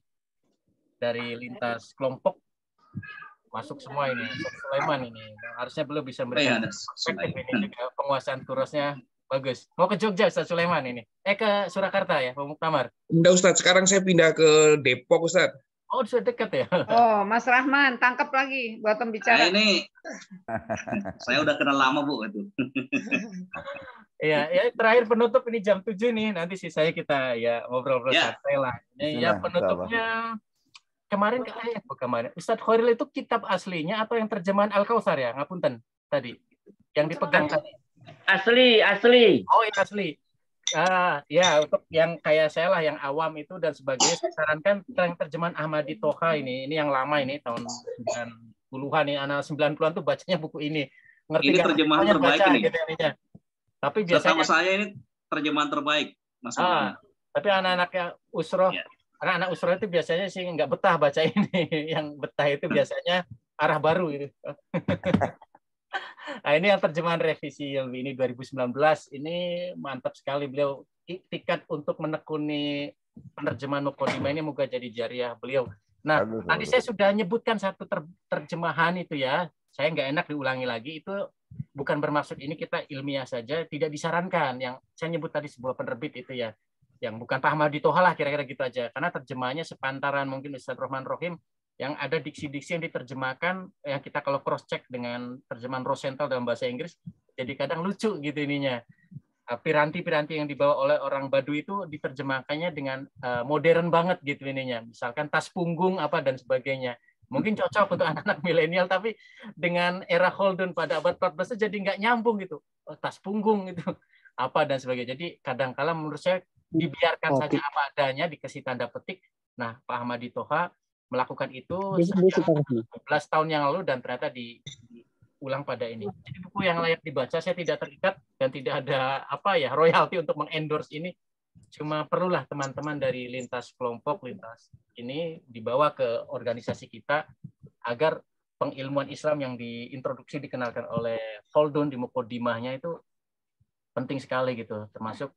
dari lintas kelompok. Masuk semua ini, Sulaiman ini. Harusnya belum bisa memberikan perspektif ini juga penguasaan turasnya bagus. Mau ke Jogja Ustaz Sulaiman ini. Ke Surakarta ya, Pak Muktamar. Enggak Ustaz, sekarang saya pindah ke Depok Ustaz. Oh, sudah dekat ya. Oh, Mas Rahman, tangkap lagi buat pembicara. Nah, ini saya udah kenal lama Bu itu. Iya, ya terakhir penutup ini jam 7 nih. Nanti sisanya kita ya ngobrol-ngobrol santai lah. Ya penutupnya kemarin Ustadz Khairil itu kitab aslinya atau yang terjemahan Al-Kautsar ya ngapunten tadi yang dipegang tadi asli oh yang asli ya untuk yang kayak saya lah yang awam itu dan sebagainya saya sarankan terjemahan Ahmadi Toha ini yang lama ini tahun 90-an ini anak 90-an tuh bacanya buku ini ngerti ini terjemahan terbaik ini gitu, tapi biasanya sama saya ini terjemahan terbaik Mas tapi anak-anaknya Usroh anak-anak Usroh itu biasanya sih nggak betah baca ini. Yang betah itu biasanya arah baru itu. Nah, ini yang terjemahan revisi yang ini 2019 ini mantap sekali beliau tiket untuk menekuni penerjemahan Muqaddimah ini moga jadi jariah beliau. Nah, tadi saya sudah nyebutkan satu terjemahan itu ya. Saya nggak enak diulangi lagi itu bukan bermaksud ini kita ilmiah saja, tidak disarankan. Yang saya nyebut tadi sebuah penerbit itu ya. Yang bukan Pak Ahmadi Toha lah kira-kira gitu aja karena terjemahannya sepantaran mungkin Ustadz Rahman Rohim yang ada diksi-diksi yang diterjemahkan yang kita kalau cross check dengan terjemahan Rosenthal dalam bahasa Inggris jadi kadang lucu gitu ininya piranti-piranti yang dibawa oleh orang Baduy itu diterjemahkannya dengan modern banget gitu ininya misalkan tas punggung apa dan sebagainya mungkin cocok untuk anak-anak milenial tapi dengan era Khaldun pada abad 14 jadi nggak nyambung gitu tas punggung itu apa dan sebagainya jadi kadang-kala menurut saya dibiarkan saja apa adanya dikasih tanda petik. Nah, Pak Ahmadi Toha melakukan itu 11 tahun yang lalu dan ternyata diulang pada ini. Jadi buku yang layak dibaca, saya tidak terikat dan tidak ada royalti untuk mengendorse ini. Cuma perlulah teman-teman dari lintas kelompok, lintas ini dibawa ke organisasi kita agar pengilmuan Islam yang diintroduksi dikenalkan oleh Khaldun di Muqaddimahnya itu penting sekali gitu. Termasuk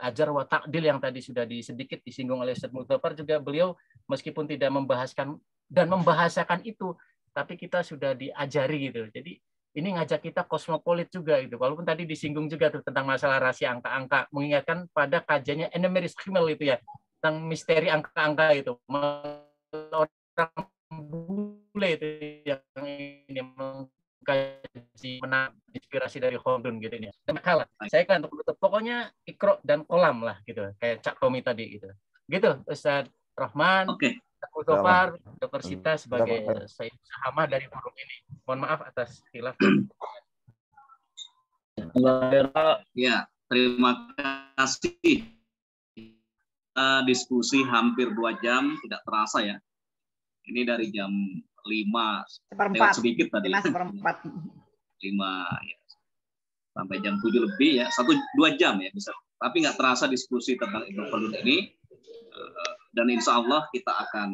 ajar wa ta'dil yang tadi sudah sedikit disinggung oleh Ustaz Mudzaffar juga, beliau meskipun tidak membahaskan dan membahasakan itu, tapi kita sudah diajari gitu. Jadi ini ngajak kita kosmopolit juga gitu. Walaupun tadi disinggung juga tuh tentang masalah rahasia angka-angka, mengingatkan pada kajiannya Enemeris Kimmel itu ya, tentang misteri angka-angka itu. Orang bule itu yang ini mengkaji inspirasi dari Khaldun gitu ini. Saya kan untuk pokoknya Iqra dan kolam lah gitu, kayak Cak Tommy tadi gitu. Gitu Ustaz Rahman. Oke. Mudzaffar, Dr. Sita sebagai Sayyid Sahamah dari forum ini. Mohon maaf atas khilaf. Ya, terima kasih. Diskusi hampir 2 jam, tidak terasa ya. Ini dari jam 5 lewat sedikit tadi. 5 ya. Sampai jam 7 lebih ya, 1-2 jam ya bisa. Tapi nggak terasa diskusi tentang Ibnu Khaldun ini. Dan insya Allah kita akan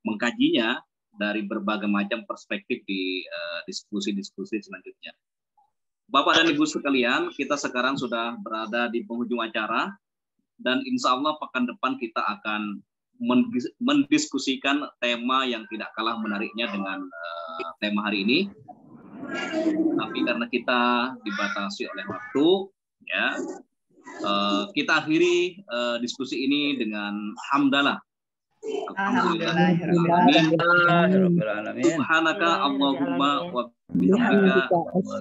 mengkajinya dari berbagai macam perspektif di diskusi-diskusi selanjutnya. Bapak dan Ibu sekalian, kita sekarang sudah berada di penghujung acara dan insya Allah pekan depan kita akan mendiskusikan tema yang tidak kalah menariknya dengan tema hari ini. Tapi karena kita dibatasi oleh waktu, ya. Kita akhiri diskusi ini dengan hamdalah. Alhamdulillahirrahmanirrahim. Subhanaka Allahumma wa bihamdika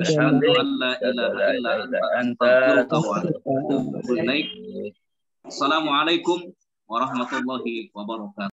asyhadu an la ilaha illa anta astaghfiruka wa atubu ilaik. Assalamualaikum warahmatullahi wabarakatuh.